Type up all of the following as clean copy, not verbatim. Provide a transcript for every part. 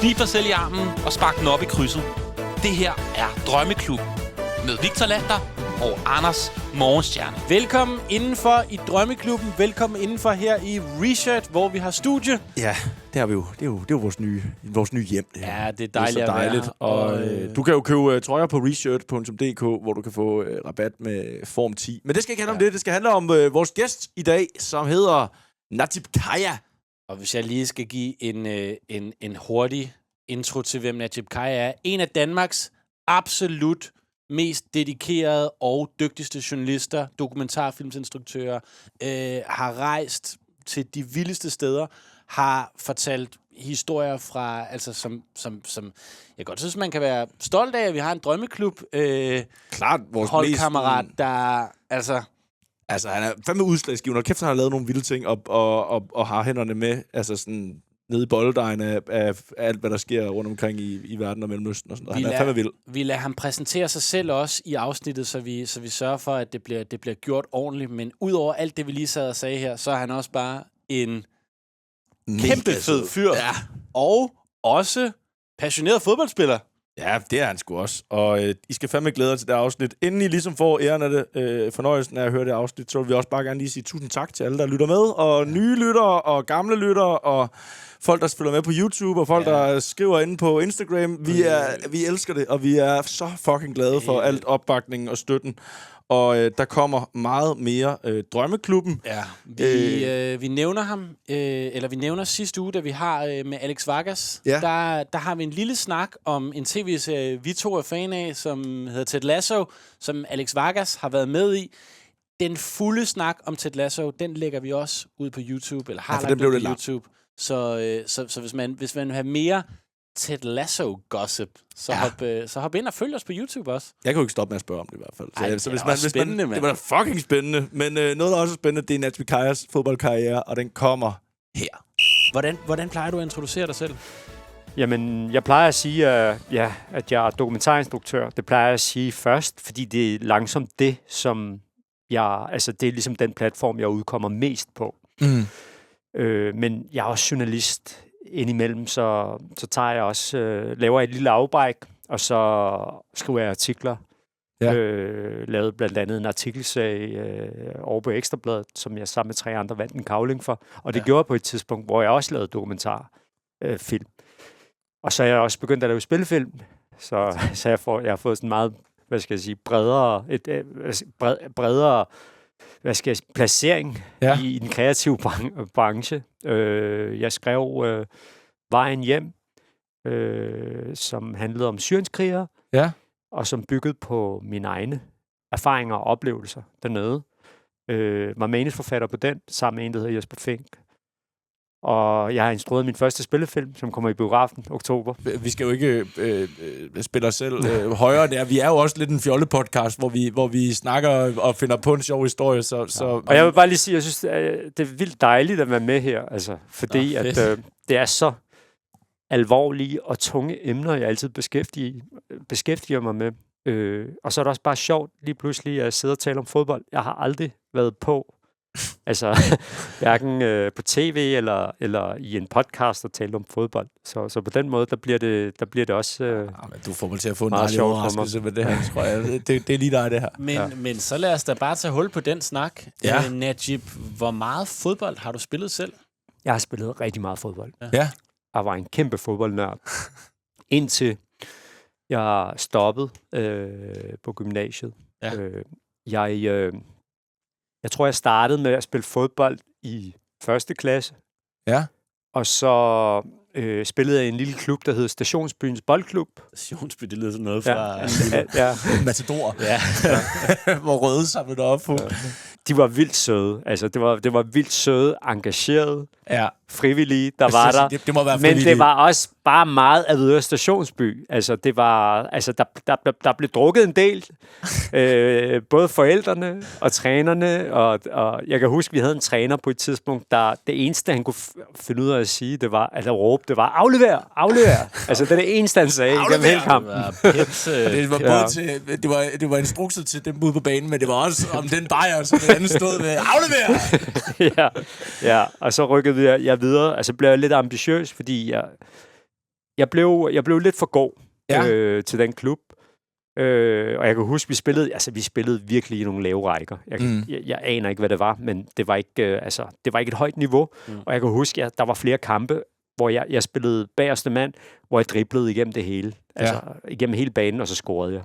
Knib dig selv i armen og spark den op i krydset. Det her er Drømmeklub med Victor Lander og Anders Morgenstjerne. Velkommen indenfor i Drømmeklubben. Velkommen indenfor her i Research, hvor vi har studie. Ja, det har vi jo. Det er jo vores nye hjem. Det ja, det er dejligt, det er så dejligt. Og du kan jo købe trøjer på research.dk, hvor du kan få rabat med Form 10. Men det skal ikke handle om det. Det skal handle om vores gæst i dag, som hedder Najib Khaja. Og hvis jeg lige skal give en hurtig intro til, hvem Najib Khaja er. En af Danmarks absolut mest dedikerede og dygtigste journalister, dokumentarfilmsinstruktører, har rejst til de vildeste steder, har fortalt historier fra, altså som jeg godt synes, man kan være stolt af, at vi har en drømmeklub. Klart, vores holdkammerat, der Altså, han er fandme udslagsgivende, og kæft, han har lavet nogle vilde ting, og har hænderne med, altså sådan nede i bolledejen af alt, hvad der sker rundt omkring i verden og Mellemøsten og sådan noget. Han er fandme vild. Vi lader ham præsentere sig selv også i afsnittet, så vi sørger for, at det bliver gjort ordentligt. Men udover alt det, vi lige sad og sagde her, så er han også bare en kæmpe fed fyr. Ja. Og også passioneret fodboldspiller. Ja, det er han sgu også. Og I skal fandme glæde jer til det afsnit. Inden I ligesom får æren af det, fornøjelsen af at høre det afsnit, så vil vi også bare gerne lige sige tusind tak til alle, der lytter med. Og nye lyttere, og gamle lyttere, og folk, der spiller med på YouTube, og folk, der skriver inde på Instagram. Vi elsker det, og vi er så fucking glade for alt opbakningen og støtten. Og der kommer meget mere Drømmeklubben. Ja, vi nævner ham, eller vi nævner sidste uge, da vi har med Alex Vargas. Ja. Der har vi en lille snak om en tv-serie, vi to er fan af, som hedder Ted Lasso, som Alex Vargas har været med i. Den fulde snak om Ted Lasso, den lægger vi også ud på YouTube, eller har lagt ud på YouTube. Så hvis man vil have mere Ted Lasso gossip, så hop ind og følg os på YouTube også. Jeg kan jo ikke stoppe med at spørge om det i hvert fald. Så det var fucking spændende. Men noget, der også er spændende, det er Najib Khajas fodboldkarriere, og den kommer her. Hvordan plejer du at introducere dig selv? Jamen, jeg plejer at sige, at jeg er dokumentarinstruktør. Det plejer jeg at sige først, fordi det er langsomt det, som det er ligesom den platform, jeg udkommer mest på. Mm. Men jeg er også journalist. Indimellem, så tager jeg også, laver et lille afbræk, og så skriver jeg artikler. Ja. Lavede blandt andet en artikelsag over på Ekstrabladet, som jeg sammen med 3 andre vandt en kavling for. Og det gjorde jeg på et tidspunkt, hvor jeg også lavede dokumentarfilm. Og så er jeg også begyndt at lave spillefilm. Så jeg har fået sådan meget, bredere placering i den kreative branche. Jeg skrev Vejen hjem, som handlede om syrienskrigere, og som byggede på mine egne erfaringer og oplevelser dernede. Var manusforfatter på den, sammen med en, der hedder Jesper Fink. Og jeg har instrueret min første spillefilm, som kommer i biografen oktober. Vi skal jo ikke spille os selv højere der. Vi er jo også lidt en fjollepodcast, hvor vi snakker og finder på en sjov historie. Og jeg vil bare lige sige, at jeg synes, det er vildt dejligt at være med her. Altså, fordi det er så alvorlige og tunge emner, jeg altid beskæftiger mig med. Og så er det også bare sjovt lige pludselig at sidde og tale om fodbold. Jeg har aldrig været på hverken på tv eller i en podcast og tale om fodbold. Så på den måde, der bliver det også men du får vel til at få en meget overraskelse med det her, tror jeg. Det er lige dig, det her. Men så lad os da bare tage hul på den snak. Ja. Najib, hvor meget fodbold har du spillet selv? Jeg har spillet rigtig meget fodbold. Ja. Jeg var en kæmpe fodboldnørd. Indtil jeg stoppede på gymnasiet. Ja. Jeg tror, jeg startede med at spille fodbold i 1. klasse. Ja. Og så spillede jeg i en lille klub, der hed Stationsbyens Boldklub. Stationsby, det lyder sådan noget fra... Matador. Ja. Hvor Røde samlede op på. Ja. De var vildt søde. Altså, det var vildt søde, engagerede, frivillige, der var der. Det må være frivillige. Men det var også bare meget af Hvidøre Stationsby. Altså, det var... Altså, der blev drukket en del. Både forældrene og trænerne. Og jeg kan huske, vi havde en træner på et tidspunkt, der det eneste, han kunne finde ud af at sige, det var, at råbe, det var aflever. Altså, det er det eneste, han sagde gennem hele kampen. Det var både til... Det var instrukset til dem ude på banen, men det var også om den bajer, som den anden stod med. Aflever! Ja, og så rykkede jeg videre. Altså, blev jeg lidt ambitiøs, fordi jeg blev lidt for god til den klub. Og jeg kan huske, vi spillede virkelig i nogle lave rækker. Jeg aner ikke, hvad det var, men det var ikke, det var ikke et højt niveau. Og jeg kan huske, der var flere kampe, hvor jeg spillede bagerste mand, hvor jeg driblede igennem det hele. Altså igennem hele banen, og så scorede jeg.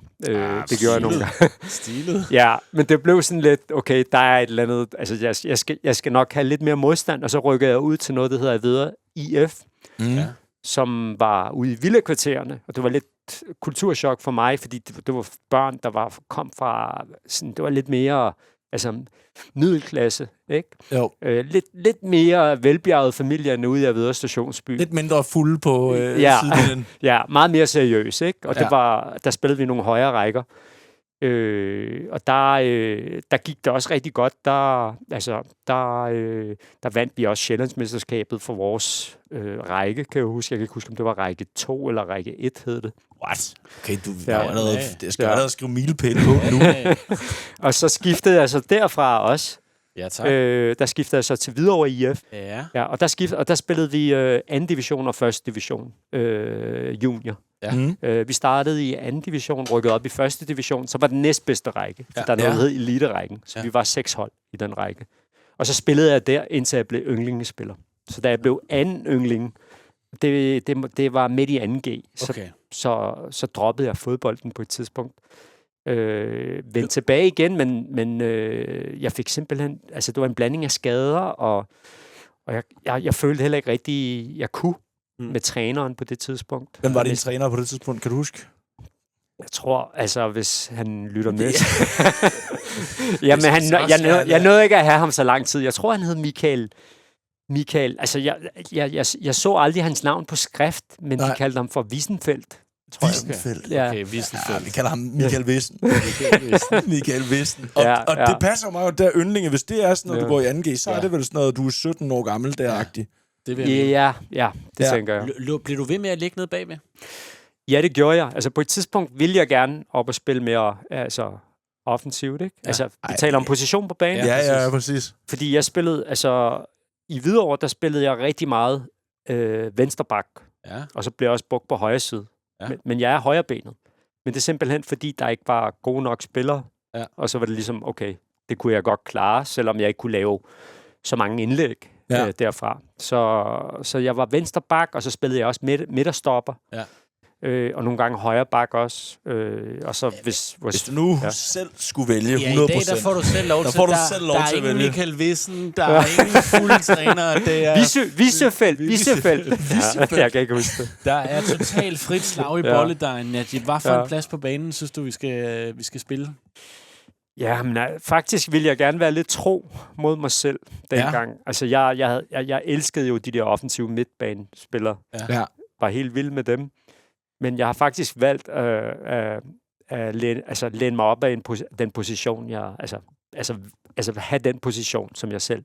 Det gjorde jeg nogle gange. Stilet. Ja, men det blev sådan lidt, okay, der er et eller andet, altså jeg skal nok have lidt mere modstand, og så rykkede jeg ud til noget, der hedder videre IF, som var ude i villakvartererne, og det var lidt kulturschok for mig, fordi det var børn, der kom fra, sådan, det var lidt mere, middelklasse, ikke? Jo. Lidt mere velbjerget familier end ude i Avedøre Stationsby. Lidt mindre fulde på sidelinjen. Ja, meget mere seriøs, ikke? Og der spillede vi nogle højere rækker. Og der gik det også rigtig godt. Der vandt vi også Sjællandsmesterskabet for vores række, kan jeg huske. Jeg kan ikke huske, om det var række 2 eller række 1, hed det. What? Okay, det skal allerede skrive milepæle på nu. Og så skiftede jeg så derfra også. Ja, tak. Der skiftede jeg så til Hvidovre IF. Ja. Og der spillede vi anden division og første division junior. Ja. Vi startede i anden division, rykkede op i første division, så var den næstbedste række. Der er noget, der hed elite-rækken, så vi var 6 hold i den række. Og så spillede jeg der, indtil jeg blev yndlingespiller. Så da jeg blev anden yndling, det var midt i 2G, så droppede jeg fodbolden på et tidspunkt. Vendte tilbage igen, men jeg fik simpelthen, det var en blanding af skader, og jeg følte heller ikke rigtig, jeg kunne med træneren på det tidspunkt. Hvem var din træner på det tidspunkt, kan du huske? Jeg tror, hvis han lytter med. Jamen, jeg nåede ikke at have ham så lang tid. Jeg tror, han hed Michael. Jeg så aldrig hans navn på skrift, men de kaldte ham for Wiesenfeldt. Wiesenfeldt? Ja. Okay, Wiesenfeldt. Ja, vi kalder ham Michael Wissen. Michael Wissen. Og det passer mig jo, der yndlinge. Hvis det er sådan, når du går i 2G, så er det vel sådan noget, du er 17 år gammel, der-agtigt. Det tænker jeg. Blev du ved med at ligge ned bagved? Ja, det gjorde jeg. På et tidspunkt ville jeg gerne op og spille mere offensivt, ikke? Vi taler om position på banen. Ja, præcis. Fordi jeg spillede, i Hvidovre, der spillede jeg rigtig meget vensterbak. Ja. Og så blev jeg også brugt på højre side. Ja. Men jeg er højrebenet. Men det er simpelthen, fordi der ikke var gode nok spillere. Ja. Og så var det ligesom, okay, det kunne jeg godt klare, selvom jeg ikke kunne lave så mange indlæg derfra. Så jeg var vensterbak, og så spillede jeg også midterstopper. Ja. Og nogle gange højre bak også. Og så hvis du nu selv skulle vælge 100%. I dag der får du selv lov til. Der er ingen Michael Wissen, der er ingen fulde træner. Visøfeldt. Jeg kan ikke huske det. Der er totalt frit slag i bolledejen. Najib, hvad for en plads på banen synes du, vi skal spille? Ja, men faktisk ville jeg gerne være lidt tro mod mig selv dengang. Jeg elskede jo de der offensive midtbanespillere. Ja. Var helt vild med dem. Men jeg har faktisk valgt at læne mig op af den position, jeg have den position, som jeg selv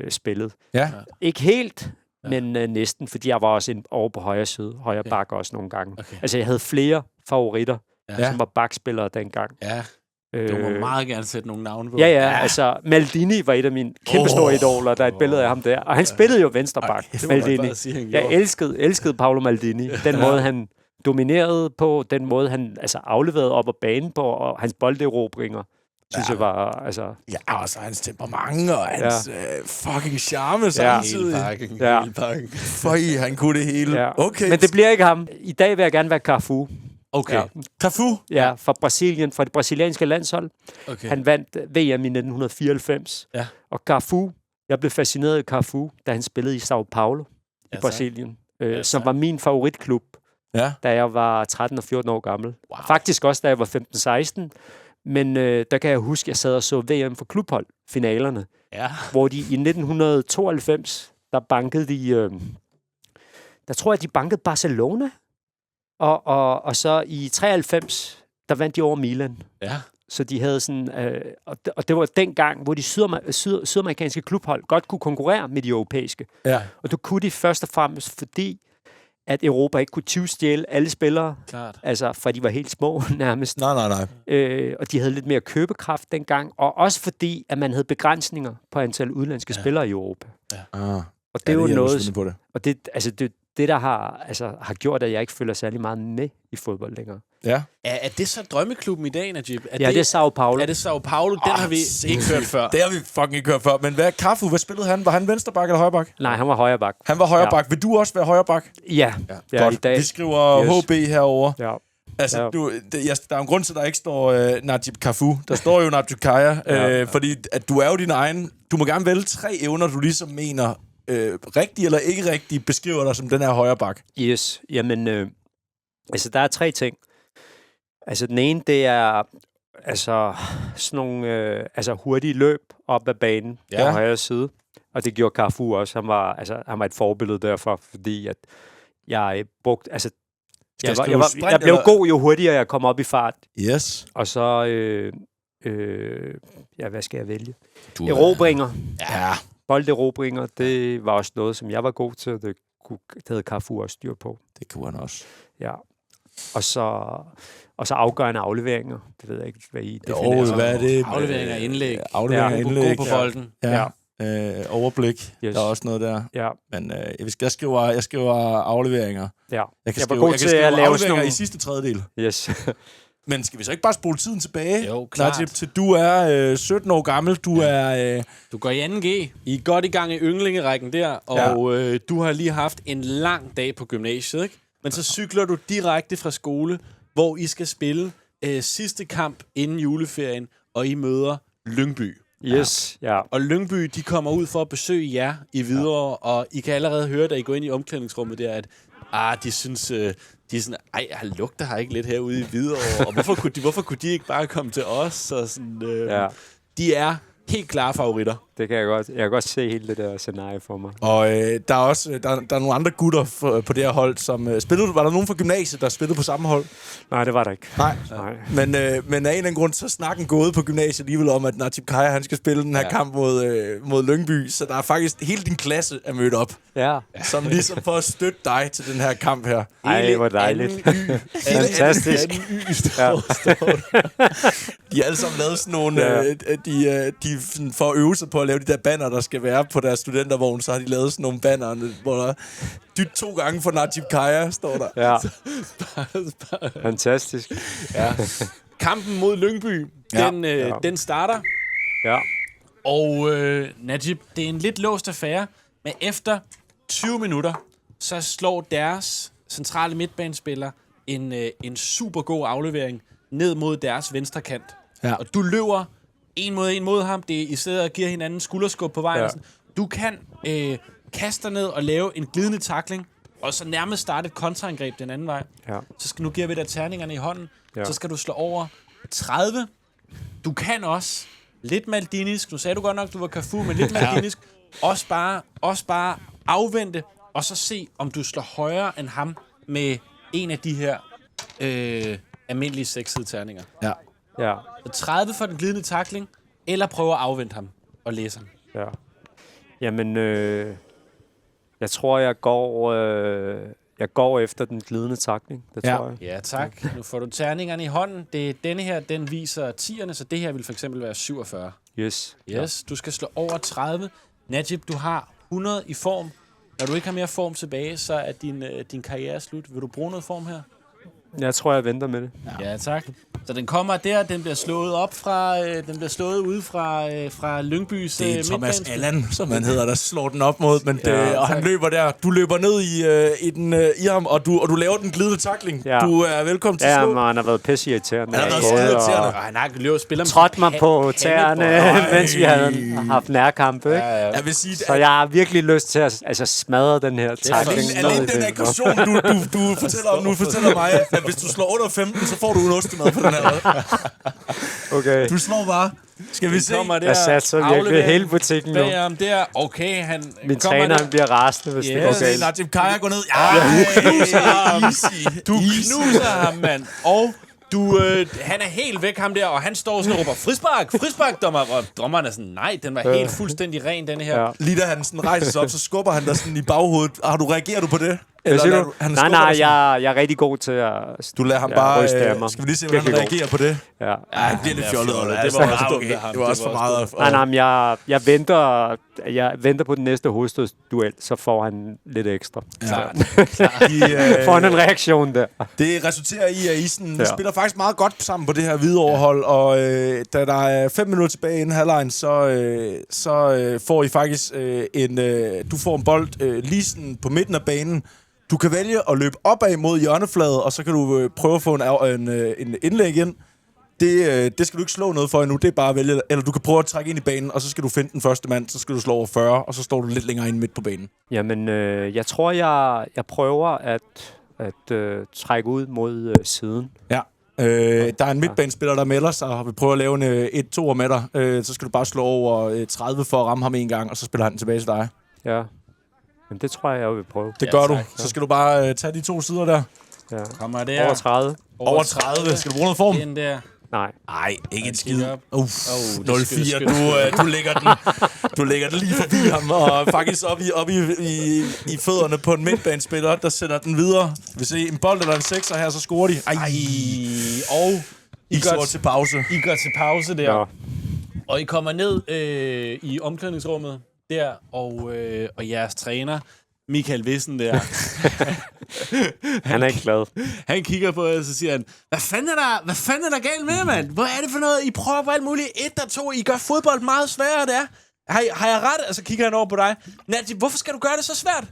spillede. Ja. Ikke helt, men næsten, fordi jeg var også over på højre side, højre bak også nogle gange. Okay. Jeg havde flere favoritter, som var bakspillere dengang. Ja. Du må meget gerne sætte nogle navne på. Ja. Maldini var et af mine kæmpe store idoler. Der er et billede af ham der. Og han spillede jo venstreback, Maldini. Jeg elskede Paolo Maldini. Den måde, han dominerede på, den måde, han afleverede op ad banen på, og hans bolderobringer, synes jeg var... Ja, og så hans temperament og hans fucking charme samtidig. Hele pakken. Han kunne det hele. Ja. Okay. Men det bliver ikke ham. I dag vil jeg gerne være Cafu. Okay. Ja. Cafu? Ja, fra Brasilien, fra det brasilianske landshold. Okay. Han vandt VM i 1994. Ja. Og Cafu, jeg blev fascineret af Cafu, da han spillede i São Paulo i Brasilien, som var min favoritklub, da jeg var 13 og 14 år gammel. Wow. Faktisk også, da jeg var 15-16. Men der kan jeg huske, at jeg sad og så VM for klubhold, finalerne. Ja. Hvor de i 1992, der bankede de... der tror jeg, de bankede Barcelona. Og så i 93, der vandt de over Milan. Ja. Så de havde sådan... og det var den gang, hvor de sydamerikanske klubhold godt kunne konkurrere med de europæiske. Ja. Og det kunne de først og fremmest, fordi at Europa ikke kunne tyvstjæle alle spillere. Klart. For de var helt små nærmest. Nej. Og de havde lidt mere købekraft dengang. Og også fordi, at man havde begrænsninger på antal udlandske spillere i Europa. Ja. Og det er jo noget... På det. Og det, der har gjort, at jeg ikke følger særlig meget med i fodbold længere. Ja. Er det så drømmeklubben i dag, Najib? Det er Sao Paulo. Er det Sao Paulo? Den har vi ikke hørt før. Det har vi fucking ikke hørt før. Men hvad Cafu, hvad spillede han? Var han vensterbak eller højrebak? Nej, han var højrebak. Han var højrebak. Vil du også være højrebak? Ja. Godt. I dag. Vi skriver HB herover. Ja. Altså, der er en grund til, at der ikke står Najib Cafu. Der står jo Najib Kaya, fordi at du er jo din egen... Du må gerne vælge 3 evner, du ligesom mener rigtig eller ikke rigtig beskriver dig som den her højrebak. Yes. Jamen, der er 3 ting. Altså, den ene, det er sådan nogle hurtige løb op ad banen på højre side. Og det gjorde Cafu også. Han var et forbillede derfor, fordi at jeg brugte... Altså, jeg blev god, jo hurtigere jeg kom op i fart. Yes. Og så... hvad skal jeg vælge? Erobringer. Ja. Bolderobringer, det var også noget, som jeg var god til. Det havde Cafu også styr på. Det kunne han også. Ja. Og så afgørende afleveringer. Det ved jeg ikke, hvad I definerer. Hvad er det? Afleveringer og indlæg. Afleveringer og indlæg. God på bolden. Ja. Overblik. Yes. Der er også noget der. Ja. Men jeg skriver afleveringer. Ja. Jeg kan var god til at lave sådan nogle... i sidste tredjedel. Yes. Men skal vi så ikke bare spole tiden tilbage? Jo, klart. Najib, til du er 17 år gammel. Du er... Du går i 2G. I er godt i gang i ynglingerækken der, og du har lige haft en lang dag på gymnasiet, ikke? Men så cykler du direkte fra skole, hvor I skal spille sidste kamp inden juleferien, og I møder Lyngby. Yes, ja. Og Lyngby, de kommer ud for at besøge jer i Hvidovre, og I kan allerede høre, da I går ind i omklædningsrummet der, at de synes... de er sådan, han lugter her ikke lidt herude i Hvidovre, og hvorfor kunne de ikke bare komme til os? Og sådan, de er helt klare favoritter. Det kan jeg godt. Jeg kan godt se hele det der scenarie for mig. Og der er også der er nogle andre gutter på det her hold, som spillede. Var der nogen fra gymnasiet, der spillede på samme hold? Nej, det var der ikke. Nej. Men af en eller anden grund, så snakken gået på gymnasiet alligevel om, at Najib Kaya, han skal spille den her kamp mod Lyngby. Så der er faktisk hele din klasse er mødt op. Ja. Som ligesom for at støtte dig til den her kamp her. Ej, hvor dejligt. Fantastisk. De har alle sammen lavet sådan nogle... de for at øve sig på at lave de der banner, der skal være på deres studentervogn, så har de lavet sådan nogle banner, hvor der dyt 2 gange for Najib Kaya, står der. Ja. Fantastisk. Ja. Kampen mod Lyngby, den starter. Ja. Og Najib, det er en lidt låst affære, men efter 20 minutter, så slår deres centrale midtbanespiller en super god aflevering ned mod deres venstre kant. Ja. Og du løber en mod ham. Det er i stedet at give hinanden skulderskub på vejen. Ja. Du kan kaste dig ned og lave en glidende tackling, og så nærmest starte et kontraangreb den anden vej. Ja. Så skal nu give vi dig terningerne i hånden. Ja. Så skal du slå over 30. Du kan også lidt maldinisk. Nu sagde du godt nok, du var Cafu, men lidt maldinisk. Også bare afvente, og så se, om du slår højere end ham med en af de her almindelige 6-sidede terninger. Ja. Ja. Så 30 for den glidende tackling, eller prøve at afvente ham og læse ham. Ja. Jamen, jeg tror, jeg går efter den glidende tackling. Det tror jeg. Ja, tak. Nu får du terningerne i hånden. Denne her, den viser 10'erne, så det her vil for eksempel være 47. Yes. Du skal slå over 30. Najib, du har 100 i form. Når du ikke har mere form tilbage, så er din karriere slut. Vil du bruge noget form her? Jeg tror, jeg venter med det. Ja, tak. Så den kommer der, den bliver slået op fra, ude fra Lyngbys det er Thomas Allan, som han hedder, der slår den op mod, men og han løber der. Du løber ned i ham, og du laver den glidende tackling. Ja. Du er velkommen til at slå. Ja, han har været pisse irriterende. Han har været irriterende. Han har spillet trådt mig på tæerne, mens vi havde haft nærkampe. Ja. Jeg vil sige, så jeg har virkelig lyst til at smadre den her tackling. Alene den aggression, du fortæller om nu, fortæller mig, at hvis du slår under 15, så får du en ostemad på den her. Okay. Du slår bare. Skal vi se? Jeg satte så virkelig hele butikken nu. Bagom der. Okay, min træner bliver rasende, hvis det går galt. Najib Kaya går ned. Du knuser ham, mand. Og han er helt væk, ham der, og han står sådan og råber, frispark, dommer. Og dommeren er sådan, nej, den var helt fuldstændig ren, denne her. Ja. Lige da han sådan rejser sig op, så skubber han dig sådan i baghovedet. Reagerer du på det? Eller Nej, jeg er rigtig god til at... Du lader ham bare... skal vi lige se, hvordan han reagerer på det? Ja. Det er lidt fjollet. Det var også dumt. Det var også for meget. Nej, men jeg venter på den næste hovedstødsduel, så får han lidt ekstra. Får han en reaktion der. Det resulterer i, at Isen spiller faktisk meget godt sammen på det her Hvidovre-hold, og da der er 5 minutter tilbage inden halvlejen, så får I faktisk du får en bold lige sådan på midten af banen. Du kan vælge at løbe opad mod hjørnefladet, og så kan du prøve at få en indlæg ind. Det skal du ikke slå noget for endnu, det er bare at vælge. Eller du kan prøve at trække ind i banen, og så skal du finde den første mand, så skal du slå over 40, og så står du lidt længere ind midt på banen. Jamen, jeg tror, jeg prøver at trække ud mod siden. Ja. Der er en midtbanespiller, der melder sig, og vi prøver at lave en 1-2 med dig. Så skal du bare slå over 30 for at ramme ham en gang, og så spiller han tilbage til dig. Ja. Men det tror jeg vil prøve. Det gør du. Så skal du bare tage de 2 sider der. Ja. Kommer der. Over 30. Over 30. Skal du bruge noget form? Den der. Nej, ikke en skid. 0-4. Du lægger den lige forbi ham, og faktisk op i fødderne på en midtbanespiller, der sætter den videre. Hvis se en bold eller en 6'er her, så scorer de. Og I går til pause. I går til pause der. Ja. Og I kommer ned i omklædningsrummet der, og jeres træner, Michael Wissen der. Han er ikke glad. Han kigger på jer, og så siger han, hvad fanden er der galt med jer, mand? Hvad er det for noget? I prøver på alt muligt 1 og 2. I gør fodbold meget sværere, det er. Har jeg ret? Og så kigger han over på dig. Nati, hvorfor skal du gøre det så svært?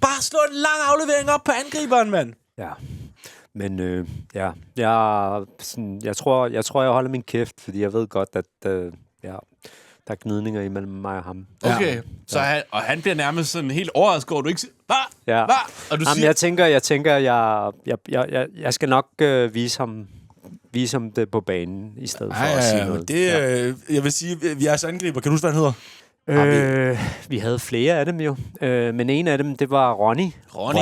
Bare slå en lang aflevering op på angriberen, mand. Ja. Men jeg tror, jeg holder min kæft, fordi jeg ved godt, at der er gnidninger imellem mig og ham. Okay, ja. Så han bliver nærmest sådan helt overrasket over, du ikke siger, hvad? Ja. Hvad? Og du siger... Jeg tænker, jeg skal nok vise ham det på banen, i stedet for at sige noget. Jeg vil sige, vi er angriber. Kan du huske, hvad han hedder? Vi havde flere af dem jo. Men en af dem, det var Ronny. Og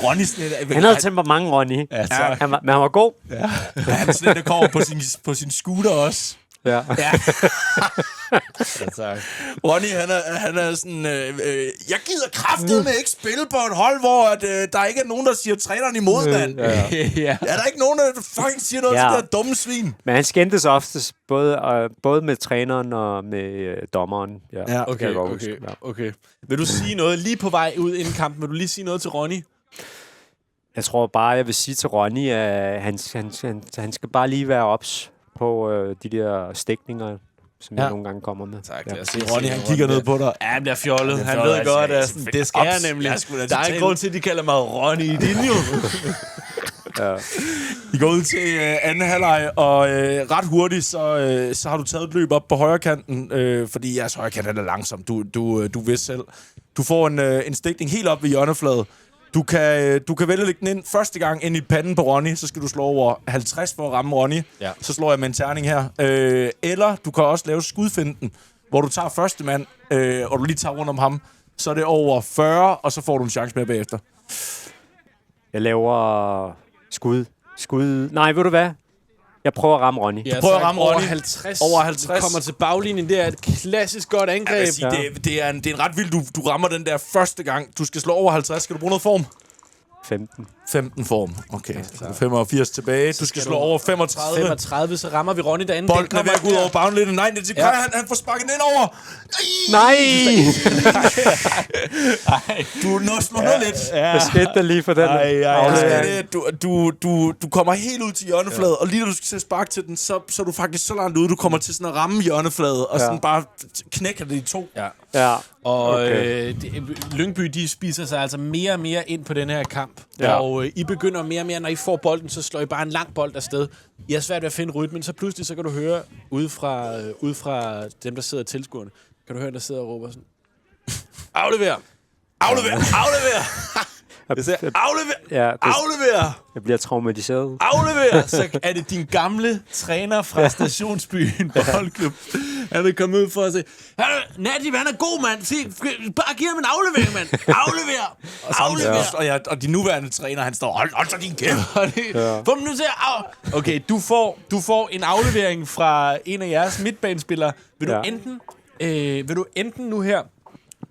Ronny han havde temperament, Ronny. Ja, men han var god. Ja. Han sådan, der kommer på sin scooter også. Ja. Ronny, han er sådan... jeg gider kraftedeme ikke spille på et hold, hvor der ikke er nogen, der siger træneren imod, mand. Ja. Er der ikke nogen, der fucking siger noget til det der dumme svin? Men han skændtes oftest både med træneren og med dommeren. Ja. Okay. Vil du sige noget lige på vej ud inden kampen? Vil du lige sige noget til Ronny? Jeg tror bare, jeg vil sige til Ronny, at han skal bare lige være ops på de der stikninger, som jeg nogle gange kommer med. Tak. Ja. Jeg siger, Ronny, han kigger ned på dig. Ja, han bliver fjollet. Han ved godt, at det skal jeg nemlig. Der er en grund til, at de kalder mig Ronny i din jo. Ja. I går ud til anden halvleg, og ret hurtigt, så har du taget et løb op på højre kanten, fordi jeres højre kant er langsom. Du vidste selv. Du får en stikning helt op ved hjørnefladet. Du kan vælge at lægge den ind første gang ind i panden på Ronny, så skal du slå over 50 for at ramme Ronny. Ja. Så slår jeg med en terning her. Eller du kan også lave skudfinten, hvor du tager første mand, og du lige tager rundt om ham. Så er det over 40, og så får du en chance mere bagefter. Jeg laver skud. Nej, ved du hvad? Jeg prøver at ramme Ronny. Ja, prøver at ramme over Ronny. 50. Over 50. Kommer til baglinjen. Det er et klassisk godt angreb. Jeg vil sige, det er en ret vildt, du rammer den der første gang. Du skal slå over 50. Skal du bruge noget form? 15 form. Okay. Så 85 tilbage. Du skal slå over 35. 35, så rammer vi Ronny derinde. Bolden er ved at gå ud over baglinjen. Nej, det er han får sparket den ind over. Nej! Du slår noget lidt. Hvad skete der lige for den? Du kommer helt ud til hjørnefladet, og lige når du skal sparke til den, så er du faktisk så langt ude, du kommer til sådan at ramme hjørnefladet, og sådan bare knækker det i 2. Ja. Og Lyngby, de spiser sig altså mere og mere ind på den her kamp. Ja. Og I begynder mere og mere, når I får bolden, så slår I bare en lang bold afsted. I har svært ved at finde rytmen, så pludselig så kan du høre ude fra dem, der sidder tilskuerne, kan du høre, der sidder og råber sådan, aflever! Aflever! Jeg bliver traumatiseret. Aflever! Så er det din gamle træner fra Stationsbyen Boldklub. Han vil komme ud for at sige, Nati, han er god, mand. Bare giv ham en aflevering, mand. Aflever! Og de nuværende træner, han står, hold så din kæft. Få dem nu til at... Okay, du får en aflevering fra en af jeres midtbanespillere. Vil du enten nu her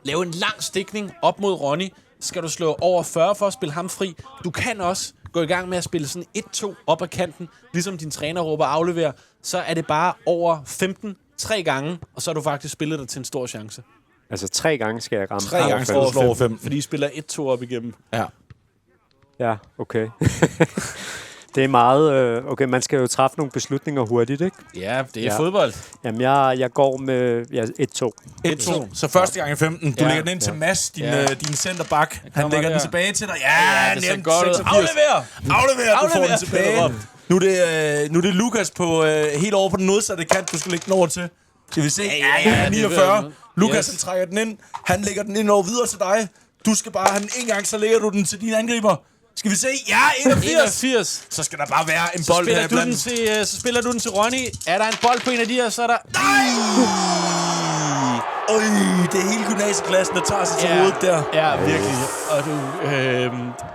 lave en lang stikning op mod Ronny. Skal du slå over 40 for at spille ham fri. Du kan også gå i gang med at spille sådan 1-2 op ad kanten, ligesom din træner råber afleverer. Så er det bare over 15 3 gange, og så har du faktisk spillet dig til en stor chance. Altså 3 gange skal jeg ramme. 3 gange skal du slå over 5. Fordi I spiller 1-2 op igennem. Ja. Ja, okay. Det er meget... okay, man skal jo træffe nogle beslutninger hurtigt, ikke? Ja, det er fodbold. Jamen, jeg går med 1-2. 1-2. Så første gang i 15. Du lægger den ind til Mads, din centerback. Han lægger den tilbage til dig. Ja, det ser nemt. godt ud. 86. Aflever. Du får den tilbage. Nu er det Lukas på helt over på den modsatte kant, du skal lægge den over til. Skal vi se? Ja, 49. Lukas, han trækker den ind. Han lægger den ind over videre til dig. Du skal bare have den en gang, så lægger du den til dine angriber. Skal vi se? Ja, 81. Så skal der bare være en bold her blandt. Så spiller du den til Ronny. Er der en bold på en af de her, så er der... Nej! Det er hele gymnasieklassen, der tager sig til hovedet der. Ja, virkelig. Og du...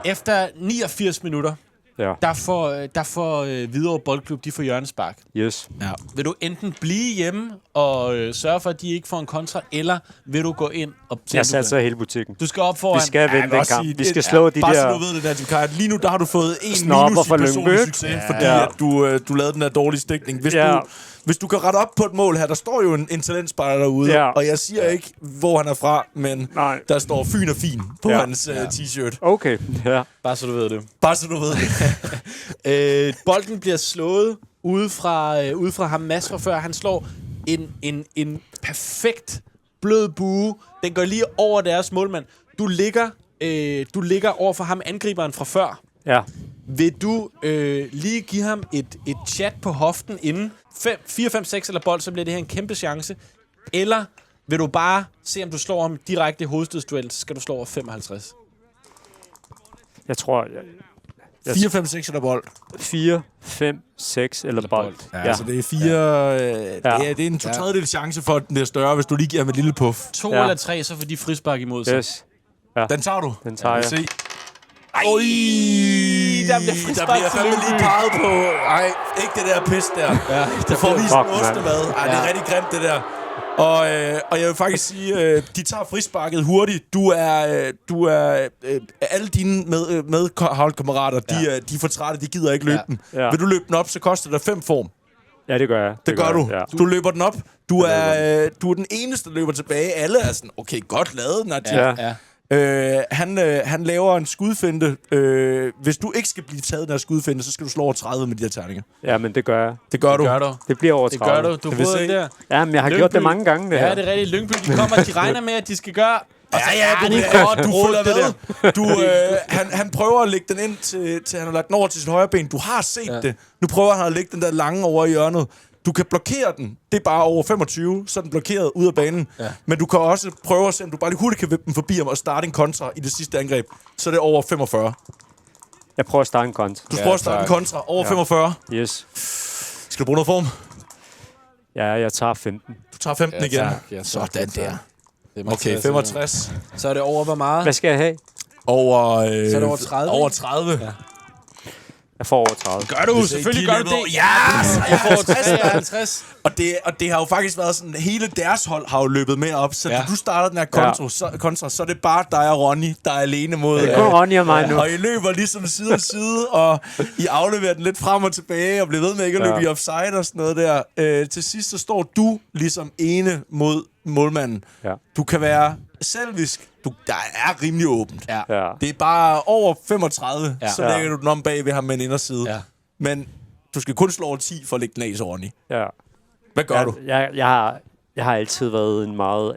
efter 89 minutter, der får Hvidovre Boldklub, de får hjørnespark. Yes. Ja. Vil du enten blive hjemme og sørge for, at de ikke får en kontra, eller vil du gå ind og... Jeg satser hele butikken. Du skal op foran. Vi skal vinde den kamp. Vi skal slå de der... Bare så du ved det, Nadim Kaj. Lige nu, der har du fået en minus i personlig succes, fordi at du lavede den der dårlige stikning. Hvis du kan rette op på et mål her, der står jo en talentspejder derude, og jeg siger ikke, hvor han er fra, men der står Fyn og Fin på hans t-shirt. Okay, ja. Bare så du ved det. Bare så du ved det. Bolden bliver slået ude fra ham Mads fra før. Han slår en perfekt blød bue. Den går lige over deres målmand. Du ligger over for ham angriberen fra før. Ja. Vil du lige give ham et chat på hoften inden 4, 5, 6 eller bold, så bliver det her en kæmpe chance? Eller vil du bare se, om du slår ham direkte i hovedstødsduellen, så skal du slå over 55? Jeg tror... 4, 5, 6 eller bold. 4, 5, 6 eller bold. Ja, altså det er 4... Det er en 2/3 chance for, at den er større, hvis du lige giver ham et lille puff. 2 eller 3, så får de frispark imod sig. Yes. Ja. Den tager du? Den tager jeg. Se. Der bliver frispark der bliver fandme lige peget på... Ej, ikke det der pis der. Ja, det får vist en ostemad. Ej, det er rigtig grimt, det der. Og jeg vil faktisk sige, de tager frisparket hurtigt. Du er alle dine medholdkammerater, de er for trætte, de gider ikke løbe den. Ja. Vil du løbe den op, så koster det 5 form. Ja, det gør jeg. Det gør du. Ja. Du løber den op. Du er den eneste, der løber tilbage. Alle er sådan, okay, godt lavet, Nadia. Ja. Han laver en skudfinte. Hvis du ikke skal blive taget den her skudfinte, så skal du slå over 30 med de her terninger. Ja, men det gør jeg. Det gør du. Det bliver over 30. Det gør du. Du får den der. Ja, men jeg har gjort det mange gange, det her. Ja, det er rigtigt. Lyngby, de kommer, de regner med, at de skal gøre... Du følger med. Han prøver at lægge den ind til han har lagt den over til sit højre ben. Du har set det. Nu prøver han at lægge den der lange over i hjørnet. Du kan blokere den. Det er bare over 25, så er den blokeret ud af banen. Ja. Men du kan også prøve at se, om du bare lige hurtigt kan vippe den forbi ham og starte en kontra i det sidste angreb. Så er det over 45. Jeg prøver at starte en kontra. Du prøver at starte en kontra over 45. Yes. Skal du bruge noget form? Ja, jeg tager 15. Du tager 15 igen. Sådan der. Okay, 65. Så er det over hvor meget? Hvad skal jeg have? Over, så er det over 30. Over 30. Ja. Jeg får over 30. Gør du, selvfølgelig gør du det. Ja, så jeg får 53. Og det har jo faktisk været sådan, hele deres hold har jo løbet med op, så da du starter den her kontra, så er det bare dig og Ronny, der er alene mod... Det er kun Ronny og mig nu. Og I løber ligesom side om side, og I afleverer den lidt frem og tilbage, og bliver ved med ikke at løbe i offside og sådan noget der. Til sidst så står du ligesom ene mod målmanden. Ja. Du kan være selvisk. Der er rimelig åbent. Ja. Det er bare over 35, så lægger du den om bag ved ham med en inderside. Ja. Men du skal kun slå over 10 for at lægge den af, så Ronny. Ja. Hvad gør du? Jeg har altid været en meget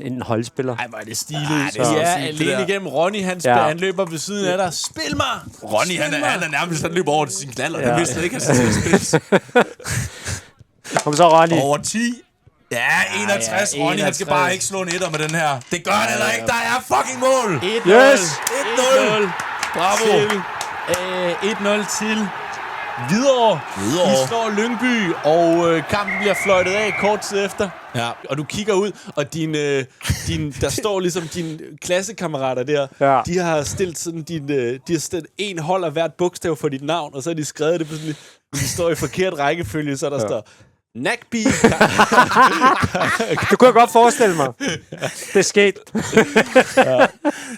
en holdspiller. Ej, hvor er det stilet. Alene igennem. Ronny, han løber ved siden af dig. Spil mig! Ronny, han er nærmest, han løber over til sin knaller. Han vidste ikke, at han skulle spille. Kom så, Ronny. Over 10. Ja, 61. Ronny, han skal bare ikke slå en etter med den her. Det gør han heller ikke. Der er fucking mål. 1-0. Yes. 1-0. Bravo. 1-0 til Hvidovre. De slår Lyngby, og kampen bliver fløjtet af kort tid efter. Ja. Og du kigger ud, og der står ligesom dine klassekammerater der. Ja. De har stillet sådan de har stillet en hold af hvert bogstav for dit navn, og så har de skrevet det på sådan, de står i forkert rækkefølge, så der står Nagby. Du kunne jeg godt forestille mig. Det skete.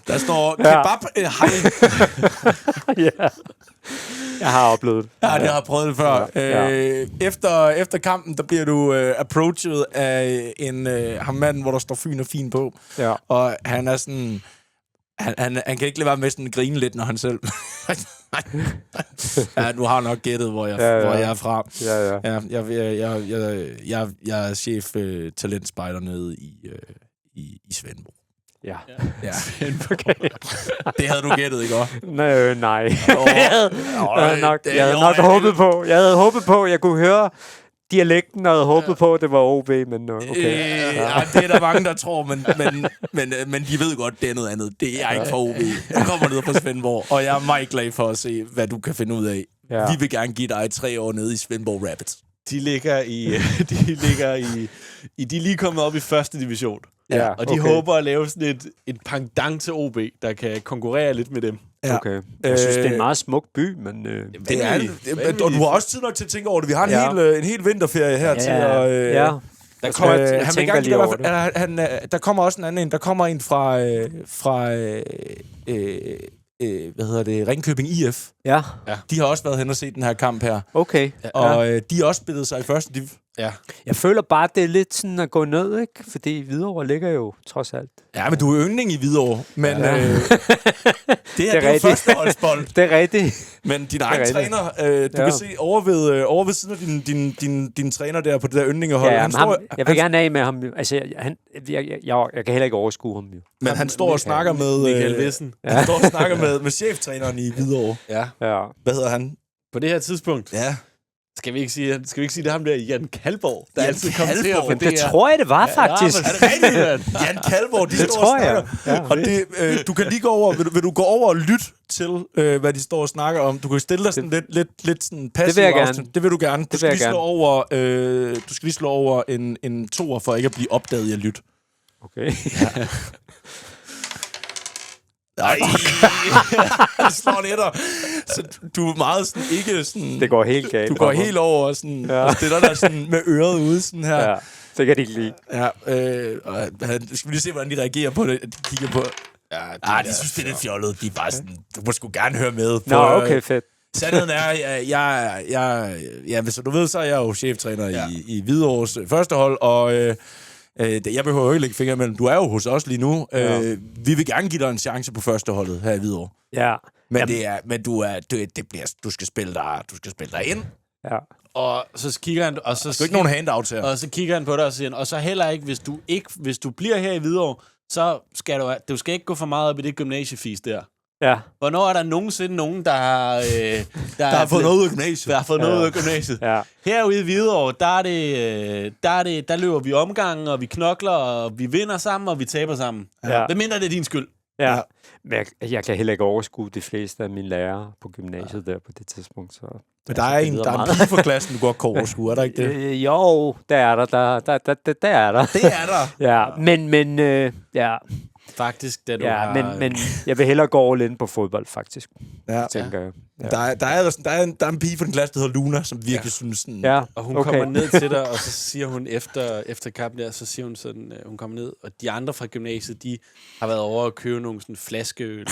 Der står kebab hej. Ja. Jeg har oplevet det. Ja, det har jeg prøvet det før. Efter kampen, der bliver du approached af ham manden, hvor der står Fyn og Fin på. Ja. Og han er sådan... Han kan ikke lade være med sådan at grine lidt, når han selv... Ja, du har nok gættet, hvor jeg er fra. Jeg er chef talentspejder nede i Svendborg. Ja. Okay. Det havde du gættet, ikke også? Nej. Jeg havde håbet på, at jeg kunne høre dialekten, og havde håbet på, at det var OB, men okay. Ja, det er der mange, der tror, men de ved godt, det er noget andet. Det er ikke for OB. Jeg kommer ned fra Svendborg, og jeg er meget glad for at se, hvad du kan finde ud af. Ja. Vi vil gerne give dig 3 år nede i Svendborg Rapids. De er lige kommet op i første division. Ja, og de håber at lave sådan et pendant til OB, der kan konkurrere lidt med dem. Ja. Okay. Jeg synes, det er en meget smuk by, men... Det er og du har også tid nok til at tænke over det. Vi har en hel vinterferie her til at... Der kommer også en anden en. Der kommer en fra Ringkøbing IF. Ja. De har også været hen og set den her kamp her. Okay. Og de har også spillet sig i første div. Ja. Jeg føler bare, det er lidt sådan at gå ned, ikke? Fordi Hvidovre ligger jo trods alt. Ja, men du er yndling i Hvidovre. Men det er første holdsbold. Det er rigtigt. Men din egen træner, du kan se over ved siden af din træner der på det der yndlingehold. Ja, jeg vil gerne af med ham. Altså, jeg kan heller ikke overskue ham. Jo. Men han står og snakker med... Michael Wissen. Han står og snakker med cheftræneren i Hvidovre. Ja. Hvad hedder han? På det her tidspunkt? Ja. Skal vi ikke sige det er ham der, Jan Kalborg, der altid kommenterer på det her? Det tror jeg, det var faktisk. Er det rigtigt? Jan Kalborg, de står og snakker. Ja. Og du kan lige gå over, vil du gå over og lytte til, hvad de står og snakker om? Du kan stille dig sådan lidt sådan passiv. Det vil jeg gerne. Det vil du gerne. Du skal lige slå over en toer, for ikke at blive opdaget i at lytte. Okay. Ja. Nej, slår det etter. Så du er meget sådan, ikke sådan... Det går helt galt. Du går helt over sådan, og stiller dig sådan med øret ude sådan her. Ja, det kan de ikke lide. Ja, skal vi lige se, hvordan de reagerer på det? De kigger på... Ja, de synes, det er lidt fjollet. De er bare sådan, du må sgu gerne høre med. Nå, okay, fedt. Sandheden er, hvis du ved, så er jeg jo cheftræner i Hvidovres første hold, og... jeg behøver jo ikke lægge fingre imellem. Du er jo hos os lige nu. Vi vil gerne give dig en chance på førsteholdet her i Hvidovre. Ja. Men du skal spille dig ind. Ja. Og så kigger han... Og så der er ikke nogen handouts her. Og så kigger han på dig og siger, og så heller ikke, hvis du bliver her i Hvidovre, så skal du skal ikke gå for meget op i det gymnasiefis der. Ja. Hvornår er der nogensinde nogen, der har fået noget ud af gymnasiet? Der har fået noget ud af gymnasiet. Ja. Herude i Hvidovre, der løber vi omgangen, og vi knokler, og vi vinder sammen, og vi taber sammen. Ja. Hvad mindre det er din skyld? Ja. Men jeg kan heller ikke overskue de fleste af mine lærere på gymnasiet der på det tidspunkt. Så men der er en pige for klassen, du godt kan overskue, er der ikke det? Jo, der er der. Der er der. Det er der. Ja, men ja... Faktisk, da du men jeg vil hellere gå all in på fodbold, faktisk. Ja. Tænker jeg. Ja. Der er en pige fra den klasse, der hedder Luna, som virkelig synes sådan... Ja. Og hun kommer ned til dig, og så siger hun efter kampen der, så siger hun sådan, hun kommer ned, og de andre fra gymnasiet, de har været over at købe nogle sådan flaskeøl,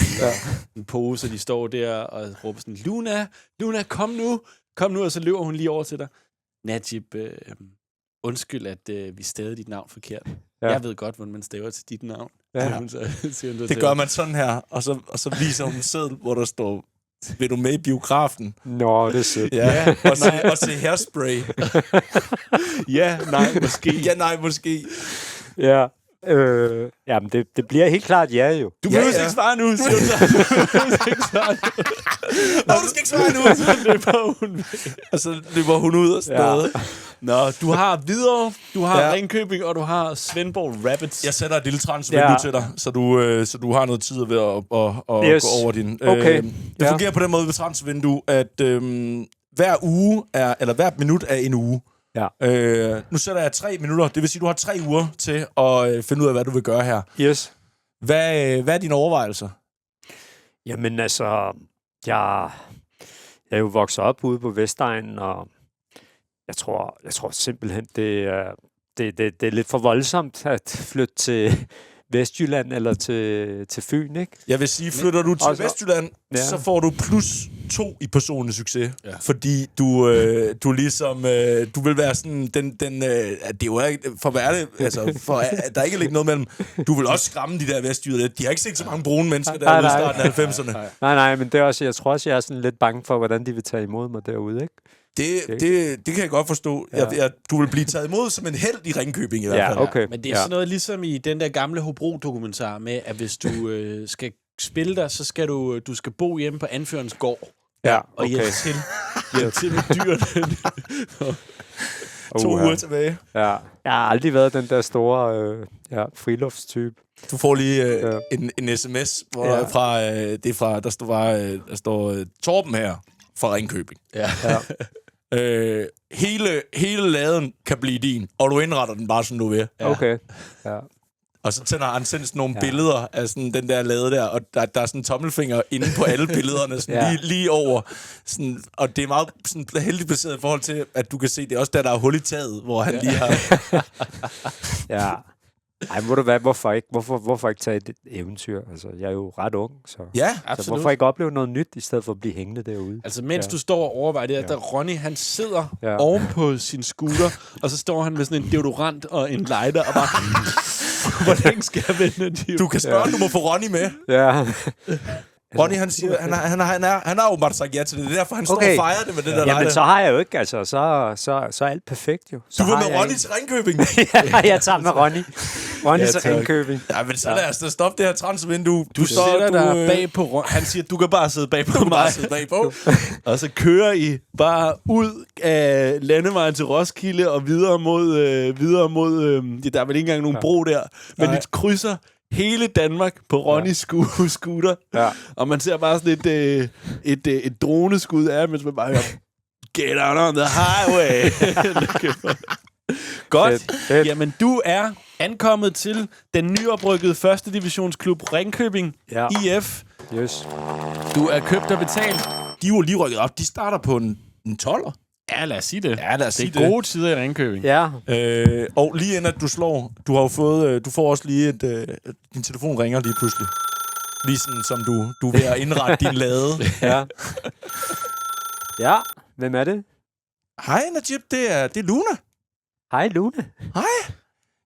en pose, og de står der og råber sådan, Luna, kom nu, og så løber hun lige over til dig. Najib, undskyld, at vi stavede dit navn forkert. Ja. Jeg ved godt, hvordan man staver til dit navn. Ja. Det gør man sådan her, og så viser hun en seddel, hvor der står, vil du med i biografen? Nå, det er sødt. Ja, og se Hairspray. Ja, nej, måske. Ja. Jamen, det bliver helt klart ja, jo. Du behøver ikke svare nu, siger du så. Du skal ikke svare nu. Du skal ikke svare nu. Så løber hun. Og så løber hun ud og sådan noget. Nå, du har Hvidovre, du har Ringkøbing, og du har Svendborg Rapids. Jeg sætter et lille transfervindue til dig, så du har noget tid ved at gå over din. Okay. Det fungerer på den måde ved transfervindue, at hver minut er en uge. Ja. Nu sætter jeg 3 minutter, det vil sige, du har 3 uger til at finde ud af, hvad du vil gøre her. Yes. Hvad er dine overvejelser? Jamen altså, jeg er jo vokset op ude på Vestegnen, og Jeg tror simpelthen, det er lidt for voldsomt at flytte til Vestjylland eller til Fyn, ikke? Jeg vil sige, flytter du til Vestjylland, så får du +2 i personlig succes. Ja. Fordi du ligesom... du vil være sådan... det er jo ikke... For at være det... Altså, for at der ikke ligger noget mellem... Du vil også skræmme de der vestjyder. De har ikke set så mange brune mennesker derude i starten af 90'erne. Nej, men det er også... Jeg tror også, jeg er sådan lidt bange for, hvordan de vil tage imod mig derude, ikke? Det kan jeg godt forstå. Ja. Du vil blive taget imod som en helt i Ringkøbing i hvert fald. Okay. Men det er sådan noget ligesom i den der gamle Hobro-dokumentar med, at hvis du skal spille der, så skal du skal bo hjemme på anførens gård. Ja, og hjælpe til med dyrene. 2 uger tilbage. Ja. Jeg har aldrig været den der store friluftstype. Du får lige en sms, fra, der står Torben her fra Ringkøbing. Ja. Hele laden kan blive din, og du indretter den bare, som du vil. Ja. Okay. Ja. Og så tænder han sendt nogle billeder af sådan den der lade der, og der er sådan en tommelfinger inde på alle billederne, sådan lige over. Sådan, og det er meget sådan heldigt placeret i forhold til, at du kan se, det er også der er hul i taget, hvor han lige har... Ja. Ej, må du hvad, hvorfor ikke tage et eventyr? Altså, jeg er jo ret ung, så... Ja, absolut. Så hvorfor ikke opleve noget nyt, i stedet for at blive hængende derude? Altså, mens du står og overvejer det, der Ronny, han sidder oven på sin scooter, og så står han med sådan en deodorant og en lighter, og bare... Hvor længe skal jeg vende? Du kan spørge, du må få Ronny med. Ja. Ronny, han siger, han har åbenbart sagt ja til det. Det er derfor, han står og fejrer det med det der lighter. Jamen, så har jeg jo ikke, altså, så er alt perfekt jo. Så du vil med Ronny til Ringkøbing? Ja, jeg tager med Ronny. Ronny til Ringkøbing. Ja, men så lad os da stoppe det her transvindue. Du sætter dig bag på... Han siger, du kan bare sidde bag på mig. Og så kører I bare ud af landevejen til Roskilde og videre mod der er vel ikke engang nogen bro der. Men det krydser hele Danmark på Ronnys scooter. Ja. Og man ser bare sådan et droneskud af, mens man bare hører, get out on the highway. Godt. Fedt. Jamen, du er ankommet til den nyoprykkede 1. divisionsklub Ringkøbing IF. Yes. Du er købt og betalt. De er jo lige rykket op. De starter på en 12'er. Ja, lad os sige det. Ja, lad os sige det. Det er gode tider i Ringkøbing. Ja. Og lige inden at du slår, du har jo fået, du får også lige din telefon ringer lige pludselig. Lige sådan, som du er ved at indrette din lade. Ja. Ja, hvem er det? Hej, Najib, det er Luna. Hej, Luna. Hej.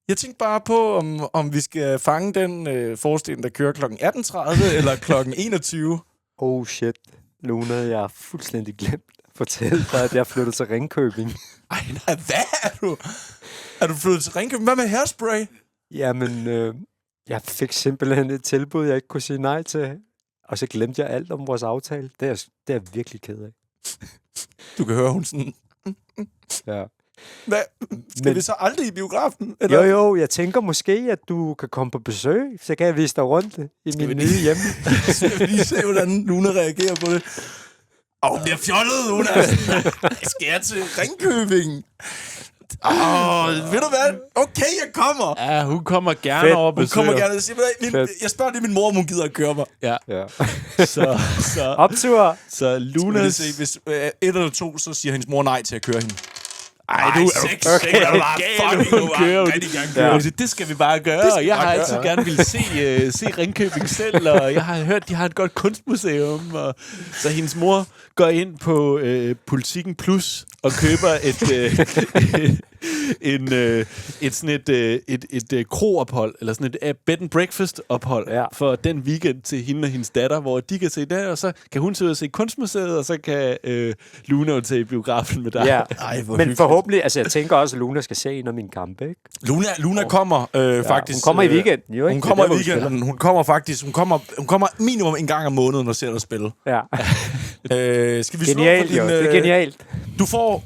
Jeg tænkte bare på, om vi skal fange den forestilling, der kører kl. 18.30 eller kl. 21. Oh shit, Luna, jeg har fuldstændig glemt. Fortæl dig, at jeg flyttede til Ringkøbing. Ej, nej, hvad er du? Er du flyttet til Ringkøbing? Hvad med hairspray? Jamen, jeg fik simpelthen et tilbud, jeg ikke kunne sige nej til. Og så glemte jeg alt om vores aftale. Det er jeg virkelig ked af. Du kan høre, hun sådan... Ja. Hvad? Skal vi så aldrig i biografen? Eller? Jo, jeg tænker måske, at du kan komme på besøg. Så kan jeg vise dig rundt i min nye hjem. Skal vi lige se, hvordan Luna reagerer på det? Hun bliver fjollet, hun er sådan, skal jeg til Ringkøbing? Ved du hvad? Okay, jeg kommer. Ja, hun kommer gerne over besøg. Hun kommer gerne. Jeg spørger lige min mor, om hun gider at køre mig. Ja. Så optur. Så Luna... Hvis 1 eller 2, så siger hendes mor nej til at køre hende. Ej, du er okay. Det skal vi bare gøre. Og jeg har altid gerne ville se Ringkøbing selv, og jeg har hørt, de har et godt kunstmuseum. Og så hendes mor går ind på Politiken Plus og køber et kroophold, eller sådan et bed and breakfast ophold for den weekend til hende og hendes datter, hvor de kan se det, og så kan hun se ud og se kunstmuseet, og så kan Luna jo tage i biografen med dig. Ja. Ej, men forhåbentlig, altså jeg tænker også, at Luna skal se en af mine kampe, ikke? Luna kommer faktisk... Hun kommer i weekenden, jo ikke? Hun kommer i weekenden. Hun kommer faktisk... Hun kommer minimum en gang om måneden og ser dig spille. Ja. Skal vi genialt, jo. Det er genialt. Du får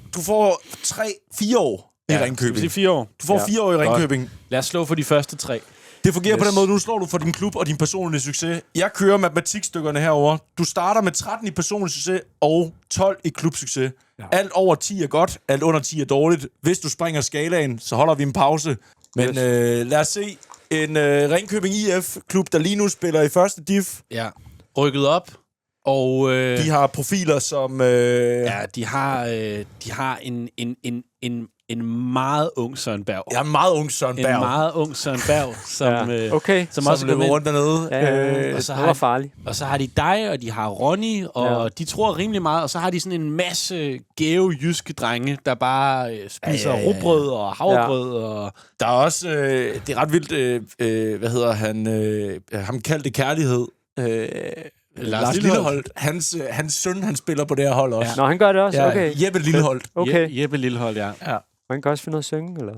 4 år i Ringkøbing. Det er 4 år. Du får 4 år i Ringkøbing. Lad os slå for de første 3. Det fungerer på den måde, nu slår du for din klub og din personlige succes. Jeg kører matematikstykkerne herover. Du starter med 13 i personlig succes og 12 i klubsucces. Ja. Alt over 10 er godt, alt under 10 er dårligt. Hvis du springer skalaen, så holder vi en pause. Men lad os se en Ringkøbing IF-klub, der lige nu spiller i første div. Ja. Rykket op. Og De har profiler som... de har en meget ung Søren Berg. Jeg er en meget ung Søren Berg. En meget ung Søren Berg, som også løber kommer rundt dernede. og så det var farligt. Og så har de dig, og de har Ronny, og de tror rimelig meget. Og så har de sådan en masse gæve jyske drenge, der bare spiser rugbrød og havregrød. Og Der er også... det er ret vildt... hvad hedder han? Ham kaldte kærlighed. Lars Lilleholdt. Hans søn, han spiller på det her hold også. Nå, han gør det også? Ja, Okay. Jeppe Lilleholdt. Okay. Jeppe Lillehold, ja. Han kan også finde noget at synge, eller?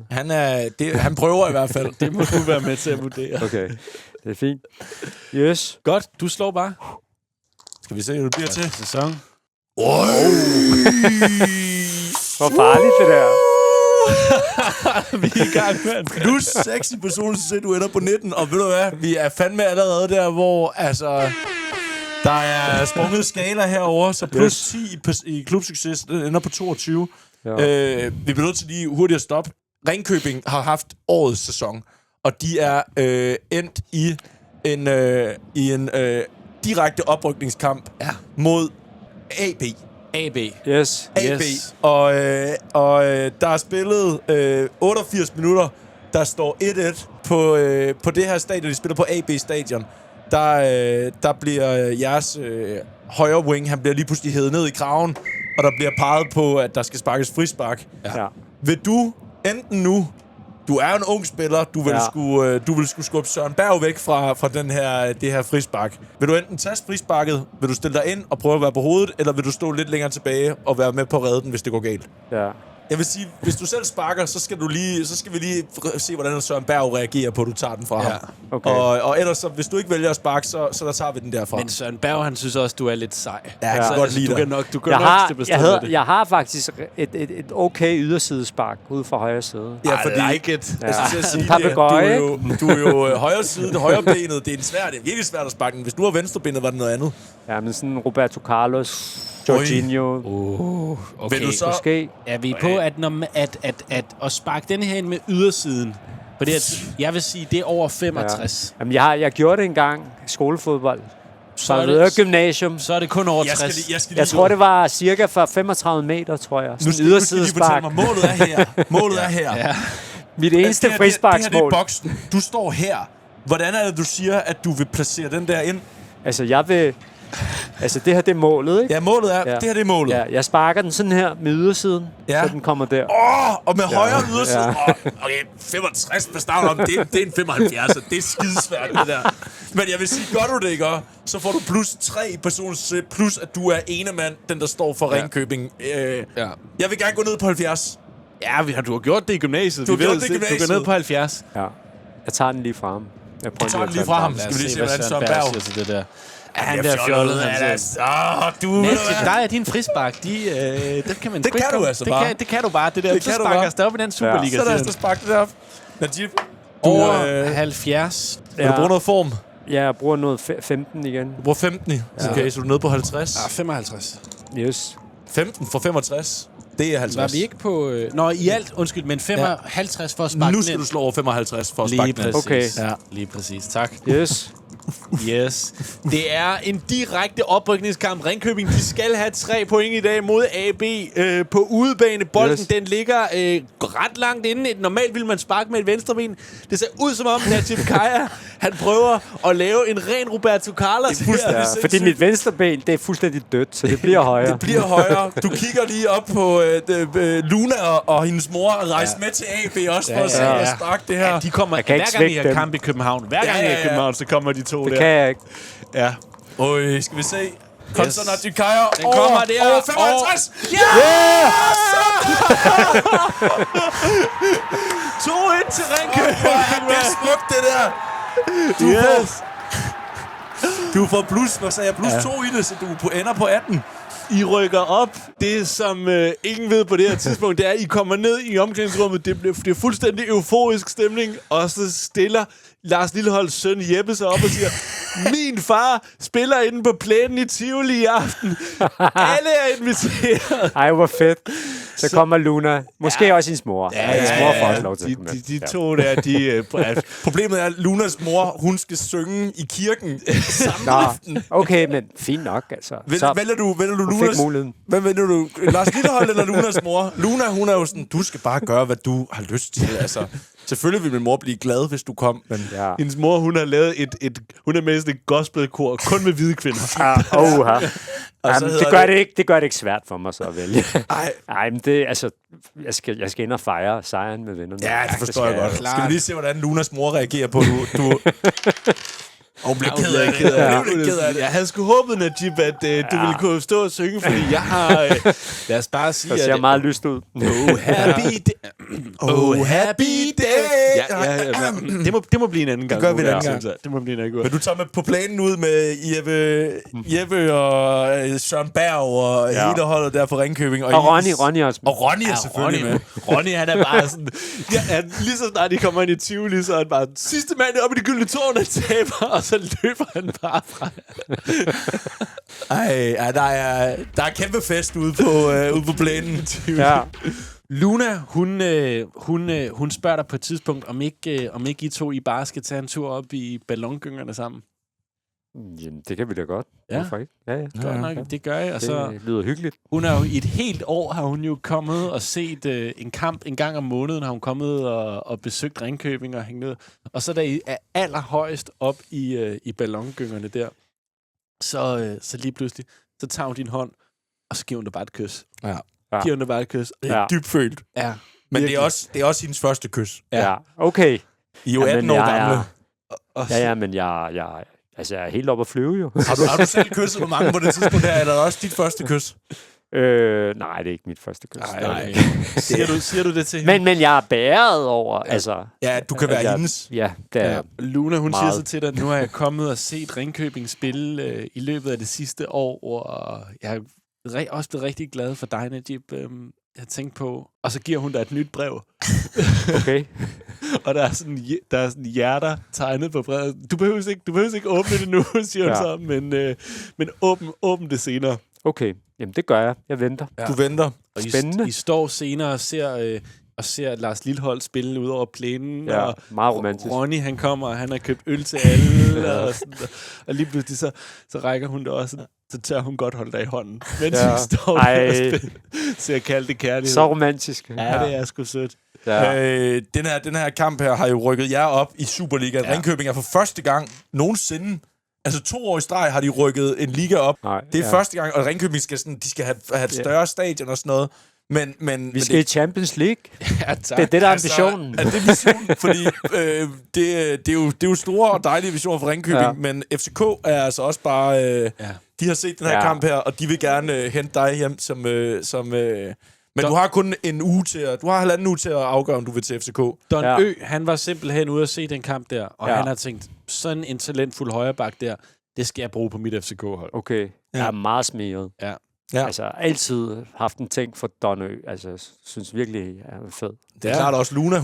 Han prøver i hvert fald. Det må du være med til at vurdere. Okay, det er fint. Yes. Godt, du slår bare. Skal vi se, hvad det bliver til? Sæson. Hvor farligt det der. Vi er i gang, mand. Plus 6 i personligt, du ender på 19. Og ved du hvad? Vi er fandme allerede der, hvor altså... Der er sprunget skala herover, så plus 10 i klubsucces, den ender på 22. Ja. Vi bliver nødt til lige hurtigt at stoppe. Ringkøbing har haft årets sæson, og de er endt i en direkte oprykningskamp mod AB. AB. Yes. AB. Og der er spillet 88 minutter. Der står 1-1 på det her stadion. De spiller på AB-stadion. Der bliver jeres højre wing, han bliver lige pludselig hævet ned i kraven, og der bliver peget på, at der skal sparkes frispark. Ja. Vil du enten nu, du er en ung spiller, du vil skulle skubbe Søren Berg væk fra det her frispark. Vil du enten tage frisparket, vil du stille dig ind og prøve at være på hovedet, eller vil du stå lidt længere tilbage og være med på at redde den, hvis det går galt? Ja. Jeg vil sige, hvis du selv sparker, så skal vi lige se, hvordan Søren Berg reagerer på, at du tager den fra ham. Okay. Og ellers, hvis du ikke vælger at sparke, så der tager vi den derfra. Men Søren Berg, han synes også, du er lidt sej. Ja, jeg kan godt lide du dig. kan nok det. Jeg har faktisk et okay yderssidespark ude fra højre side. Ja, fordi like it. jeg skulle til at sige, du er jo højre side, det højre benet, det er virkelig svært at sparke den. Hvis du har venstre benet, var det noget andet. Ja, men sådan Roberto Carlos, Jorginho. Okay. Vil du så... Måske. Er vi på, at sparke den her ind med ydersiden? For det, jeg vil sige, det er over 65. Ja. Jamen, jeg gjorde det engang. Skolefodbold. Så er det gymnasium. Så er det kun over 60. Jeg tror, det var cirka fra 35 meter, tror jeg. Nu skal du lige fortælle mig, målet er her. Ja. Mit eneste frisparksmål. Det her er boksen. Du står her. Hvordan er det, du siger, at du vil placere den der ind? Altså, jeg vil... Altså, det her, det er målet, ikke? Ja, målet er... Ja. Det her, det er målet. Ja, jeg sparker den sådan her med ydersiden, så den kommer der. Og med højre yderside. Ja. Okay, 65 på starten, det er en 75, så det er skidesvært, det der. Men jeg vil sige, gør du det, ikke? Så får du plus 3 personer, plus at du er ene mand, den der står for Ringkøbing. Jeg vil gerne gå ned på 70. Ja, du har gjort det i gymnasiet. Du går ned på 70. Ja. Jeg tager den lige fra ham. Jeg tager den lige fra ham. Skal vi lige se, hvordan Søren Berg siger til det der. Han der fjollet. Der er din frispark. Den kan man det kan du altså bare. Det kan du bare. Det der, så sparker der op i den Superliga. Så er der spark det op. Najib, over 70. Vil du bruge noget form? Ja, jeg bruger noget 15 igen. Du bruger 15 i? Okay, så er du nede på 50? Ja, 55. Yes. 15 for 65? Det er 50. Var vi ikke på... i alt, undskyld, men 55 for at sparke. Nu skal du slå over 55 for at sparke den. Okay. Ja, lige præcis. Tak. Yes. Yes. Det er en direkte oprykningskamp. Ringkøbing, de skal have 3 point i dag mod AB på udebane. Bolden, den ligger ret langt inde. Normalt vil man sparke med et venstreben. Det ser ud som om, Najib Khaja, han prøver at lave en ren Roberto Carlos. Ja, fordi mit venstreben, det er fuldstændig dødt, så det bliver højere. Det bliver højere. Du kigger lige op på Luna og hendes mor og rejser med til AB også for at se at sparke det her. Ja, de kommer hver gang I har kamp i København. Hver gang I er i København, så kommer de to det der. Det kan jeg ikke. Ja. Skal vi se. Kom så, Najib Khaja. Den kommer der. Over 55. Ja! 2-1 til Ringkøbing. Det er smukt, det der. Du får plus, hvad sagde jeg? Plus 2 i det, så du ender på 18. I rykker op. Det, som ingen ved på det her tidspunkt, det er, at I kommer ned i omklædningsrummet. Det er fuldstændig euforisk stemning. Og så stiller Lars Lilleholds søn Jeppe sig op og siger, min far spiller inde på plænen i Tivoli i aften. Alle er inviteret. Ej, hvor fedt. Så kommer Luna. Måske også hendes mor. Hendes mor får også lov til at komme med. De to der, Problemet er, at Lunas mor, hun skal synge i kirken samme aften. Okay, men fint nok, altså. Vælger du Lunas? Hvem vælger du? Lars Lillehold eller Lunas mor? Luna, hun er jo sådan, du skal bare gøre, hvad du har lyst til. Altså, selvfølgelig vil min mor blive glad, hvis du kom. Men hendes mor, hun har lavet hun er med i sådan et gospelkor, kun med hvide kvinder. Jamen, det gør det ikke svært for mig så at vælge. Nej, men det, altså, jeg skal ind og fejre sejren med vennerne. Ja, det forstår jeg godt. Skal vi lige se, hvordan Lunas mor reagerer på, du hun bliver ked af det. Jeg havde sgu håbet, Najib, at du ville kunne stå og synge, fordi jeg har... lad os bare sige, det ser meget lyst ud. Oh, happy day. Oh, happy day. Det må blive en anden gang. Det gør vi en anden gang. Det må blive en anden gang. Men du tager med på planen ud med Jeppe og Søren Berg og hele holdet der for Ringkøbing. Og Ronny også. Og Ronny er selvfølgelig med. Ronny, han er bare sådan... lige så snart de kommer ind i Tivoli, så er han bare... Sidste mand op i det gyldne tårn, han taber, og så løber han bare fra. Der er kæmpe fest ude på plænen. Ja. Luna, hun spørger dig på et tidspunkt, om ikke I to I bare skal tage en tur op i ballongyngerne sammen. Jamen, det kan vi da godt. Ja. Hvorfor ikke? Ja. Det gør jeg. Og så, det lyder hyggeligt. Hun er jo i et helt år, har hun jo kommet og set en kamp en gang om måneden, har hun kommet og besøgt Ringkøbing og hængt ned. Og så da I er allerhøjest op i ballongyngerne der, så lige pludselig, så tager hun din hånd, og så giver hun dig bare et kys. Ja. Giver hun dig bare et kys. Dybt følt. Ja. Men det er også hendes første kys. Ja, okay. I er jo 18 år gamle. Ja, men jeg er helt oppe at flyve, jo. Har du selv kysset med mange på det tidspunkt her, eller er det også dit første kys? Nej, det er ikke mit første kys. Nej. Siger du det til hende? Men jeg er bæret over, altså... Ja, du kan være hendes. Ja, det er Luna, hun meget. siger så til dig, nu har jeg kommet og set Ringkøbing spille i løbet af det sidste år, og jeg er også blevet rigtig glad for dig, Najib. Jeg tænkte på... Og så giver hun dig et nyt brev. Okay. Og der er sådan hjerter tegnet på brevet. Du behøver ikke åbne det nu, siger hun så, men åbn det senere. Okay, jamen det gør jeg. Jeg venter. Ja. Du venter. Og spændende. I står senere og ser Lars Lillehold spille ud over plænen. Ja, og meget romantisk. Ronny, han kommer, og han har købt øl til alle. og lige pludselig så rækker hun det også. Så tør hun godt holde dig i hånden. Mens I står der og spiller. Så jeg kalder det kærlighed. Så romantisk. Ja, det er sgu sødt. Ja. Den her kamp her har jo rykket jer op i Superligaen. Ja. Ringkøbing er for første gang nogensinde... Altså 2 år i streg har de rykket en liga op. Nej, det er første gang, og Ringkøbing skal have et større stadion og sådan noget. Men vi skal i Champions League. Ja, det er det, der er ambitionen. Altså, er det visionen? Fordi det er jo store og dejlige visioner for Ringkøbing, men FCK er altså også bare... De har set den her kamp her, og de vil gerne hente dig hjem som men du har kun en uge til du har 1,5 uge til at afgøre, om du vil til FCK. Don Ø, han var simpelthen ude at se den kamp der, og han har tænkt, sådan en talentfuld højreback der, det skal jeg bruge på mit FCK-hold. Okay, jeg er meget smiget. Ja. Altså, altid haft en ting for Don Ø. Altså, synes virkelig, er fed. Det er klart også. Luna,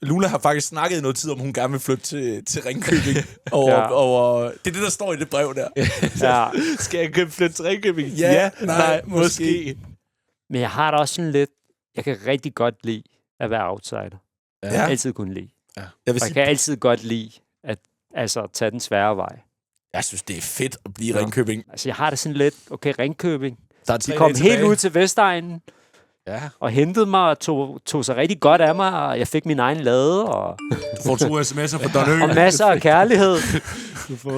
Luna har faktisk snakket i noget tid om, hun gerne vil flytte til Ringkøbing. over, det er det, der står i det brev der. Ja. Skal jeg flytte til Ringkøbing? Ja, nej, måske. Men jeg har da også sådan lidt... Jeg kan rigtig godt lide at være outsider. Jeg har altid kun lide. Ja. Jeg kan altid godt lide at tage den svære vej. Jeg synes, det er fedt at blive Ringkøbing. Altså, jeg har det sådan lidt... Okay, Ringkøbing. De kom helt ud til Vestegnen. Ja. Og hentede mig og tog sig rigtig godt af mig, og jeg fik min egen lade. Og du får 2 sms'er fra Don Ø. Og masser af kærlighed.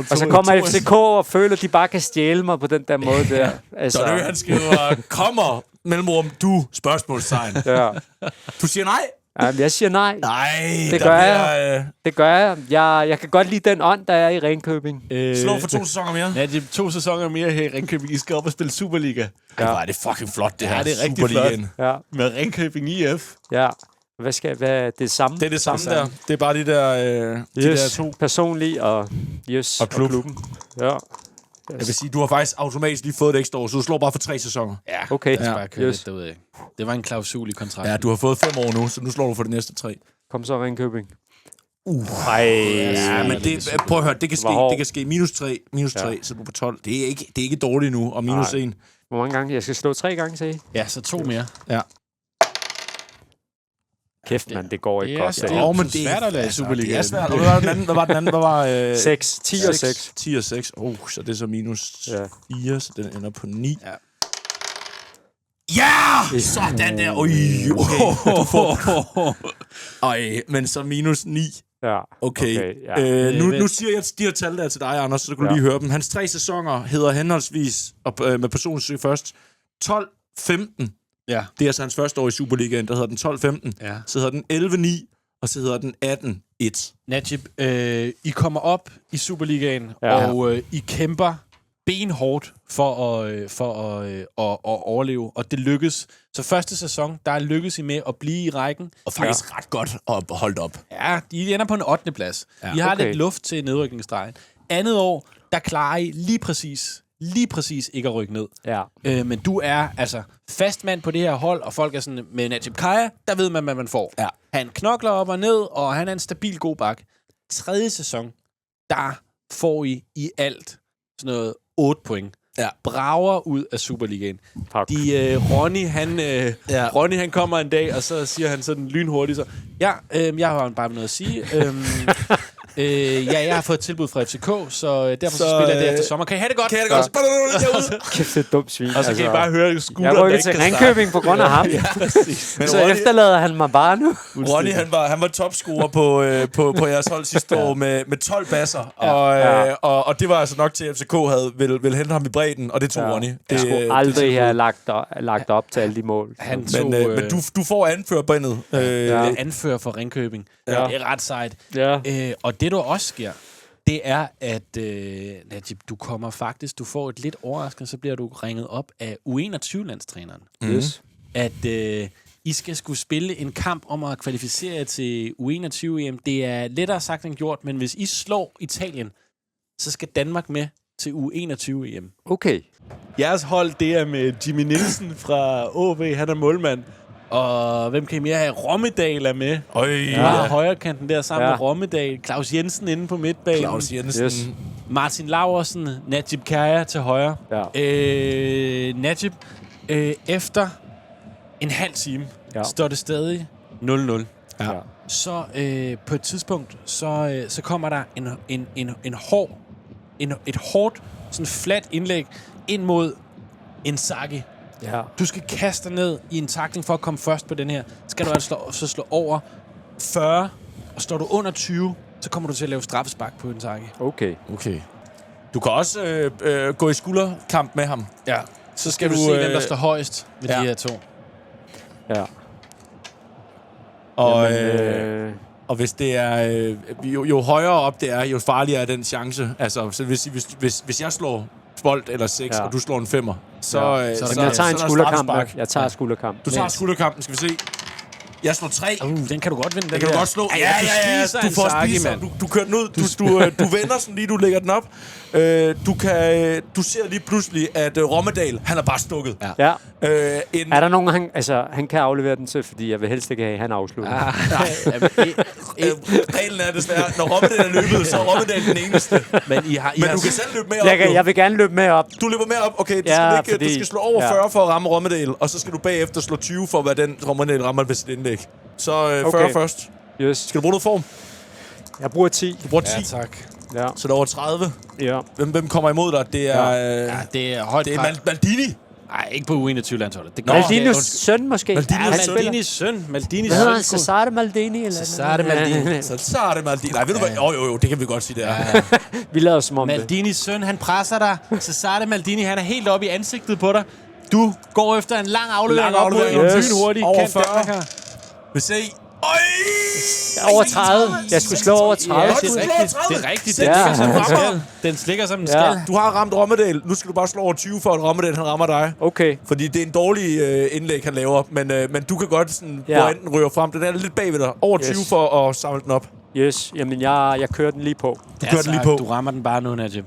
Og så kommer FCK og føler, at de bare kan stjæle mig på den der måde der. Altså. Don Ø, han skriver, kommer mellemrum, du, spørgsmålstegn. Ja. Du siger nej? Jamen, jeg siger nej. Nej, det gør jeg. Det gør jeg. Jeg kan godt lide den ånd, der er i Ringkøbing. Slå for 2 sæsoner mere. Ja, det er 2 sæsoner mere her i Ringkøbing. I skal op og spille Superliga. Ja. Hvor er det fucking flot, det her. Ja, det er rigtig flot. Ja. Med Ringkøbing IF. Ja. Hvad det er det samme? Det er det samme der. Det er bare de der 2. Personlige og klubben. Ja. Jeg vil sige, du har faktisk automatisk lige fået et ekstra år, så du slår bare for 3 sæsoner. Ja, okay. Det var en klausul i kontrakten. Ja, du har fået 5 år nu, så nu slår du for de næste 3. Kom så, Ringkøbing. Ja, men prøv at høre, det kan ske. -3, så er du på 12. Det er ikke dårligt nu, og -1. Hvor mange gange? Jeg skal slå 3 gange, sagde I? Ja, så 2 mere. Ja. Kæft, mand, det går ikke Ja, godt. det er sagde I. jo svært at lade Superligaen. Det er svært. Og hvad var den anden? Hvad var den anden? Hvad var... 6. 10 og 6. 10 og 6. Så det er så minus 4, så den ender på 9. Ja. Ja! Sådan der. Okay. Du får... men så minus 9. Ja. Okay. Ja. Nu siger jeg de her tal der til dig, Anders, så du kan lige høre dem. Hans 3 sæsoner hedder henholdsvis, med personligt først, 12-15. Ja. Det er altså hans første år i Superligaen, der hedder den 12-15. Ja. Så hedder den 11-9, og så hedder den 18-1. Najib, I kommer op i Superligaen, Ja. og I kæmper benhårdt for at overleve, og det lykkes. Så første sæson, der lykkes I med at blive i rækken. Og faktisk ret godt at holde op. Ja, I ender på en 8. plads. Ja, I har lidt luft til nedrykningsstregen. Andet år, der klarer I lige præcis ikke at rykke ned. Ja. Men du er altså fastmand på det her hold, og folk er sådan, med Najib Khaja, der ved man, hvad man får. Ja. Han knokler op og ned, og han er en stabil god bak. 3. sæson, der får I alt sådan noget 8 point. Ja. Brager ud af Superligaen. Fuck. Ronny, han kommer en dag, og så siger han sådan lynhurtigt så, jeg har bare noget at sige. Jeg har fået et tilbud fra FCK, så derfor så spiller jeg det efter sommer. Kan I have det godt? Kan jeg det godt? Kæft, det er dumt svin. Og så kan I bare høre skulderen, jeg rykker til Ringkøbing på grund af ham. Men Så efterlader han mig bare nu. Ronny, han var topscorer på jeres hold sidste år med 12 basser. Og det var altså nok til, at FCK ville hente ham i bredden, og det tog Ronny. Jeg skulle aldrig have lagt op til alle de mål. Men du får anførerbindet. Anfører for Ringkøbing. Ja. Det er ret sejt. Ja. Og det, der også sker, det er, at Najib, du får et lidt overraskende, så bliver du ringet op af U21-landstræneren. Yes. At I skal skulle spille en kamp om at kvalificere jer til U21-EM. Det er lettere sagt end gjort, men hvis I slår Italien, så skal Danmark med til U21-EM. Okay. Jeres hold, det er med Jimmy Nielsen fra OB, han er målmand. Og hvem kan I mere have? Rommedal er med. Højrekanten der sammen med Rommedal. Claus Jensen inde på midtbanen. Claus Jensen. Yes. Martin Laursen, Najib Khaja til højre. Ja. Najib, efter en halv time står det stadig 0-0. Ja. Så på et tidspunkt, så kommer der et hårdt, sådan fladt indlæg ind mod Inzaghi. Ja. Du skal kaste dig ned i en tackling for at komme først på den her. Skal du altså slå over 40, og står du under 20, så kommer du til at lave straffespark på Inzaghi. Okay. Du kan også gå i skulderkamp med ham. Ja. Så skal du se, hvem der står højst ved de her to. Ja. Og hvis det er jo højere op det er, jo farligere er den chance. Altså, så hvis jeg slår bold eller 6, og du slår en 5'er, så jeg tager en skulderkamp. Jeg tager skulderkamp. Du tager skulderkampen, skal vi se. Jeg slår 3. Den kan du godt vinde. Den kan du godt slå. Ja. Du får spiser. Du kører den ud. Du vender sådan lige, du lægger den op. Du ser lige pludselig, at Rommedal, han er bare stukket. Ja. Er der nogen, han kan aflevere den til, fordi jeg vil helst ikke have, at han afslutter. Reglen er desværre, når Rommedal er løbet, så er Rommedal den eneste. Men du kan selv løbe med op. Jeg vil gerne løbe med op. Du løber med op. Okay, du skal slå over 40 for at ramme Rommedal, og så skal du bagefter slå 20 for, hvad den Rommedal rammer ved sit indlæg. Så 40 først. Yes. Skal du bruge noget form? Jeg bruger 10. Du bruger 10? Ja, tak. Ja. Så det er over 30? Ja. Hvem kommer imod dig? Det er... det er højt. Det er Maldini. Nej, ikke på U21-landsholdet. Maldinis søn måske? Maldinis søn. Hvad hedder han? Cesare Maldini? Eller Cesare Maldini. Cesare Maldini. Nej, ved du hvad? Jo, det kan vi godt sige, det er. Vi lader som om Maldinis søn, han presser dig. Cesare Maldini, han er helt oppe i ansigtet på dig. Du går efter en lang aflevering op mod en lynhurtig over 40. Vi se. Over 30. Jeg skulle slå over 30. Ja, det er rigtigt. Den slikker som en skal. Du har ramt Rommedal. Nu skal du bare slå over 20 for, at Rommedal han rammer dig. Okay. Fordi det er en dårlig indlæg, han laver. Men du kan godt sådan, hvor enten ryger frem. Den er lidt bagved dig. Over 20 for at samle den op. Yes. Jamen, jeg kører den lige på. Du kører den lige på. Du rammer den bare nu, Najib.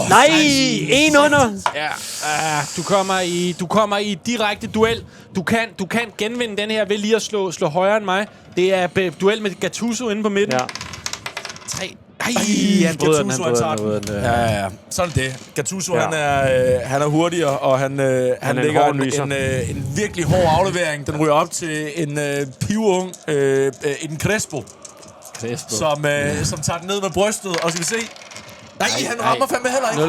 Nej! En under! Ja, du kommer i direkte duel. Du kan genvinde den her ved lige at slå højere end mig. Det er duel med Gattuso inde på midten. Ja. 3. Han Gattuso, han tager den. Ja. Sådan det. Gattuso, han er hurtigere, og han lægger en virkelig hård aflevering. Den ryger op til en pivung, en Crespo. Som tager den ned med brystet, og skal vi se. Nej, han rammer fandme heller ikke.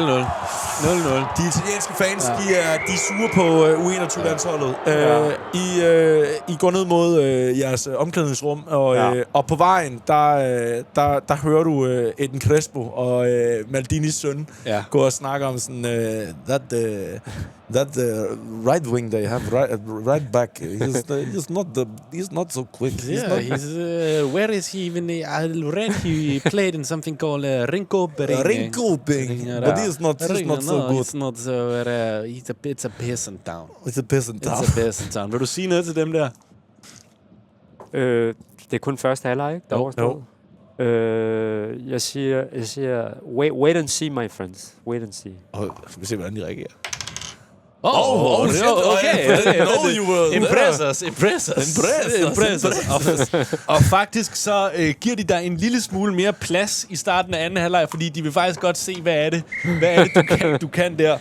0-0. De italienske fans, de er sure på U21-landsholdet. I går ned mod jeres omklædningsrum, og på vejen, der hører du Eden Crespo og Maldinis søn gå og snakke om sådan, that right wing they have right back. He's not so quick. Where is he even? I read he played in something called Ringkøbing. Ringkøbing, but he's not so good. It's not so. It's a peasant town. It's a peasant town. It's a peasant town. Vil du sige noget til dem der? Det er kun første halvleg, ikke? Der overstået. Jeg siger wait and see, my friends. Wait and see. Skal vi se, hvordan de reagerer. Impress us. Og faktisk så giver de dig en lille smule mere plads i starten af anden halvleg, fordi de vil faktisk godt se, hvad er det du kan der.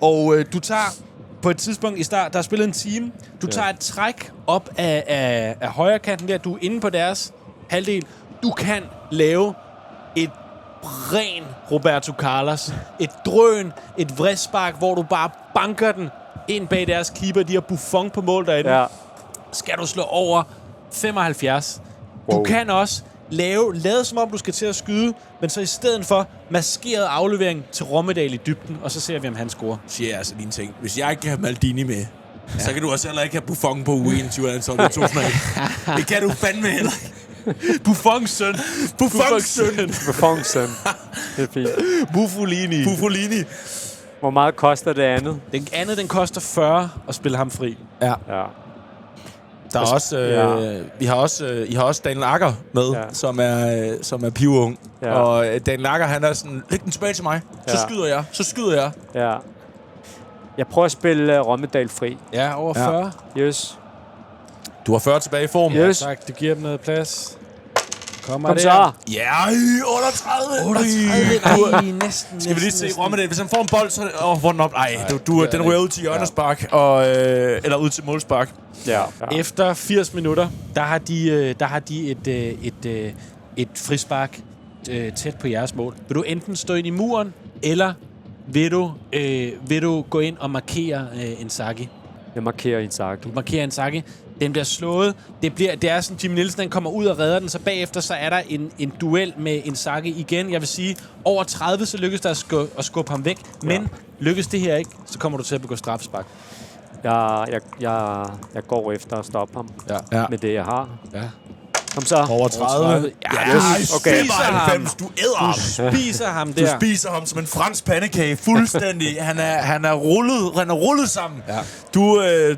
Og du tager på et tidspunkt i start, der er spillet en time, du tager et træk op af højre kanten der, du er inde på deres halvdel. Du kan lave et ren Roberto Carlos. Et drøn, et vristspark, hvor du bare banker den ind bag deres keeper. De har Buffon på mål derinde. Ja. Skal du slå over 75. Wow. Du kan også lade som om du skal til at skyde, men så i stedet for maskeret aflevering til Rommedahl i dybden, og så ser vi, om han scorer. Siger jeg altså lige en ting. Hvis jeg ikke kan have Maldini med, så kan du også heller ikke have Buffon på U21-landsholdet 2001. Det kan du fandme heller ikke. Buffons søn. Det er fint. Buffolini. Hvor meget koster det andet? Den koster 40 at spille ham fri. Ja. Der er også, I har også Daniel Agger med, som er pivung. Ja. Og Daniel Agger, han er sådan, læg den tilbage til mig. Så skyder jeg. Ja. Jeg prøver at spille Rommedahl fri. Ja, over 40. Yes. Du har 40 tilbage i form. Yes. Tak, det giver dem noget plads. Kom så. Ja, 38. Nej, næsten. Skal vi lige se Rommedahl. Hvis han får en bold, så hvor den op. Den ryger ud til hjørnespark, eller ud til målspark. Ja. Efter 80 minutter, der har de et frispark tæt på jeres mål. Vil du enten stå ind i muren, eller vil du gå ind og markere Inzaghi? Jeg markerer Inzaghi. Du markerer Inzaghi. Den bliver slået. Det er sådan, Jimmy Nielsen den kommer ud og redder den, så bagefter så er der en duel med Inzaghi igen. Jeg vil sige, over 30, så lykkes der at skubbe ham væk. Men lykkes det her ikke, så kommer du til at begå straffespark. Jeg går efter at stoppe ham med det, jeg har. Ja. Kom så. Over 30. Okay. 95. Du æder ham. Du spiser ham der. Du spiser ham som en fransk pandekage. Fuldstændig. Han er rullet sammen. Ja.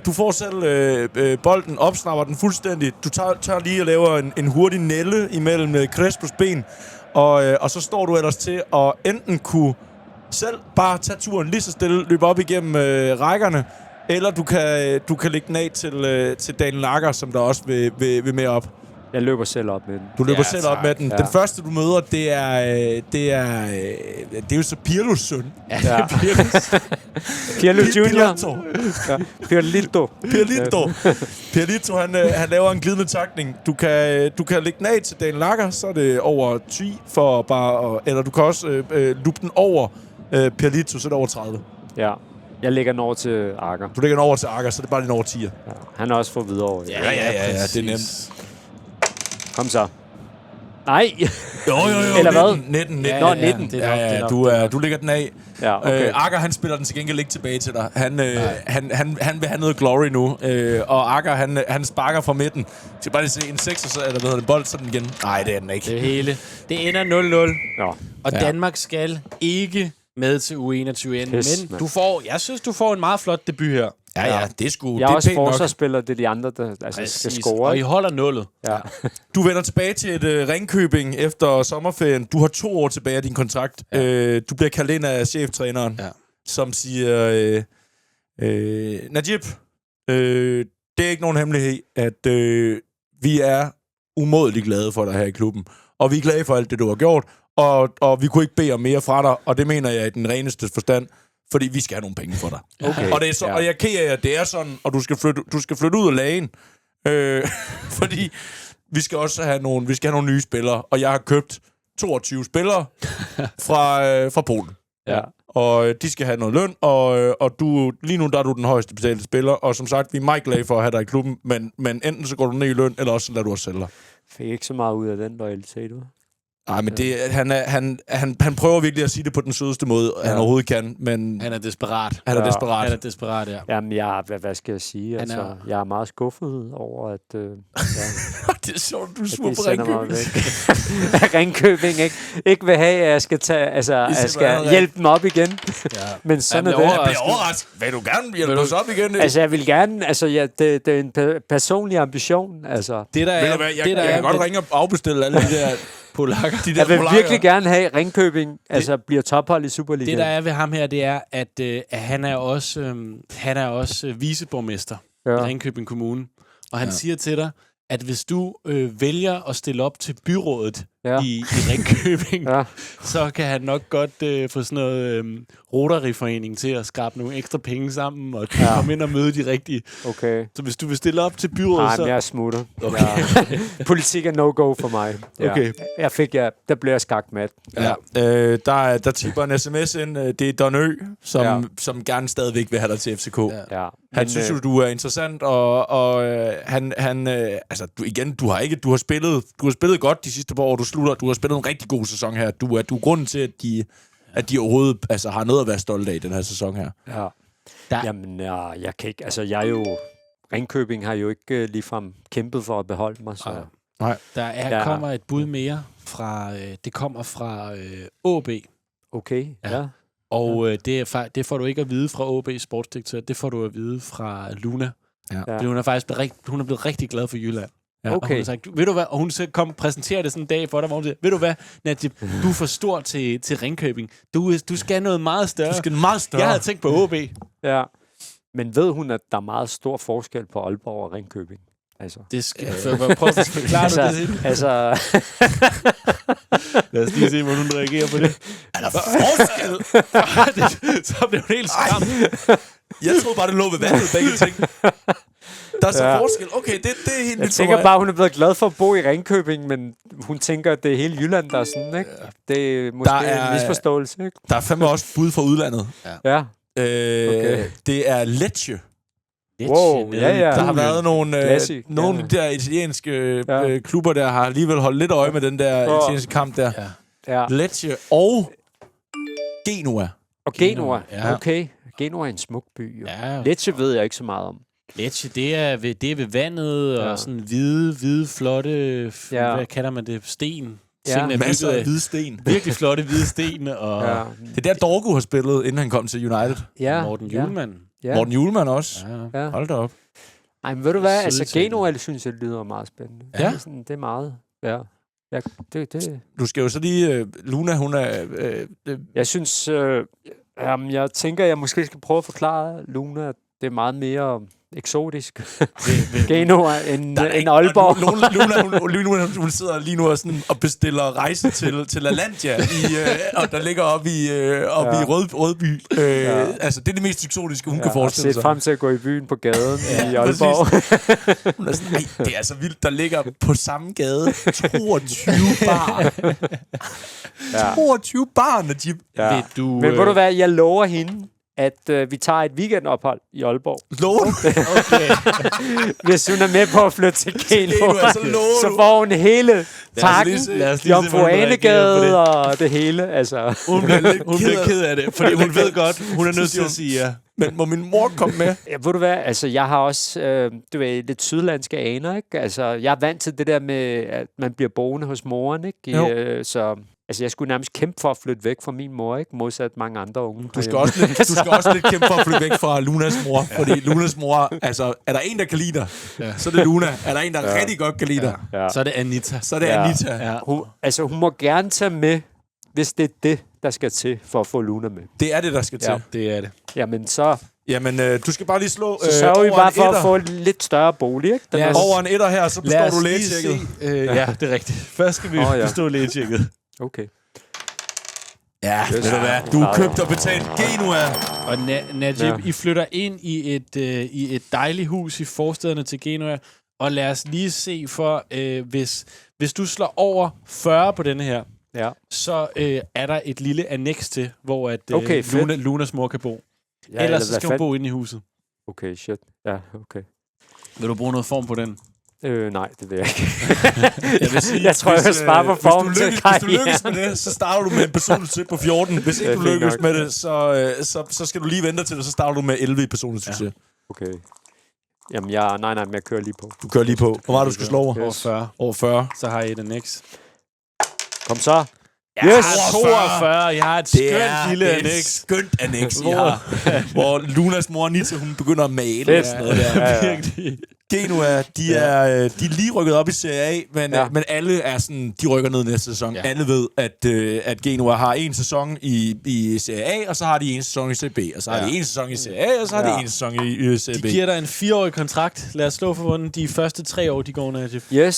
Du får selv bolden, opsnapper den fuldstændig. Du tager lige og laver en hurtig nælle imellem Crespos ben. Og så står du ellers til at enten kunne selv bare tage turen lige så stille, løbe op igennem rækkerne, eller du kan lægge den af til Daniel Agger, som der også vil med op. Jeg løber selv op med den. Du løber selv op med den. Ja. Den første, du møder, det er jo så Pirlos søn. Ja. Pirlo Junior. Pirlito, han laver en glidende takning. Du kan lægge den af til Daniel Agger, så er det over 10 for bare... Eller du kan også lupe den over Pirlito, så er det over 30. Ja. Jeg lægger den over til Agger. Du lægger den over til Agger, så er det bare din over 10'er. Ja. Han er også for videre over. Ja, det er nemt. Kom så. Nej. Jo. Eller hvad? 19. Nå, 19. Du lægger den af. Ja, okay. Agger, han spiller den til gengæld ikke tilbage til dig. Han vil have noget glory nu. Og Agger, han sparker fra midten. Så bare lige se en 6, så eller hvad hedder det, bold, så den igen. Nej, det er den ikke. Det hele. Det ender 0-0. Nå. Og Danmark skal ikke med til U21. Men jeg synes, du får en meget flot debut her. Ja, det er sgu... Jeg er også forsvarsspiller, det er de andre, der skal score. Og I holder nullet. Ja. Du vender tilbage til et Ringkøbing efter sommerferien. Du har 2 år tilbage af din kontrakt. Ja. Du bliver kaldt ind af cheftræneren, som siger... Najib, det er ikke nogen hemmelighed, at vi er umådeligt glade for dig her i klubben. og vi er glade for alt det, du har gjort, og vi kunne ikke bede om mere fra dig, og det mener jeg i den reneste forstand, fordi vi skal have nogle penge for dig. Okay. Og, det er så, og jeg er ked af, at det er sådan, og du skal flytte ud af lagen, fordi vi skal også have nogle nye spillere, og jeg har købt 22 spillere fra Polen. Ja. Og de skal have noget løn, og lige nu der er du den højeste betalte spiller, og som sagt, vi er meget glade for at have dig i klubben, men enten så går du ned i løn, eller også så lader du os sælge dig. Fik ikke så meget ud af den loyalitet, du? Nej, men han prøver virkelig at sige det på den sødeste måde, han overhovedet kan, men Han er desperat. han er desperat. Han er desperat, ja. Jamen, hvad skal jeg sige? Altså, jeg er meget skuffet over, at... Det er sjovt, du er sur de på sender mig Ringkøbing. væk. Ringkøbing ikke vil have, at jeg skal tage, jeg skal hjælpe dem op igen. Ja. Men sådan er Jeg bliver det. Jeg bliver overrasket. Vil du gerne hjælpe os op igen? Altså, jeg vil gerne... Altså, det er en personlig ambition. Altså, Det der er, Jeg kan godt ringe og afbestille alle de der polakker. jeg vil virkelig gerne have, at Ringkøbing bliver tophold i Superligaen. Det der er ved ham her, det er, at han er også viceborgmester i Ringkøbing Kommune. Og han siger til dig, at hvis du vælger at stille op til byrådet i Ringkøbing, så kan han nok godt få sådan noget Rotary-forening til at skrabe nogle ekstra penge sammen og komme ind og møde de rigtige. Okay. Så hvis du vil stille op til byrådet, så... Nej, jeg smutter. Okay. Politik er no-go for mig. Ja. Okay. Der bliver jeg skakmat. Ja. Der tipper en sms ind. Det er Don Ø, som gerne stadigvæk vil have dig til FCK. Ja. Han synes jo, du er interessant, og du har spillet godt de sidste par år. Du har spillet en rigtig god sæson her. Du er grunden til, at de overhovedet har noget at være stolte af i den her sæson her. Ja. Jamen, jeg kan ikke... Altså, jeg er jo... Ringkøbing har jo ikke ligefrem kæmpet for at beholde mig, så... Nej. kommer et bud mere fra... det kommer fra AB. Okay, ja. Og det får du ikke at vide fra AB's sportsdirektør. Det får du at vide fra Luna. Ja. Fordi hun er blevet rigtig glad for Jylland. Ja. Okay. Og hun har sagt, ved du hvad? Og hun så præsenterer det sådan en dag for dig, hvor hun siger, ved du hvad, Nadja, du er for stor til Ringkøbing. Du skal noget meget større. Du skal meget større. Jeg havde tænkt på AB. Ja. Men ved hun, at der er meget stor forskel på Aalborg og Ringkøbing? Altså. Det skal prøve at forklare det. Altså... Lad os lige se, hvordan hun reagerer på det. Er der forskel? Så blev hun helt skræmt. Jeg troede bare, det lå ved vandet, begge ting. Der er så forskel. Okay, det er helt Jeg nyt tænker bare, hun er blevet glad for at bo i Ringkøbing, men hun tænker, at det er hele Jylland, der er sådan, ikke? Det er måske en misforståelse, ikke? Der er fandme også bud fra udlandet. Ja. Okay. Det er Lecce. Wow, ja. Der har været nogle af de der italienske klubber, der har alligevel holdt lidt øje med den der italienske kamp der. Ja. Lecce og Genoa. Og Genoa, ja. Okay. Genoa er en smuk by, jo. Ja. Lecce ved jeg ikke så meget om. Lecce, det er ved vandet, og sådan hvide, flotte, hvad kalder man det, sten. Ja. Masser af hvide sten. Virkelig flotte hvide sten. Og Det er der Dorgu har spillet, inden han kom til United. Ja. Morten Hjulmand. Ja. Morten Hjulmand også. Ja. Hold da op. Ej, men ved du hvad? Altså, Søde Genoa, synes jeg, lyder meget spændende. Ja. Det er meget. Ja. Det. Du skal jo så lige... Luna, hun er... Jeg synes... jeg tænker, jeg måske skal prøve at forklare Luna, at det er meget mere eksotisk. Genoa end Aalborg. Luna, hun sidder lige nu og bestiller rejse til Lalandia, og der ligger oppe i Rødby. Altså, det er det mest eksotiske, hun kan forestille sig. Jeg har set frem til at gå i byen på gaden i Aalborg. Hun er sådan, det er så vildt, der ligger på samme gade 22 bar. 22 bar, Najib. Ja. Men ved du hvad, jeg lover hende, at vi tager et weekendophold i Aalborg. Lover du? Okay. Hvis hun er med på at flytte til Genoa, så får hun hele pakken. Jomfru Anegade og det hele. Altså. Hun bliver ked af det, fordi hun ved godt, hun er nødt til at sige ja. Men må min mor komme med? Ja, ved du hvad, altså jeg har også lidt sydlandske aner, ikke? Altså jeg er vant til det der med, at man bliver boende hos moren, ikke? Så altså jeg skulle nærmest kæmpe for at flytte væk fra min mor, ikke? Modsat mange andre unge. Du skal også lidt kæmpe for at flytte væk fra Lunas mor, fordi Lunas mor, altså er der en, der kan lide dig, så er det Luna. Er der en, der rigtig godt kan lide dig, så er det Anita. Ja. Hun må gerne tage med, hvis det er det, der skal til for at få Luna med. Det er det, der skal til. Det er det. Jamen så Jamen, du skal bare lige slå Så sørger vi over bare en for at etter. få en lidt større bolig, ikke? Den Ja, er- Over en etter her, så består du lægetjekket. Ja, det er rigtigt. Først skal vi bestå lægetjekket. Okay. Ja, Yes. ved du hvad? Du er købt og betalt Genua. Og Najib, I flytter ind i et dejligt hus i forstederne til Genua, og lad os lige se for, hvis du slår over 40 på denne her, Ja. så er der et lille annex til, hvor at, Okay, fedt. Lunas mor kan bo. Ja, Ellers så hvad skal hun fanden- bo inde i huset. Okay, shit. Ja, okay. Vil du bruge noget form på den? Nej, det vil jeg ikke. Jeg vil sige, Jeg tror, jeg vil spare på formen til Hvis du lykkes med det, så starter du med en personlig succes på 14. Hvis ikke Det du er fint lykkes nok. med det, så skal du lige vente til det, så starter du med 11 i personlig succes. Okay. Jamen, nej, men jeg kører lige på. Du kører lige på. Hvor meget du skal slå over? over 40. Over 40. Så har I et annex. Kom så. Ja, Yes! 42. Jeg har et skønt lille annex. skønt annex, I har. Hvor Lunas mor Anita, hun begynder at male og sådan noget der. Ja, ja. Virkelig. Genua, de er lige rykket op i Serie A, men alle er sådan, de rykker ned næste sæson. Ja. Alle ved, at Genua har en sæson i Serie A, og så har de en sæson i Serie B, og så har de en sæson i Serie A, og så har de en sæson i Serie B. De giver dig en 4-årig kontrakt. Lad os slå for, hvordan de første 3 år, de går Najib. Yes.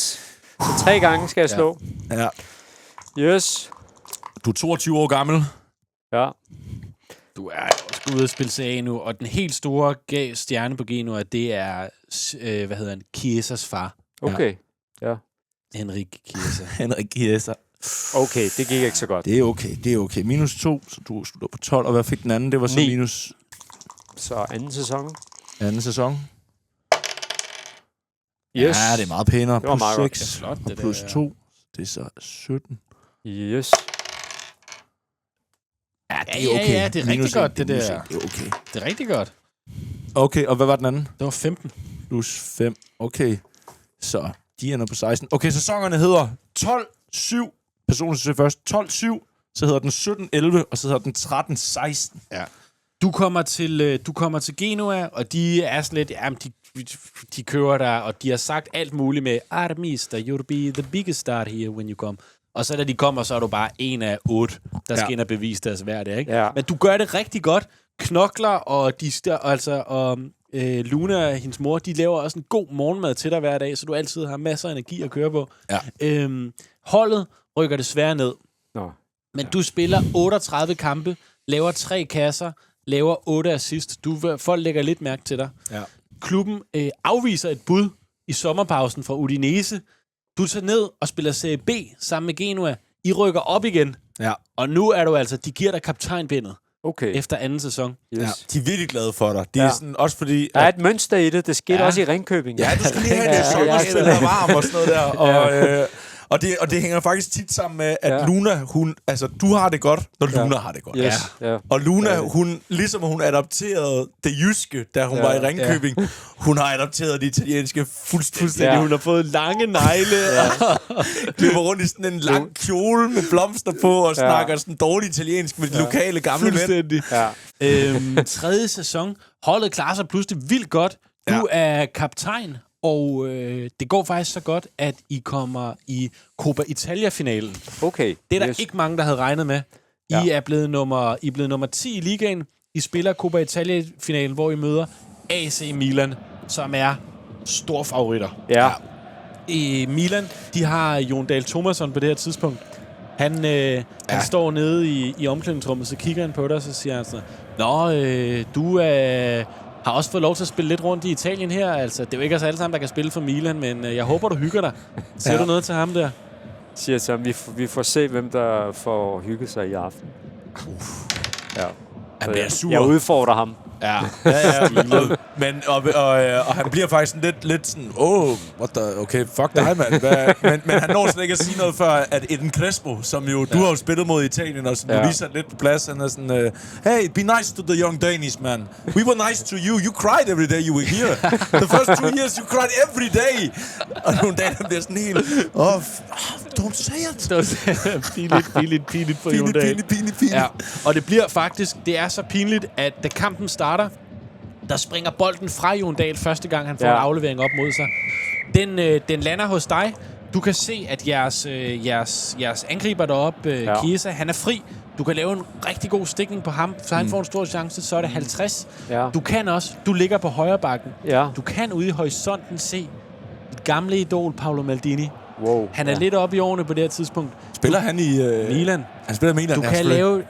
Så 3 gange skal jeg slå. Ja. Yes. Du er 22 år gammel. Ja. Du er også ude at spille CA nu, og den helt store stjerne på Genua, det er, hvad hedder han, Chiesas far. Okay. Ja. Henrik Chiesa. Henrik Chiesa. Okay, det gik ikke så godt. Det er okay. Minus 2, så du slutter på 12. Og hvad fik den anden? Det var så 9. minus Så anden sæson. anden sæson. Yes. Ja, det er meget pænere. Det var meget Plus godt. 6 flot, og det plus der, ja. 2. Det er så 17. Yes. Ja, Ja, det er rigtig godt, det der. Det er okay. Det er rigtig godt. Okay, og hvad var den anden? Det var 15. Plus 5. Okay. Så de ender på 16. Okay, sæsonerne hedder 12-7. Personen synes først. 12-7. Så hedder den 17-11. Og så hedder den 13-16. Ja. Du kommer til Genua, og de er sådan lidt, jamen, de kører der, og de har sagt alt muligt med, Artemista, you'll be the biggest star here when you come. Og så da de kommer, så er du bare en af 8, der skal ind og bevise deres værd, ikke? Ja. Men du gør det rigtig godt. Knokler og Luna og hendes mor, de laver også en god morgenmad til dig hver dag, så du altid har masser af energi at køre på. Ja. Holdet rykker desværre ned. Nå. Men du spiller 38 kampe, laver 3 kasser, laver 8 assist. Folk lægger lidt mærke til dig. Ja. Klubben afviser et bud i sommerpausen fra Udinese. Du tager ned og spiller Serie B sammen med Genua. I rykker op igen. Ja. Og nu er du altså, de giver dig kaptajnbindet Okay. efter anden sæson. Yes. Ja. De er virkelig glade for dig. De er sådan, også fordi... Der er et mønster i det. Det skete også i Ringkøbing. Ja, du skal lige have det sommerspil, der er varm og sådan noget der. Og det hænger faktisk tit sammen med, at Luna, hun... Altså, du har det godt, når Luna har det godt. Yes. Ja. Og Luna, hun, ligesom hun adopterede det jyske, da hun var i Ringkøbing, hun har adopteret det italienske fuldstændig. Ja. Hun har fået lange negle. Klipper rundt i sådan en lang kjole med blomster på, og snakker sådan dårligt italiensk med de lokale gamle mænd. Fuldstændig. Ja. Tredje sæson. Holdet klarer sig pludselig vildt godt. Du er kaptajn, og det går faktisk så godt, at I kommer i Coppa Italia-finalen. Okay. Det er der ikke mange, der havde regnet med. I er blevet nummer 10 i ligaen. I spiller Coppa Italia-finalen, hvor I møder AC Milan, som er store favoritter. Ja. I Milan, de har Jon Dahl Tomasson på det her tidspunkt. Han står nede i omklædningsrummet, så kigger han på dig, og så siger han sådan, nå, du har også fået lov til at spille lidt rundt i Italien her. Altså, det er jo ikke os alle sammen, der kan spille for Milan, men jeg håber, du hygger dig. Siger du noget til ham der? Siger så, vi får se, hvem der får hygget sig i aften. Ja. Han bliver sur. Jeg udfordrer ham. Ja. Men og han bliver faktisk lidt sådan, okay, fuck dig, mand. Men han når slet ikke at sige noget før, at Eden Crespo, som jo, du har jo spillet mod Italien, og sådan, du lige sat lidt på plads, han er sådan, hey, be nice to the young Danish, man. We were nice to you. You cried every day you were here. The first 2 years, you cried every day. Og nogle dage, han bliver sådan helt, don't say it. Pinligt for Jon Dahl. Pinligt. Ja, og det bliver faktisk, det er så pinligt, at da kampen starter, der springer bolden fra Jon Dahl første gang, han får en aflevering op mod sig. Den lander hos dig. Du kan se, at jeres angriber deroppe, Chiesa, han er fri. Du kan lave en rigtig god stikning på ham, så han får en stor chance, så er det 50. Ja. Du ligger på højre bakken. Ja. Du kan ude i horisonten se et gamle idol, Paolo Maldini. Wow. Han er lidt oppe i årene på det her tidspunkt. Spiller han i... Milan. Han spiller Milan. Du kan lave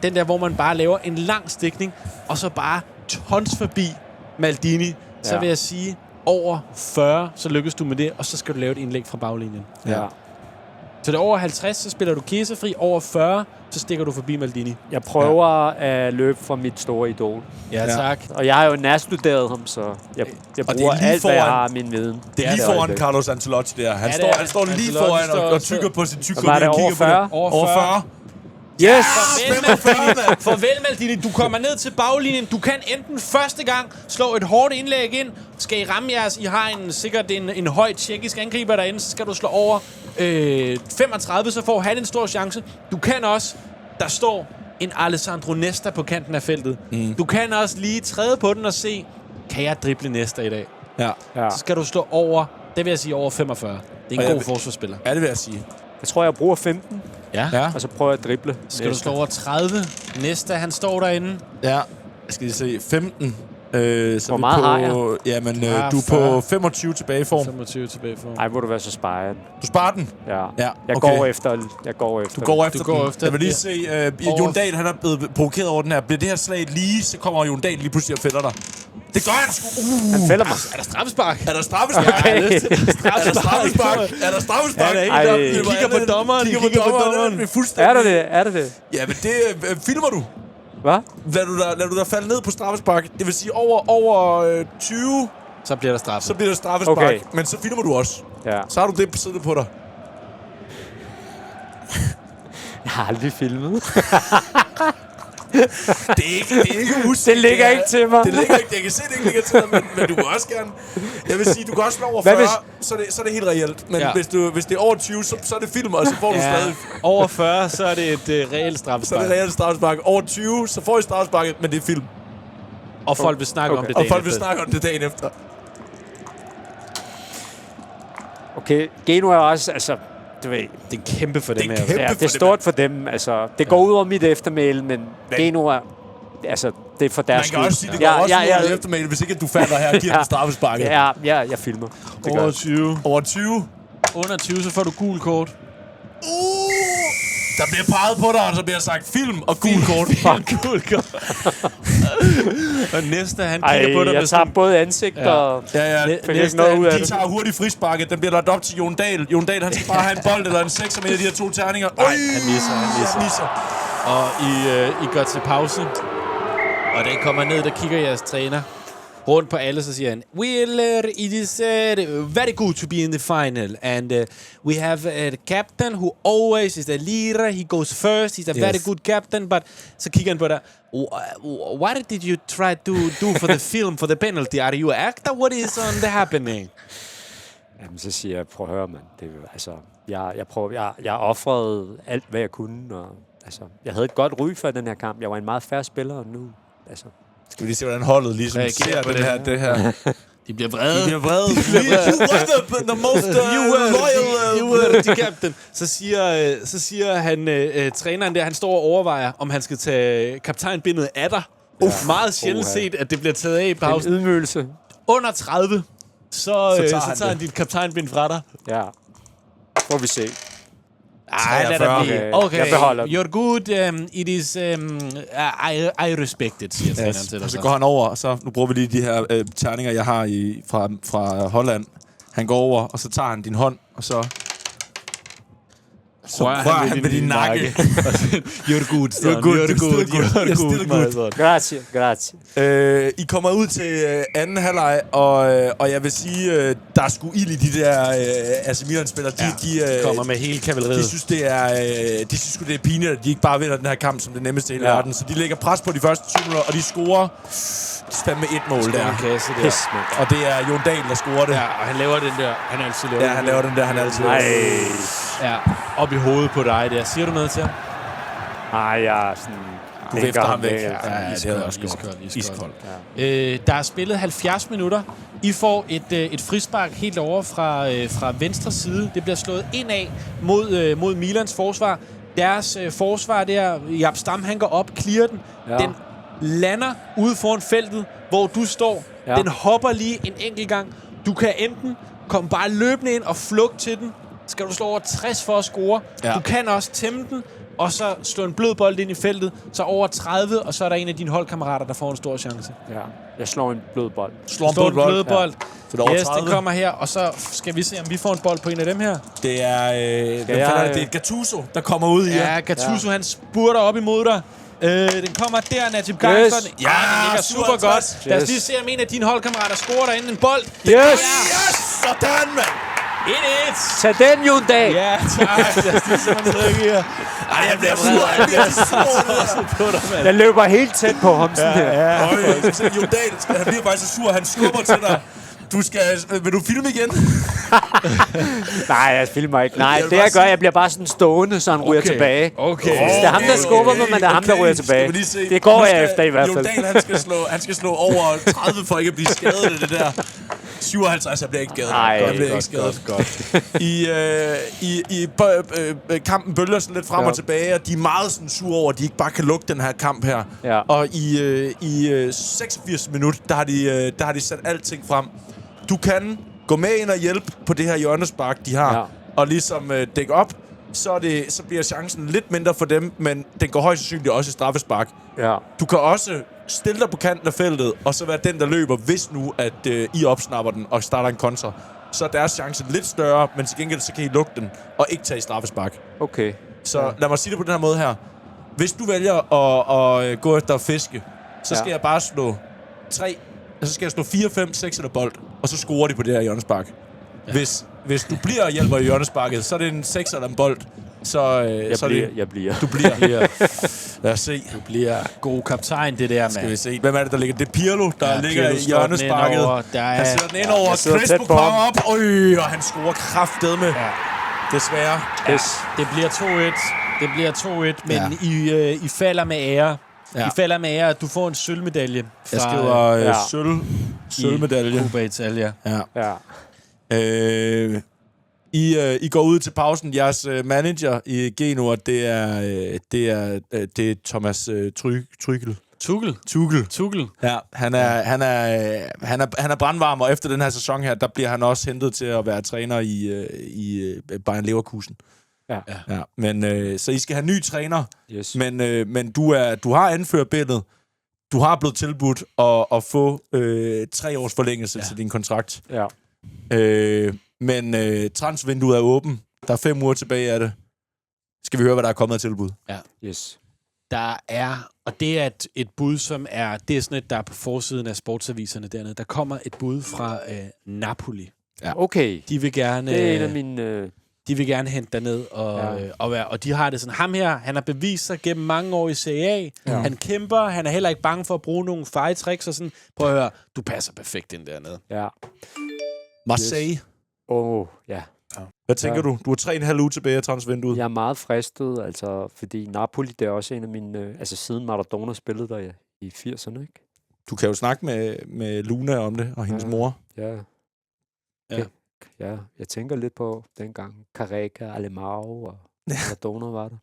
den der, hvor man bare laver en lang stikning, og så bare tons forbi Maldini. Så vil jeg sige, over 40, så lykkes du med det, og så skal du lave et indlæg fra baglinjen. Ja. Så det er over 50, så spiller du Chiesa-fri. Over 40, så stikker du forbi Maldini. Jeg prøver at løbe fra mit store idol. Ja, tak. Og jeg har jo nærstuderet ham, så jeg bruger alt, hvad jeg har af min viden. Det er lige foran Carlos Ancelotti der. Han står lige foran og tykker på sin tykke. Var det over 40? Over 40. Yes! Farvel, Maldini. Du kommer ned til baglinjen. Du kan enten første gang slå et hårdt indlæg ind. Skal I ramme jeres? I har sikkert en høj tjekkisk angriber derinde. Så skal du slå over 35, så får han en stor chance. Du kan også, der står en Alessandro Nesta på kanten af feltet. Du kan også lige træde på den og se, kan jeg drible Nesta i dag? Ja. Så skal du slå over, det vil jeg sige over 45. Det er en god forsvarsspiller. Ja, det vil jeg sige. Jeg tror, jeg bruger 15, Ja. og så prøver jeg at drible. Skal du slå over 30? Nesta, han står derinde. Ja. Jeg skal lige se. 15. Hvor meget har jeg? Jamen, du er på 25 tilbage i form. 25 tilbage for. Ej, må du være så spejren. Du sparer den? Ja. Ja, Jeg okay. går efter. Du går efter den. Jeg vil lige den. se, Jon Dahl, han er blevet provokeret over den her. Bliver det her slag lige, så kommer Jon Dahl lige pludselig og fælder dig. Det gør han sgu. Han fælder mig. Er der straffespark? Er der straffespark? Okay. Er der straffespark? Er der straffespark? Kigger på dommeren. Kigger på dommeren. Er det det? Ja, men det filmer du. Hvad? Lader du dig falde ned på straffespark. Det vil sige over 20, Så bliver der straffe. så bliver der straffespark. Okay. Men så filmer du også. Ja. Så har du det siddende på dig. Jeg har aldrig filmet. Det er ikke usigt. Det ligger ikke til mig. Det ligger ikke. Jeg kan se, det ikke ligger til dig, men du må også gerne. Jeg vil sige, du kan også slå over Hvad 40, så er det helt reelt. Men hvis det er over 20, så er det film, og så får du stadig. Over 40, så er det et reelt Så straffespark. er det reelt straffespark. Over 20, så får I straffesparket, men det er film. Og folk vil snakke om det Og dagen folk vil efter. snakke om det dagen efter. Okay, Geno er også, altså, du ved, Det er kæmpe for dem Det er her. kæmpe. ja, for det er dem, stort for dem. Altså, det går ud over mit eftermæle, men Geno er, altså, det er for Man deres kan også sige, det går også ud af eftermælet, hvis ikke du falder her og giver den straffesparket. Ja, jeg filmer. Det gør Over jeg. 20. Over 20. Under 20, så får du gul kort. Der bliver peget på dig, og så bliver sagt film og gul kort. Gul kort. Og næste, han kigger på dig Jeg med tager sådan... både ansigt og... Ja. Fik ikke noget ud af De det. tager hurtigt frisparket. Den bliver lagt op til Jon Dahl. Jon Dahl, han skal bare have en bold eller en 6 med de her 2 terninger. Han misser. Og I går til pause. Og da I kommer ned, der kigger jeres træner rundt på alle, så siger han, Wheeler, it is very good to be in the final. And we have a captain who always is the leader. He goes first. He's a very good captain. But så kigger han på dig. What did you try to do for the film, for the penalty? Are you an actor? What is on the happening? Jamen, så siger jeg, prøv at høre, mand. Det, altså, jeg offrede alt, hvad jeg kunne. Og, altså, jeg havde et godt ry for den her kamp. Jeg var en meget fair spiller, og nu... Altså, Skal vi lige se, hvordan holdet ligesom ser på det her. De bliver vrede. De er vrede. You were the most loyal... You were the captain. Så siger han, træneren der, han står og overvejer, om han skal tage kaptajnbindet af dig. Meget sjældent set, at det bliver taget af i en pausen. ydmygelse. Under 30, så tager han dit kaptajnbind fra dig. Ja. Får vi se. Ej, lad det blive. Okay, Jeg beholder den. you're good. It is... I respect it, siger træneren til dig. Så går han over, og så... Nu bruger vi lige de her terninger, jeg har fra Holland. Han går over, og så tager han din hånd, og så... Så rører han ved din nakke. You're good, son. You're good. You're good, my son. Grazie. I kommer ud til anden halvleg, og jeg vil sige, der er sgu ild i de der AC Milan-spillere. De kommer med hele kavaleriet. De synes, de synes sgu, det er pinligt, at de ikke bare vinder den her kamp som det nemmeste i hele verden. Så de lægger pres på de første 20 minutter, og de scorer med 1 mål der. Kasse der. Og det er Jon Dahl, der scorer det. Ja, og han laver den der. Han altid laver Ja, han laver den der, han altid laver. Ja, op i hovedet på dig der. Siger du noget til ham? Nej, jeg er sådan... Du vifter ham væk. Ja, det havde jeg også gjort. Iskold. Der er spillet 70 minutter. I får et frispark helt over fra venstre side. Det bliver slået indad mod Milans forsvar. Deres forsvar der, Jaap Stam, han går op, clearer den. Ja. Den lander ude foran feltet, hvor du står. Ja. Den hopper lige en enkelt gang. Du kan enten komme bare løbende ind og flugte til den. Skal du slå over 60 for at score. Ja. Du kan også tæmme den, og så slå en blød bold ind i feltet. Så over 30, og så er der en af dine holdkammerater, der får en stor chance. Ja. Jeg slår en blød bold. Slår Slå en blød bold. Så det er over Yes, 30. det kommer her, og så skal vi se, om vi får en bold på en af dem her. Det er, det er Gattuso, der kommer ud i jer. Ja, Gattuso, han spurter op imod dig. Den kommer der, Najib Gangster. Yes. Ja, den ligger super 57. godt. Lad os lige se, om en af dine holdkammerater scorer derinde en bold. Yes! Yes! Sådan, mand! 1-1. Tag den, Jon Dahl! Ja, tak. Lad os lige se, om han trykker her. Ej, jeg bliver sur. Jeg løber helt tæt på Homsen her. Jon Dahl, han bliver faktisk så sur. Han skubber til dig. Vil du filme igen? Nej, jeg filmer ikke. Nej, det jeg gør, jeg bliver bare sådan stående, så han ryger tilbage. Okay. Det er ham, der skubber mig, men det er ham, der ryger tilbage. Det går jeg efter i hvert fald. Jon Dahl, han skal slå over 30 for ikke at blive skadet af det der. 57, jeg bliver ikke skadet. Nej, jeg bliver ikke skadet. Godt. Kampen bølger sådan lidt frem og tilbage, og de er meget sådan sure over, at de ikke bare kan lukke den her kamp her. Ja. Og i 86 minutter, der har de sat alting frem. Du kan gå med ind og hjælpe på det her hjørnespark, de har, og ligesom dække op, så bliver chancen lidt mindre for dem, men den går højst sandsynligt også i straffespark. Ja. Du kan også stille dig på kanten af feltet, og så være den, der løber, hvis nu, at I opsnapper den og starter en kontra. Så er deres chance lidt større, men til gengæld så kan I lukke den og ikke tage i straffespark. Okay. Så lad mig sige det på den her måde her. Hvis du vælger at gå efter at fiske, så skal jeg bare slå 3, og så skal jeg slå 4, 5, 6 eller bold, og så scorer de på det her hjørnespark. Ja. Hvis du bliver og hjælper i hjørnesparket, så er det en 6 eller en bold. Jeg bliver. Du bliver. Lad os se. Du bliver god kaptajn, det der, Skal vi mand. se. Hvem er det, der ligger? Det er Pirlo, der ligger Pirlo i slår den hjørnesparket. ind over. Han sætter den ind over. Crespo kommer op. Og han scorer kraftedme. Ja. Desværre. Ja, det bliver 2-1. Det bliver 2-1, men I falder med ære. Ja. I falder med ære, at du får en sølvmedalje. Jeg skriver sølvmedalje. Cuba Italia. Ja. I går ud til pausen. Jeres manager i Genoa, det er Thomas Tuchel. Tuchel. Ja, han er brandvarm, og efter den her sæson her, der bliver han også hentet til at være træner i Bayern Leverkusen. Ja. Men så I skal have ny træner. Yes. Men du har anført billedet. Du har blevet tilbudt at få 3 års forlængelse til din kontrakt. Ja. Men transfervinduet er åben. Der er 5 uger tilbage af det. Skal vi høre, hvad der er kommet af tilbud? Ja. Yes. Der er, og det er et bud, som er, det er sådan et, der er på forsiden af sportsaviserne dernede. Der kommer et bud fra Napoli. Ja. Okay. De vil gerne... Det er en af mine... De vil gerne hente derned, og de har det sådan. Ham her, han har bevist sig gennem mange år i Serie A. Ja. Han kæmper, han er heller ikke bange for at bruge nogle fejtricks og sådan. Prøv at høre, du passer perfekt ind dernede. Ja. Marseille. Yes. Ja. Hvad tænker du? Du har 3,5 uger tilbage af transfervinduet. Jeg er meget fristet, altså, fordi Napoli, det er også en af mine... altså, siden Maradona spillede der i 80'erne, ikke? Du kan jo snakke med Luna om det, og hendes mor. Ja. Ja, jeg tænker lidt på dengang Carrega, Alemão og Maradona var der.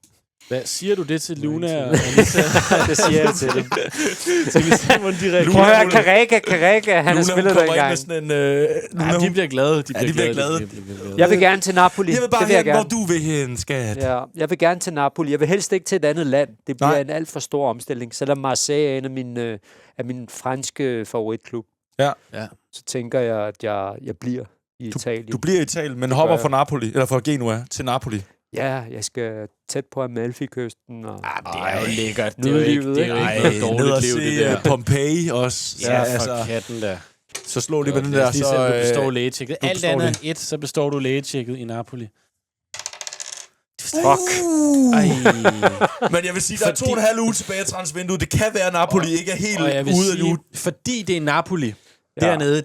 Hvad siger du det til Luna? Det siger jeg til dem. Skal vi se, hvordan de reagerer? Prøv at høre, Carrega, han har spillet der engang. De bliver glade. De bliver glade. Jeg vil gerne til Napoli. Jeg vil bare hen, hvor du vil hen, skat. Ja, jeg vil gerne til Napoli. Jeg vil helst ikke til et andet land. Det bliver en alt for stor omstilling. Selvom Marseille er en af mine franske favoritklub. Ja. Så tænker jeg, at jeg bliver i Italien. Du bliver i Italien, men hopper fra Napoli, eller fra Genua til Napoli. Ja, jeg skal tæt på Amalfi-kysten. Og det er jo lækkert. Det er jo ikke noget dårligt liv, det der. Pompeii også. Ja, for katten der. Så slå lige med den der. Så du består lægetjekket. Alt andet end 1, så består du lægetjekket i Napoli. Fuck. Men jeg vil sige, der er 2,5 uger tilbage af transfervinduet. Det kan være, at Napoli ikke er helt ude nu. Fordi det er Napoli dernede.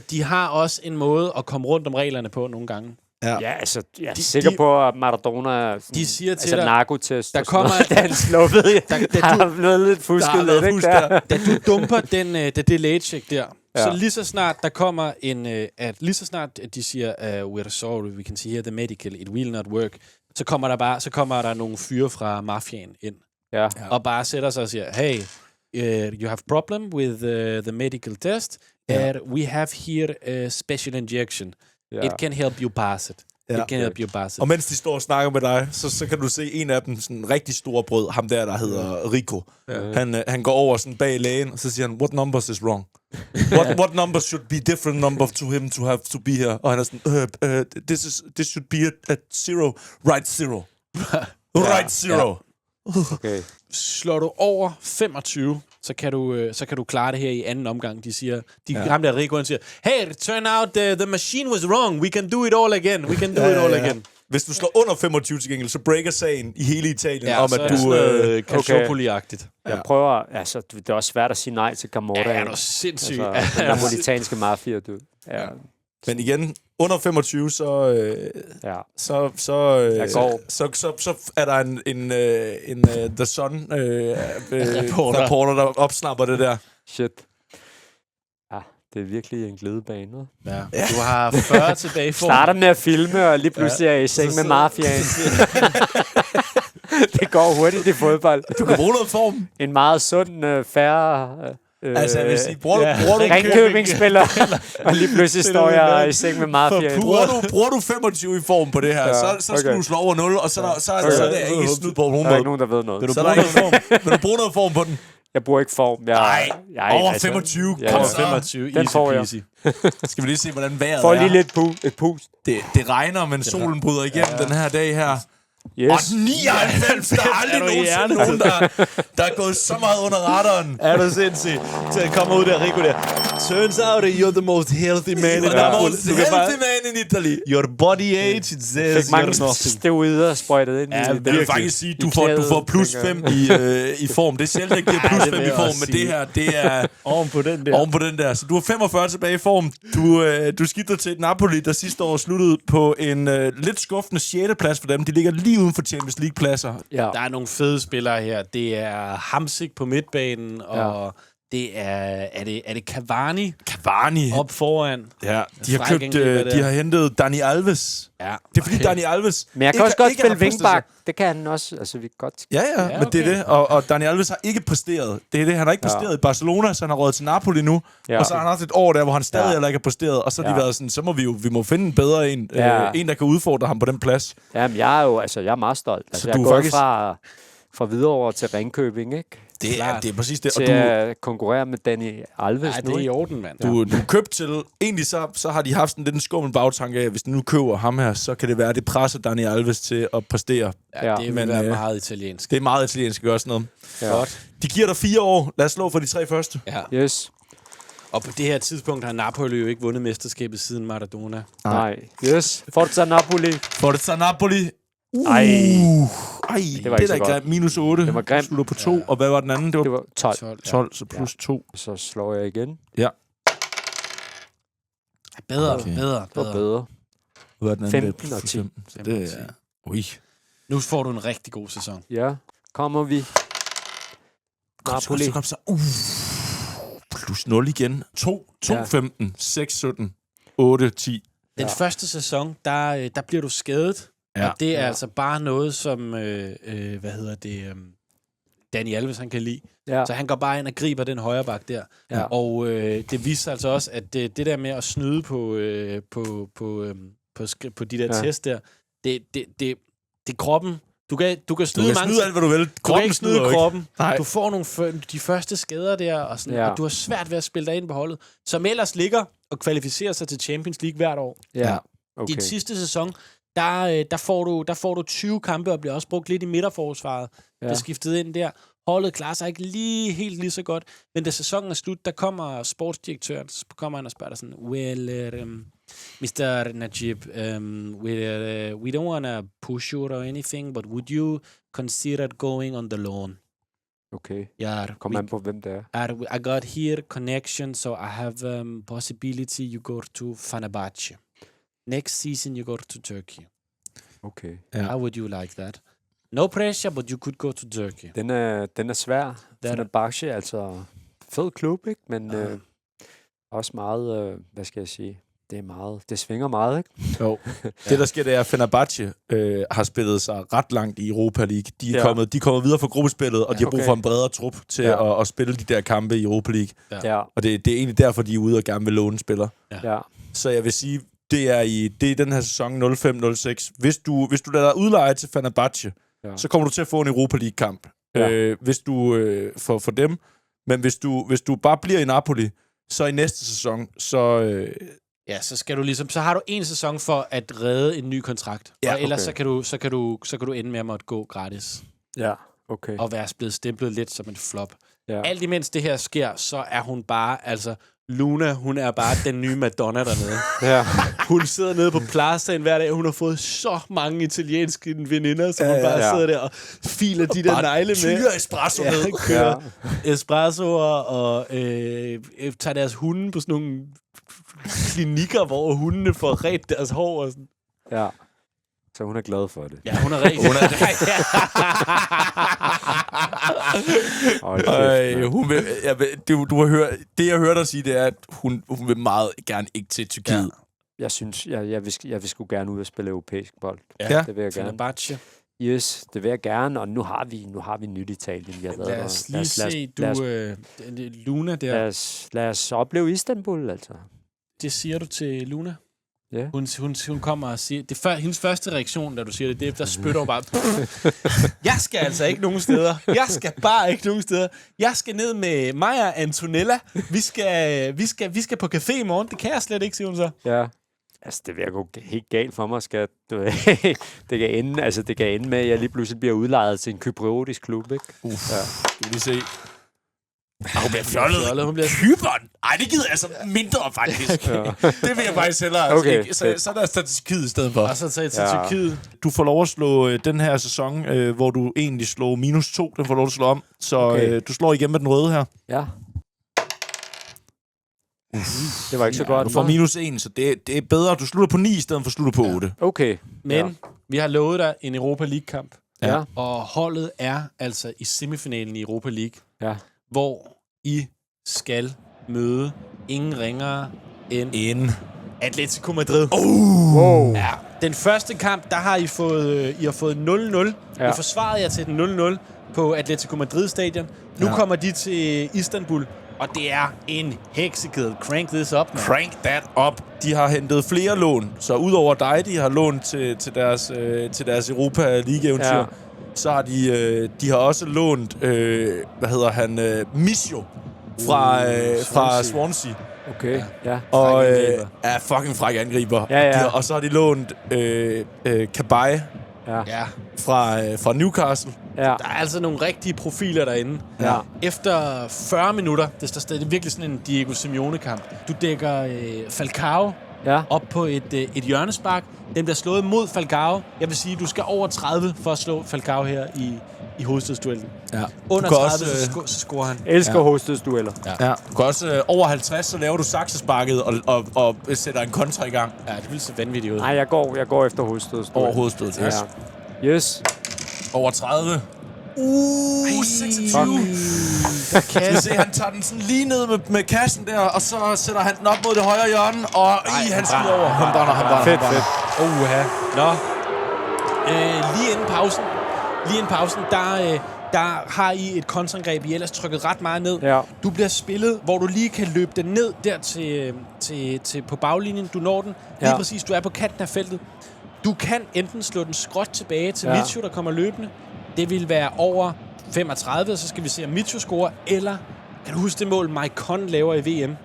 De har også en måde at komme rundt om reglerne på nogle gange. Ja, altså, jeg er sikker på, at Maradona de siger til dig, narkotest. Der kommer den sluppede. Der er blevet lidt fusket lidt, ikke der? Da du dumper det lægecheck der, så lige så snart der kommer lige så snart de siger, we're sorry, we can see here the medical, it will not work, så kommer der nogle fyre fra mafiaen ind, Ja. og bare sætter sig og siger, hey, you have problem with the medical test, we have here a special injection. Ja. It can help you pass it. Ja. It can help you pass it. Og mens de står og snakker med dig, så kan du se en af dem, sådan en rigtig stor brød, ham der hedder Rico. Han går over sådan bag lægen, og så siger han, what numbers is wrong? What numbers should be different number to him to have to be here? Og han er sådan, this should be at zero, right zero. Right zero. Okay. Slår du over 25, så kan du klare det her i anden omgang. De siger, ham der Rico, han siger, hey, it turned out the machine was wrong. We can do it all again. We can do it all again. Hvis du slår under 25 til gengæld, så breaker sagen i hele Italien om, at du... Calciopoli-agtigt. Jeg prøver... Altså, det er også svært at sige nej til Camorra. Ja, det er sindssygt. Altså, den napolitanske mafia, du. Ja. Men igen, under 25, så er der en The Sun reporter, der opsnapper det der. Shit. Ja, det er virkelig en glidebane. Ja. Du har 40 tilbage i form. Starter med at filme, og lige pludselig er jeg i seng med mafiaen. Det går hurtigt i fodbold. Du kan bruge noget form. En meget sund, færre... Altså, jeg vil sige, bruger du Ringkøbing-spiller, og lige pludselig står jeg i seng med mafiaen. Bruger du 25 i form på det her, så skal du slå over 0, og så er det ikke snyd på nogen måde. Der er ikke nogen, der ved noget. Vil du bruge noget form på den? Jeg bruger ikke form. Nej, over 25. Over 25. Den får jeg. Skal vi lige se, hvordan vejret får er? lige lidt et pust. Det regner, men solen bryder igennem den her dag her. Yes. Og 99, der er aldrig nogen, der er gået så meget under radaren. Er du sindssygt? Til at komme ud der, Rico der. Turns out that you're the most healthy man in Napoli. The healthy man in Italy. Your body age, it says fik mange steroider sprøjtet ind i. Jeg vil faktisk sige, du får plus 5 i form. Det er sjældent, at jeg giver plus 5 i form, men det her, det er oven på den der. Så du har 45 tilbage i form. Du skifter til et Napoli, der sidste år sluttede på en lidt skuffende 6. plads for dem. De ligger lige uden for Champions League-pladser. Ja. Der er nogle fede spillere her. Det er Hamsik på midtbanen, og det er det Cavani op foran. Ja, de har hentet Dani Alves. Ja. Det er fordi Dani Alves. Men jeg kan også godt spille vingbak. Det kan han også. Altså, vi godt. Ja, okay. Men det er det. Og Dani Alves har ikke præsteret. Det er det. Han har ikke præsteret i Barcelona, så han har rådet til Napoli nu. Ja. Og så har han haft et år der, hvor han stadig heller ikke har præsteret. Og så har de været sådan, så må vi må finde en bedre en. En, der kan udfordre ham på den plads. Jamen, jeg er meget stolt. Altså, jeg er gået fra Hvidovre til Ringkøbing, ikke? Det er præcis det. Til at konkurrere med Dani Alves nu. Det er i orden, mand. Du købt til... Egentlig så har de haft sådan lidt en skummel bagtanke af, at hvis de nu køber ham her, så kan det være, at det presser Dani Alves til at præstere. Ja, det vil være meget italiensk. Det er meget italiensk at gøre sådan noget. Ja. Godt. De giver dig 4 år. Lad os slå for de 3 første. Ja. Yes. Og på det her tidspunkt har Napoli jo ikke vundet mesterskabet siden Maradona. Nej. Yes. Forza Napoli. Forza Napoli. Ej, det var ikke grimt. Minus 8. Det var grimt. Slutter på 2. Og hvad var den anden? Det var 12. 12, så plus 2. Så slår jeg igen. Ja. Bedre. Det var bedre. Hvad var den anden? 15 og 10. Så det er... Ui. Nu får du en rigtig god sæson. Ja. Kommer vi. Napoli. Kom så. Plus 0 igen. 2, 15, 6, 17, 8, 10. Den første sæson, der bliver du skadet. Ja. Og det er altså bare noget, som, Dani Alves, han kan lide. Ja. Så han går bare ind og griber den højre bak der. Ja. Og det viser altså også, at det der med at snyde på de der test der, det er kroppen. Du kan snyde alt, hvad du vil. Du kan ikke snyde kroppen. Nej. Du får de første skader der, og, sådan, og du har svært ved at spille dig ind på holdet, som ellers ligger og kvalificerer sig til Champions League hvert år. Ja. Okay. Din sidste sæson, der får du 20 kampe og bliver også brugt lidt i midterforsvaret. Ja. Det skiftet ind der. Holdet klarer sig ikke helt lige så godt, men da sæsonen er slut, der kommer sportsdirektøren, så kommer han og spørger dig sådan, Mr. Najib, we don't want to push you or anything, but would you consider going on the loan? Okay. Yeah, kom an på, hvem det er. I got here connection, so I have possibility you go to Fenerbahce. Next season you go to Turkey. Okay. How would you like that? No pressure, but you could go to Turkey. Den er svær. Fenerbahce, altså fed klub, ikke? Men også meget, hvad skal jeg sige? Det er meget. Det svinger meget, ikke? Jo. Det, der sker, det er, at Fenerbahce har spillet sig ret langt i Europa League. De er kommet videre fra gruppespillet, og de har brug for en bredere trup til at spille de der kampe i Europa League. Ja. Og det er egentlig derfor, de er ude og gerne vil låne spillere. Ja. Så jeg vil sige, det er i den her sæson 05-06. Hvis du lader dig udleje til Fenerbahce, så kommer du til at få en Europa League-kamp. Ja. Hvis du for dem. Men hvis du bare bliver i Napoli, så i næste sæson, så... Ja, så skal du ligesom, så har du en sæson for at redde en ny kontrakt. Ja, og ellers så kan du ende med at måtte gå gratis. Ja, okay. Og være blevet stemplet lidt som en flop. Ja. Alt imens det her sker, så er hun bare, altså... Luna, hun er bare den nye Madonna dernede. Ja. Hun sidder nede på plazaen hver dag, og hun har fået så mange italienske veninder, som hun bare sidder der og filer de der negle med. Tyrer espresso ned. Kører espressoer og tager deres hunde på sådan nogle klinikker, hvor hundene får ret deres hår og sådan. Ja. Så hun er glad for det. Ja, hun er rigtig. Hun vil, du har hørt, det, jeg hørte dig sige, det er, at hun vil meget gerne ikke til Tyrkiet. Ja. Jeg synes, jeg vil sgu gerne ud og spille europæisk bold. Ja. Det vil jeg gerne. Fenerbahce. Yes, det vil jeg gerne, og nu har vi nyt Italien. Lad os lige se, Luna der. Lad os opleve Istanbul, altså. Det siger du til Luna? Ja. Hun kommer og siger... hendes første reaktion, da du siger det, der spytter hun bare... Jeg skal altså ikke nogen steder. Jeg skal bare ikke nogen steder. Jeg skal ned med Maja Antonella. Vi skal på café i morgen. Det kan jeg slet ikke, siger hun så. Ja. Altså, det vil gå helt galt for mig, skat. Det kan ende med, at jeg lige pludselig bliver udlejet til en kypriotisk klub, ikke? Ja. Skal vi lige se. Hun bliver fjollet. Kypern? Ej, det gider altså mindre, faktisk. Det vil jeg faktisk hellere. Okay, så er der Tyrkiet i stedet for. Og så tager til Tyrkiet. Du får lov at slå den her sæson, hvor du egentlig slår -2. Den får lov at slå om. Så du slår igen med den røde her. Ja. Det var ikke så godt. Du får -1, så det er bedre. Du slutter på 9 i stedet for slutter på 8. Okay. Men vi har lovet dig en Europa League-kamp. Ja. Og holdet er altså i semifinalen i Europa League. Ja. Hvor I skal møde ingen ringere end Atletico Madrid. Wow. Ja, den første kamp, der har I fået 0-0. Ja. I forsvarede jer til den 0-0 på Atletico Madrid stadion. Nu kommer de til Istanbul, og det er en heksekæde. Crank this up, man. Crank that up. De har hentet flere lån, så udover dig, de har lånt til deres Europa League-eventyr, så har de har også lånt, Misio fra Swansea. Okay, ja. Og fucking fræk angriber. Ja. Og så har de lånt Kabay fra Newcastle. Ja. Der er altså nogle rigtige profiler derinde. Ja. Efter 40 minutter, det er virkelig sådan en Diego Simeone-kamp. Du dækker Falcao op på et hjørnespark. Den bliver slået mod Falcao. Jeg vil sige, du skal over 30 for at slå Falcao her i hovedstødsduellen. Ja. Under 30, så scorer han. Elsker hovedstødsdueller. Ja. Du kan også over 50, så laver du saksesparket og sætter en kontra i gang. Ja, det vil se vanvittigt ud. Nej, jeg går efter hovedstødsduellen. Over hovedstødet, yes. Ja. Yes. Over 30. 26. Skal vi se, han tager den sådan lige ned med kassen der, og så sætter han den op mod det højre hjørne, og han skyder over. Han brænder. Fedt. Nå. Lige inden pausen, der har I et kontrangreb. I ellers trykket ret meget ned. Ja. Du bliver spillet, hvor du lige kan løbe den ned der til på baglinjen. Du når den. Lige præcis, du er på kanten af feltet. Du kan enten slå den skråt tilbage til Mitcho, der kommer løbende. Det vil være over 35, og så skal vi se, om Mitcho scorer. Eller, kan du huske det mål, Mike Conn laver i VM?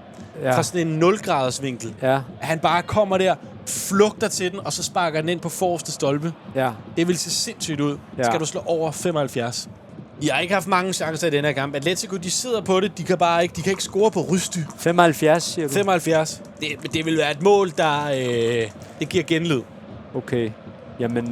Ja. Fra sådan en 0-graders vinkel. Ja. Han bare kommer der, flugter til den, og så sparker den ind på forreste stolpe. Ja. Det vil se sindssygt ud. Ja. Skal du slå over 75. I har ikke haft mange chancer i den her kamp. Atletico, de sidder på det. De kan ikke score på Rysty. 75, siger du? 75. Det vil være et mål, der det giver genlyd. Okay. Jamen,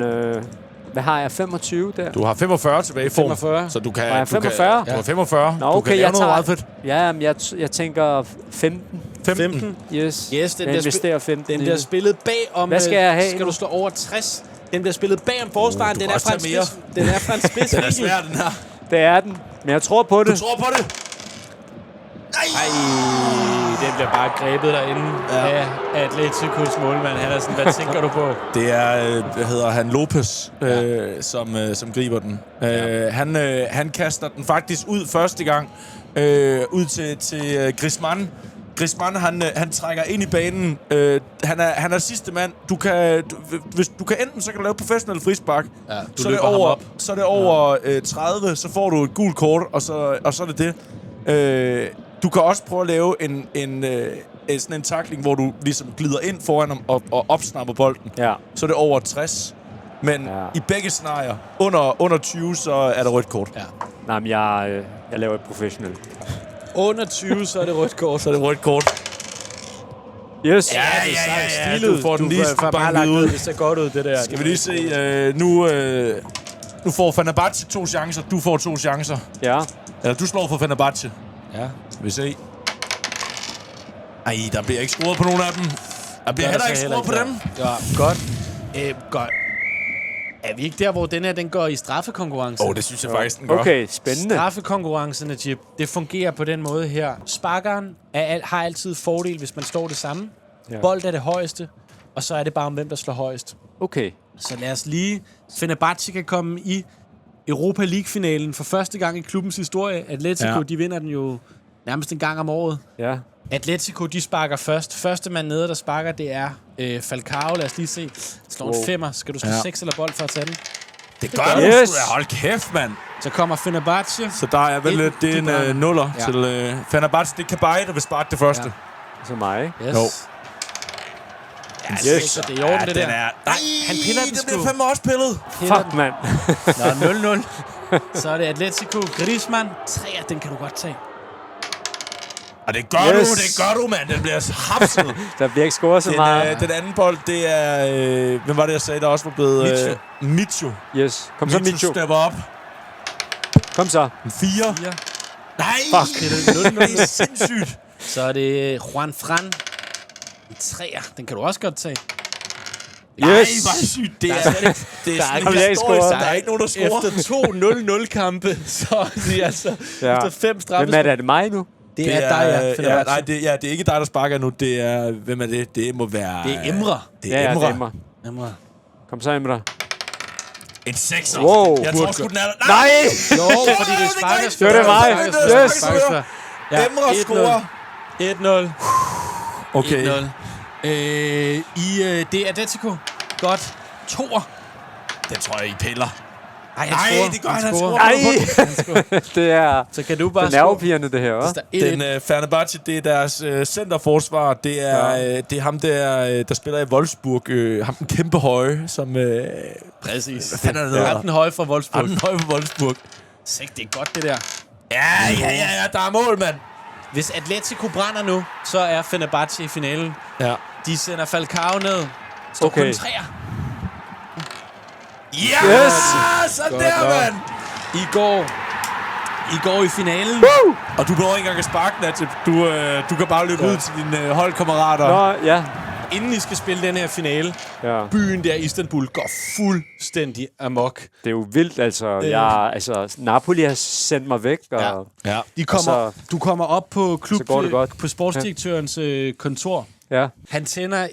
hvad har jeg? 25 der? Du har 45 tilbage i form. 45. Så du kan... Har jeg 45? Du har 45. Nå, okay, du kan lave noget meget fedt. Ja, men jeg tænker 15. 15. Yes. Den investerer 15. Den bliver spillet bag om... Hvad skal jeg have? Skal du slå over 60? Den bliver spillet bag om forsvaren. Den er fra en spids. Den er fra en spids. Den er svær, den her. Det er den. Men jeg tror på det. Du tror på det? Den bliver bare grebet derinde af Atleticos målmand. Han er sådan, hvad tænker du på? Det er, hvad hedder han, Lopez, som griber den. Han kaster den faktisk ud første gang, ud til Griezmann. Griezmann, han trækker ind i banen. Han er sidste mand. Hvis du kan enten, så kan du lave professionel frispark. Ja, så er det over 30, så får du et gult kort, og så er det det. Du kan også prøve at lave sådan en tackling, hvor du ligesom glider ind foran ham og opsnapper bolden. Ja. Så er det over 60. Men i begge scenarier, under 20, så er der rødt kort. Ja. Nej, men jeg laver et professionelt. Under 20, så er det rødt kort. Så er det rødt kort. Yes. Ja. Du får den lige banket ud. Det ser godt ud, det der. Skal vi lige se. Nu får Fenerbahce 2 chancer. Du får 2 chancer. Ja. Eller du slår for Fenerbahce. Ja. Skal vi se. Ej, der bliver ikke scoret på nogen af dem. Der bliver heller ikke scoret på dem. Ja, godt. Godt. Er vi ikke der, hvor den går i straffekonkurrence? Det synes jeg faktisk, den gør. Okay, spændende. Straffekonkurrencen, Najib, det fungerer på den måde her. Sparkeren har altid fordel, hvis man står det samme. Ja. Bold er det højeste, og så er det bare om, hvem der slår højst. Okay. Så lad os lige... Fenerbahce kan komme i Europa League-finalen for første gang i klubbens historie. Atletico, de vinder den jo nærmest en gang om året. Ja. Atletico, de sparker først. Første mand nede, der sparker, det er Falcao. Lad os lige se. Slår en 5'er. Skal du spille 6 eller bold for at tage den? Det gør du. Yes. Hold kæft, mand. Så kommer Fenerbahce. Så der er vel lidt, det er en nuller til Fenerbahce. Det kan bare der vil sparke det første. Ja. Så mig, ikke? Yes. Jo. Ja, yes. Det er i orden, det der. Nej, han piller den det sgu. bliver fandme også pillet. Fuck, mand. Nå, 0-0. Så er det Atletico. Griezmann. 3'er, den kan du godt tage. Og det gør du, mand. Den bliver hapset. Der bliver ikke scoret så meget. Den anden bold, det er... hvem var det, jeg sagde, der også var blevet... Micho. Yes. Kom så, Micho. Stepper op. Kom så. 4. Nej! Fuck. Det er sindssygt. Så er det Juan Fran. En 3'er. Den kan du også godt tage. Yes. Nej, hvor sygt. Det er sådan der er ikke nogen, der scorer. Efter 2 0-0-kampe, så de altså efter 5 straffespark. Hvem er det mig nu? Det er dig, ja. Nej, det er ikke dig, der sparker nu. Det er... Hvem er det? Det må være... Det er Emre. Det er Emre. Det er Emre. Kom så, Emre. En 6'er. Wow. Jeg tror sgu, den er... Nej! Jo, fordi det er sparkers. Det er mig. Yes. Emre scorer. 1-0. Okay. 1-0. Det er Atletico. Godt. 2'er. Den tror jeg, I piller. Nej, det gør han scorer. Nej! Det er... Så kan du bare det er nervepirrende, det her, hva'? Den Fenerbahce, det er deres centerforsvar. Det er ham der spiller i Wolfsburg. Ham den kæmpe høje, som... Præcis. Hvad fanden er det der? Den høje fra Wolfsburg. Den høje fra Wolfsburg. Sæt, det er godt, det der. Ja, der er mål, mand. Hvis Atletico brænder nu, så er Fenerbahce i finalen. Ja. De sender Falcao ned. Står kun 3'er. Ja! Yes! Sådan der, mand! I går i finalen. Woo! Og du behøver ikke engang at sparke, Natip. Du kan bare løbe ud til dine holdkammerater. Nå, ja. Inden I skal spille den her finale, Ja. byen der i Istanbul går fuldstændig amok. Det er jo vildt, altså. Napoli har sendt mig væk, og... Ja. Du kommer op på så går det godt. på sportsdirektørens kontor. Ja. Han tænder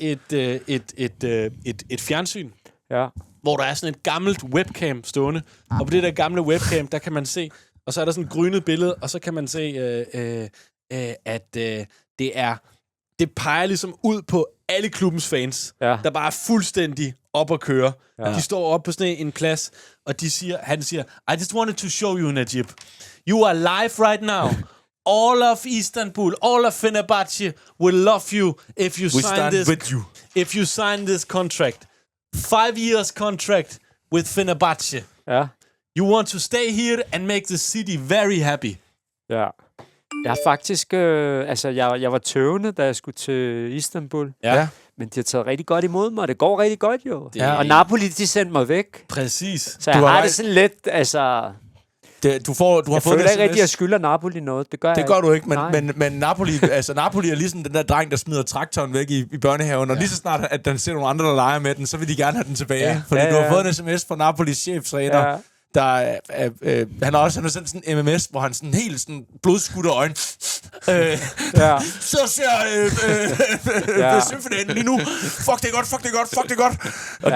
et fjernsyn, Ja. hvor der er sådan et gammelt webcam stående. Og på det der gamle webcam, der kan man se, og så er der sådan et grynet billede, og så kan man se, at det peger ligesom ud på alle klubbens fans, der bare er fuldstændig op at køre. Ja. De står op på sådan en plads, og han siger, I just wanted to show you, Najib. You are live right now. All of Istanbul, all of Fenerbahce will love you if you sign this contract. 5 years contract with Fenerbahce. Ja. You want to stay here and make the city very happy. Ja. Jeg har faktisk... jeg var tøvende, da jeg skulle til Istanbul. Ja. Men de har taget rigtig godt imod mig, og det går rigtig godt jo. Ja. Og Napoli, de sendte mig væk. Præcis. Så jeg har det sådan lidt, altså... Du har jeg fået føler det ikke rigtig, at jeg skylder Napoli noget. Det gør du ikke, men Napoli, Napoli er ligesom den der dreng, der smider traktoren væk i børnehaven, og lige så snart, at den ser nogle andre, der leger med den, så vil de gerne have den tilbage. Fordi du har fået en sms fra Napolis cheftræner. han har også sendt sådan en MMS, hvor han sådan helt sådan blodskudte øjne. Så ser semifinalen lige nu. Fuck, det er godt. Og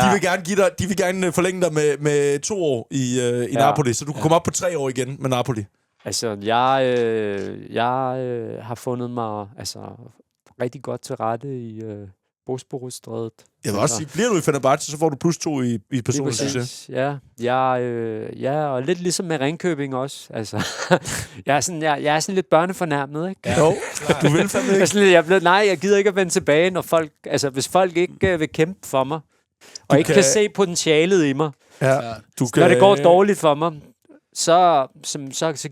de vil gerne forlænge dig med 2 år i Napoli, så du kan komme op på 3 år igen med Napoli. Altså, jeg har fundet mig rigtig godt til rette i Bosporus-strædet. Jeg vil også sige, bliver du i Fenerbahce, så får du +2 i personlig succes. Ja, og lidt ligesom med Ringkøbing også. Altså, jeg er sådan lidt børnefornærmet, ikke? Ja. Jo, du vil fandme ikke. Jeg gider ikke at vende tilbage, når folk, hvis folk ikke vil kæmpe for mig, og ikke kan se potentialet i mig. Ja. Når det går dårligt for mig, så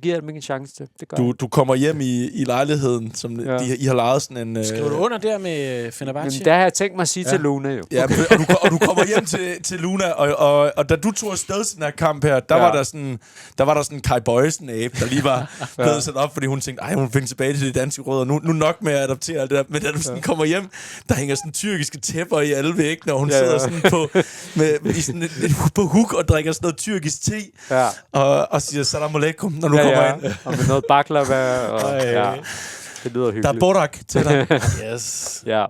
giver jeg dem ikke en chance til. Det gør du kommer hjem i lejligheden, som I har lejet sådan en... Skriver du under der med Fenerbahce? Jamen, der har jeg tænkt mig at sige til Luna, jo. Ja, og du kommer hjem til Luna, og da du tog afsted til den her kamp her, der var der sådan en Kai Bøjsen-abe, der lige var blevet sat op, fordi hun tænkte, hun vil finde tilbage til de danske rødder. Nu nok med at adoptere alt det der. Men da du sådan kommer hjem, der hænger sådan tyrkiske tæpper i alle væggene, og hun sidder sådan på hook og drikker sådan noget tyrkisk te. Ja. Og siger salam alaikum, når du kommer ind. Og med noget baklava. Og, det lyder hyggeligt. Der er borak til dig. Yes. Ja.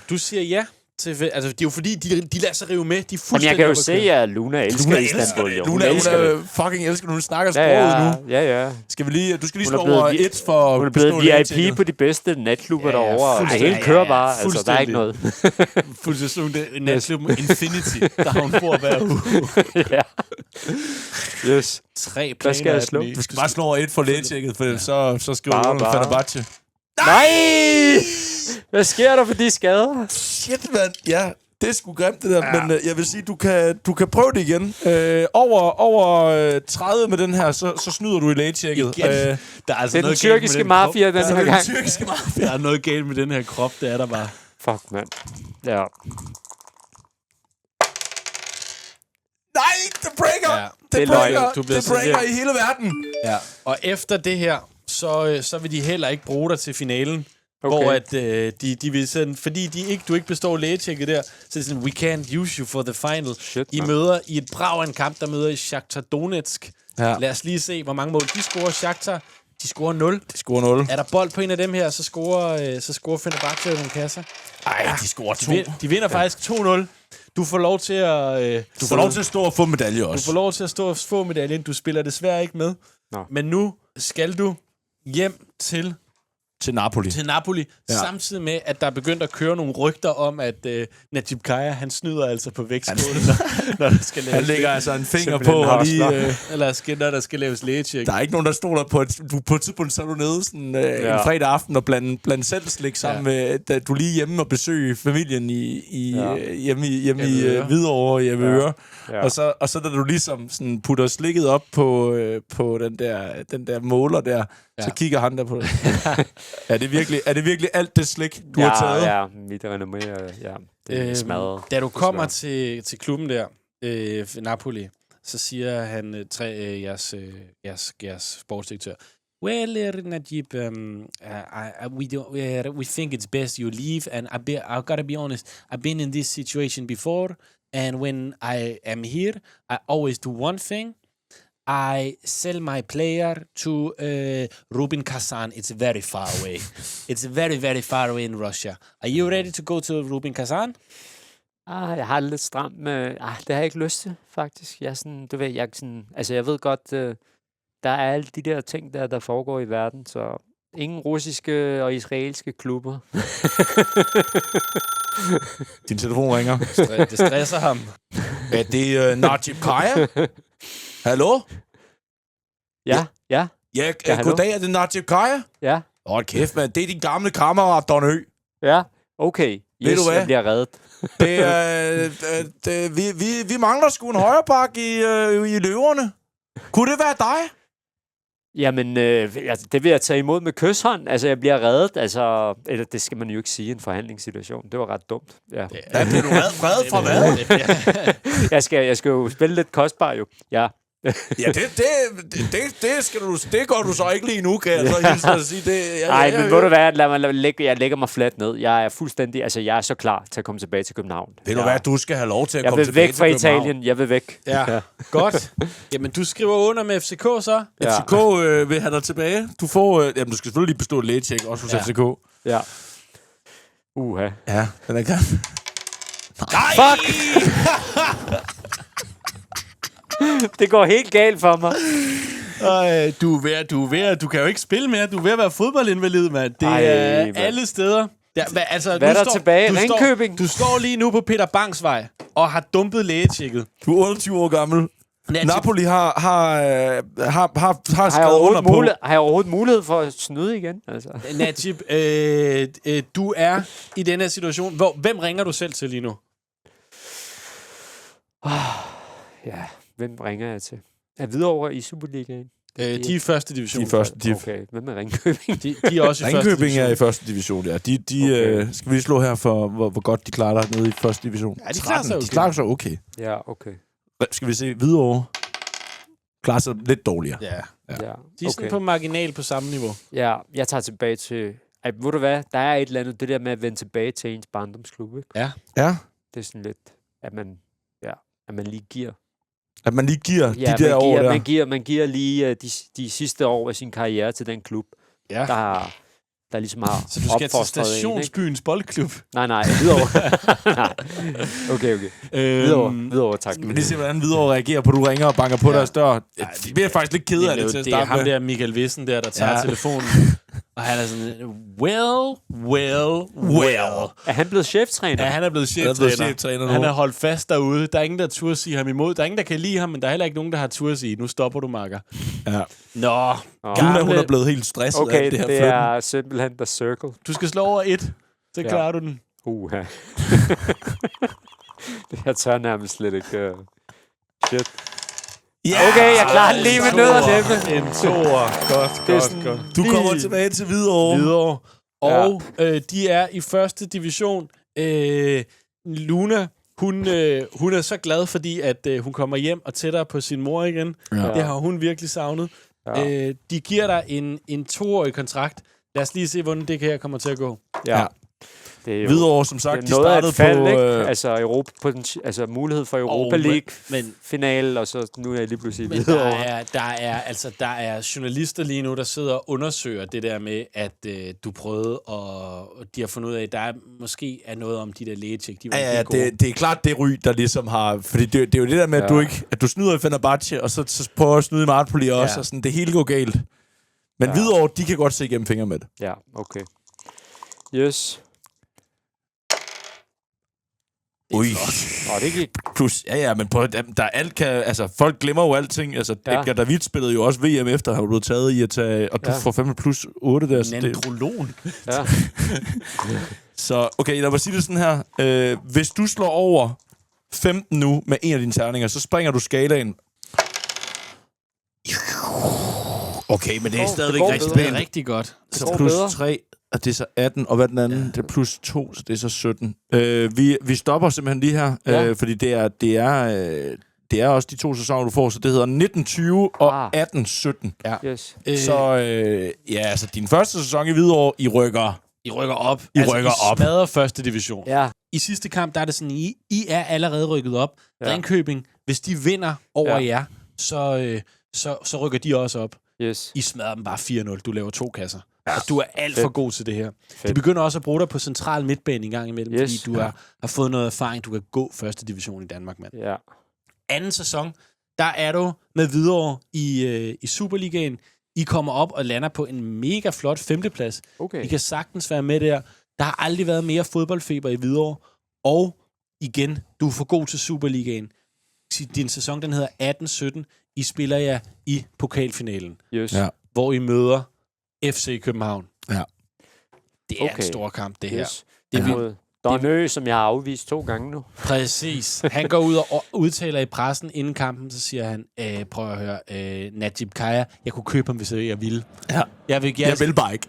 Du siger ja. Altså, det er jo fordi, de lader sig rive med. De er fuldstændig. Jeg kan jo se, at Luna elsker Istanbul. Luna fucking elsker, når hun snakker sproget nu. Ja. Du skal lige slå over 1 for... Hun er blevet VIP på de bedste natklubber derovre. Og det hele kører bare. Altså, der er ikke noget. Fuldstændig. Natklubben Infinity, der hun bor hver uge. Ja. Yes. 3 planer. Skal jeg slå? Du skal bare slå over 1 for lægetjekket, for så skriver du under Fenerbahce. Nej! Hvad sker der for de skader? Shit, mand. Ja, det er sgu grimt, det der. Men jeg vil sige, du kan prøve det igen. Over 30 med den her, så snyder du i lægetjekket. Der er altså det er den tyrkiske mafia, den her gang. Der er noget galt med den her krop, det er der bare. Fuck, mand. Ja. Nej, det breaker! Ja, det breaker i hele verden. Ja. Og efter det her, så vil de heller ikke bruge dig til finalen. Okay. Hvor at de vil sådan, fordi du ikke består lægetjekket der, så det er sådan, we can't use you for the final. Shit, I møder i et brag af en kamp, der møder i Shakhtar Donetsk. Ja. Lad os lige se, hvor mange mål de scorer. Shakhtar, de scorer 0. De scorer 0. Er der bold på en af dem her, så scorer Fenerbahce nogle kasser. Ej, de scorer 2. De vinder faktisk 2-0. Du får lov til at... du får lov til at stå og få medalje også. Du får lov til at stå og få medaljen. Du spiller desværre ikke med. No. Men nu skal du hjem til Napoli. Ja. Samtidig med, at der er begyndt at køre nogle rygter om, at Najib Kaya, han snyder altså på vægtskålen, når der skal laves... Han lægger altså en finger på, og lige... Eller der skal laves lægetjek. Der er ikke nogen, der stoler på, at du på et tidspunkt, så er du nede sådan, en fredag aften og blande selv slik sammen med, da du lige hjemme og besøge familien hjemme i Hvidovre, i Avedøre. Ja. Og så da du ligesom sådan putter slikket op på den der måler der, så kigger han der på det. Er det virkelig alt det slik, du har taget? Ja, mit renommé, det er smadret. Da du kommer til klubben der, Napoli, så siger han jeres sportsdirektør, well, Najib, we think it's best you leave, and I've got to be honest, I've been in this situation before, and when I am here, I always do one thing. I sell my player to Rubin Kazan. It's very far away. It's very, very far away in Russia. Are you ready to go to Rubin Kazan? Jeg har lidt stramt med... det har jeg ikke lyst til, faktisk. Jeg ved godt, der er alle de der ting, der foregår i verden, så ingen russiske og israelske klubber. Din telefon ringer. Det stresser ham. Er det Najib Kaya? Hallo? Ja. Ja, goddag, er det Najib Kaya? Ja. Kæft, mand. Det er din gamle kammerat, Don Ø. Ja, okay. Ved du hvad? Jeg bliver reddet. Vi mangler sgu en højre bak i Løverne. Kunne det være dig? Jamen, det vil jeg tage imod med kyshånd. Altså, jeg bliver reddet. Altså, eller det skal man jo ikke sige i en forhandlingssituation. Det var ret dumt. Ja. Bliver du reddet fra hvad? Jeg skal jo spille lidt kostbar, jo. Ja. Ja, det går du så ikke lige nu, kan jeg så hilse at sige. Nej, men må du være, jeg lægger mig fladt ned. Jeg er fuldstændig, altså jeg er så klar til at komme tilbage til København. Ved du hvad, du skal have lov til at komme tilbage til København. København. Jeg vil væk fra Italien, jeg vil væk. Ja, godt. Jamen, du skriver under med FCK så? Ja. FCK vil have dig tilbage. Du får, jamen, du skal selvfølgelig lige bestå et lægetjek, også hos FCK. Ja. Uha. Ja, den er godt. Nej! Fuck! Det går helt galt for mig. Du kan jo ikke spille mere. Du er ved at være fodboldinvalid, mand. Det er mand. alle steder. Ja, altså, Hvad er der tilbage? Ringkøbing? Du står lige nu på Peter Bangs vej og har dumpet lægetjekket. Du er 28 år gammel. Napoli har Har jeg overhovedet mulighed for at snyde igen? Altså. Najib, du er i den her situation. Hvem ringer du selv til lige nu? Ja, hvem ringer jeg til? Er Hvidovre i Superligaen? De er i første division. Okay, hvem er Ringkøbing? De er også i første Ringkøbing division. er i første division, ja. Okay. Skal vi lige slå her for, hvor godt de klarer dig nede i første division? Ja, de klarer sig okay. De klarer sig okay. Ja, okay. Skal vi se, Hvidovre klarer sig lidt dårligere. Ja. Ja, De er sådan på marginal på samme niveau. Ja, jeg tager tilbage til... ved du hvad? Der er et eller andet, det der med at vende tilbage til ens barndomsklub, ikke? Ja. Ja. Det er sådan lidt, at man lige giver... At man lige giver Ja, de der år der. man giver lige de sidste år af sin karriere til den klub, Ja. der ligesom har Så du skal til opfostret en, ikke? Stationsbyens boldklub? Nej, Hvidovre. Nej. Okay. Hvidovre, tak. Men lige se, hvordan Hvidovre reagerer på, at du ringer og banker på deres dør. De bliver faktisk lidt ked af det til at Det er starte ham med. der, Michael Wissen, der tager telefonen. Og han er sådan, well. Er han blevet cheftræner? Ja, han er blevet cheftræner. Han er holdt fast derude. Der er ingen, der turde sige ham imod. Der er ingen, der kan lide ham, men der er heller ikke nogen, der har turde sige, nu stopper du, makker. Ja. Nå, Luna, hun er blevet helt stresset Okay, af det her det flytten. er simpelthen The Circle. du skal slå over 1. Så klarer du den. Uha. Det her tør nærmest slet ikke. Shit. Ja! Okay, jeg klarer den lige med nød og næppe. En toer. Godt. Du kommer tilbage til Hvidovre. Og de er i første division. Luna, hun er så glad, fordi at hun kommer hjem og tættere på sin mor igen. Ja. Det har hun virkelig savnet. Ja. De giver dig en 2-årig kontrakt. Lad os lige se, hvordan det her kommer til at gå. Ja. Det er jo, Hvidovre, som sagt, de startede fald, på... Altså mulighed for Europa League-finale, og så nu er jeg lige pludselig Hvidovre. Der er journalister lige nu, der sidder og undersøger det der med, at du prøvede, og de har fundet ud af, at der måske er noget om de der lægetjek. Ja, det er klart det ry, der ligesom har... Fordi det er jo det der med, at du snyder i Fenerbahce, og så prøver at snyde i Napoli også, og sådan, det hele går galt. Men Hvidovre, de kan godt se igennem fingre med det. Ja, okay. Yes. Ui. Det gik. Plus, men på, der er alt kan... Altså, folk glemmer jo alting. Altså, Edgar David spillede jo også VM efter, har blevet taget i at tage... Og du får 5 plus 8 der. Nandrolon. Ja. Så, okay, lad mig sige det sådan her. Hvis du slår over 15 nu med en af dine terninger, så springer du skalaen. Okay, men det er stadigvæk rigtig godt. Så plus 3, og det er så 18, og hvad den anden? Det er plus 2, så det er så 17. Vi stopper simpelthen lige her, fordi det er også de 2 sæsoner, du får, så det hedder 19-20 og 18-17. Ja. Yes. Så altså din første sæson i Hvidovre, I rykker op. I smadrer første division. Ja. I sidste kamp, der er det sådan, I er allerede rykket op. Ringkøbing, hvis de vinder over jer, så rykker de også op. Yes. I smadrer dem bare 4-0. Du laver 2 kasser. Altså, du er alt for god til det her. De begynder også at bruge dig på central midtbane en gang imellem, fordi du har fået noget erfaring. Du kan gå første division i Danmark, mand. Ja. Anden sæson, der er du med Hvidovre i Superligaen. I kommer op og lander på en mega flot 5. plads. Okay. I kan sagtens være med der. Der har aldrig været mere fodboldfeber i Hvidovre. Og igen, du er for god til Superligaen. Din sæson, den hedder 18-17. I spiller jer i pokalfinalen, hvor I møder FC København. Ja. Det er en stor kamp, det her. Det er Donø, som jeg har afvist 2 gange nu. Præcis. Han går ud og udtaler i pressen inden kampen, så siger han, prøv at høre, Najib Kaya, jeg kunne købe ham, hvis jeg ville. Ja. Jeg vil bare ikke.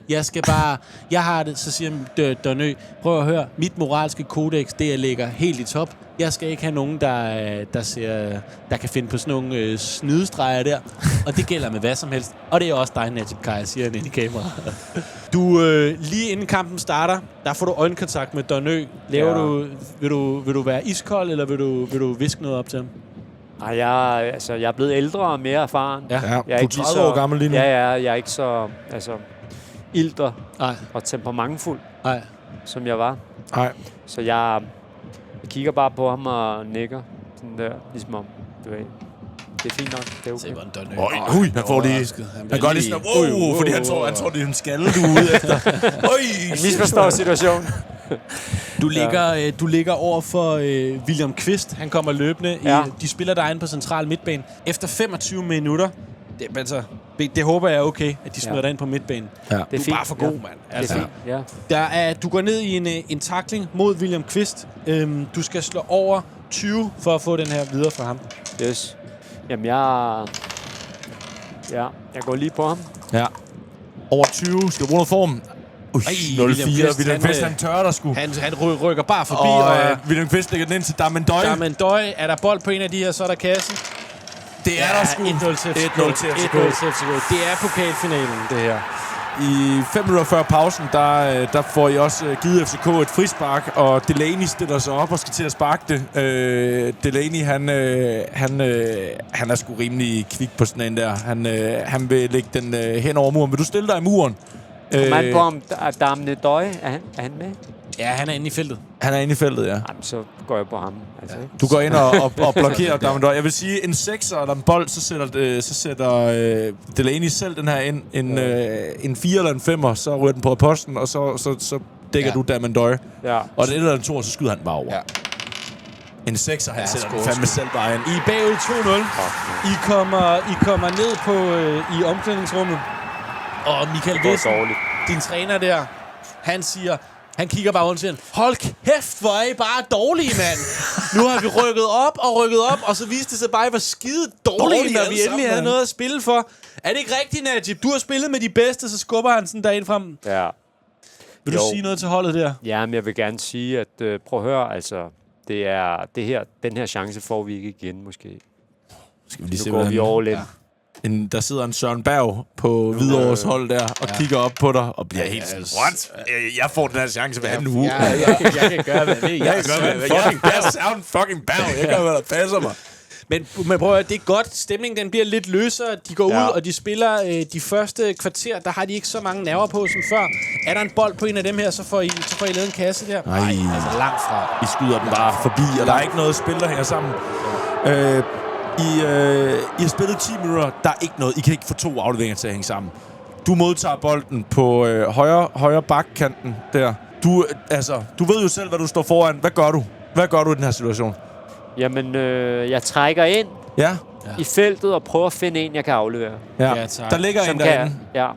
Jeg har det, så siger Donø, prøv at høre, mit moralske kodex, det jeg lægger helt i top, Jeg skal ikke have nogen, der kan finde på sådan nogle snydestreger der. Og det gælder med hvad som helst. Og det er også dig, Najib Khaja, siger han ind i kameraet. Du, lige inden kampen starter, der får du øjenkontakt med Donø. Vil du være iskold, eller vil du viske noget op til ham? Nej, jeg er blevet ældre og mere erfaren. Ja, Jeg er du ikke er 30 år gammel lige nu. Ja, jeg er ikke så ilter Nej. og temperamentfuld, Nej. som jeg var. Nej. Så jeg kigger bare på ham og nikker. Sådan der, ligesom om, du ved, det er fint nok, det er okay. Se, hvordan Donø. Han får lige... Han gør lige sådan, fordi han tror, det er en skalle, du er ude efter. Han misforstår situationen. Du ligger over for William Kvist. Han kommer løbende. De spiller derinde på central midtbane. Efter 25 minutter, det håber jeg er okay, at de smider dig ind på midtbanen. Ja. Det er fint. Bare for god, mand. Altså, det er fint, du går ned i en tackling mod William Kvist. Du skal slå over 20 for at få den her videre fra ham. Yes. Jamen, jeg går lige på ham. Ja. Over 20. Skal du bruge noget form? 0-4. William Kvist, han tørrer der sgu. Han rykker bare forbi. Og William Kvist lægger den ind til Damendøj. Damendøj. Er der bold på en af de her, så er der kassen. Det er der sgu. 1-0 til FCK. 1-0 til FCK. Det er pokalfinalen, det her. I 5 minutter før pausen, der får I også givet FCK et frispark, og Delaney stiller sig op og skal til at sparke det. Delaney, han er sgu rimelig kvik på sådan en der. Han vil lægge den hen over muren. Vil du stille dig i muren? Kom an på, om Damendøj, er han med? Ja, han er inde i feltet. Han er inde i feltet, ja. Jamen, så går jeg på ham. Altså. Du går ind og blokerer Damendøj. Jeg vil sige, en 6'er eller en bold, så sætter Delaney selv den her ind. En 4 eller en 5'er, så ryger den på posten, og så dækker du Damendøj. Ja. Og den 1 eller en 2'er, så skyder han bare over. Ja. En 6'er, han sætter den fandme selv bare ind. I er bagud 2-0. I kommer ned på i omklædningsrummet. Og Michael Vissen, din træner der, han kigger bare rundt og siger, hold kæft, hvor er I bare dårlige, mand. Nu har vi rykket op, og så viste det sig bare, hvor skide dårlige, når vi endelig havde noget at spille for. Er det ikke rigtigt, Najib? Du har spillet med de bedste, så skubber han sådan derind frem. Ja. Vil du sige noget til holdet der? Ja, men jeg vil gerne sige, at prøv at høre, altså, den her chance får vi ikke igen, måske. Skal vi lige nu se, går vi all in. Ja. Der sidder en Søren Berg på Hvidovres hold der, og kigger op på dig, og bliver helt sådan, what? Jeg får den her chance hver anden uge. Ja, jeg kan gøre, hvad jeg vil. Jeg kan gøre, hvad jeg vil. Fucking Berg. Jeg gør, hvad der passer mig. Men prøv at høre, det er godt. Stemningen den bliver lidt løsere. De går ud, og de spiller de første kvarter. Der har de ikke så mange nerver på som før. Er der en bold på en af dem her, så får I lavet en kasse der. Nej, altså langt fra. I skyder den bare forbi, og der er ikke noget spil, der hænger sammen. I har spillet 10 minutter. Der er ikke noget. I kan ikke få 2 afleveringer til at hænge sammen. Du modtager bolden på højre bakkanten der. Du ved jo selv, hvad du står foran. Hvad gør du? Hvad gør du i den her situation? Jamen, jeg trækker ind i feltet og prøver at finde en, jeg kan aflevere. Ja. Der ligger en derinde. Ja.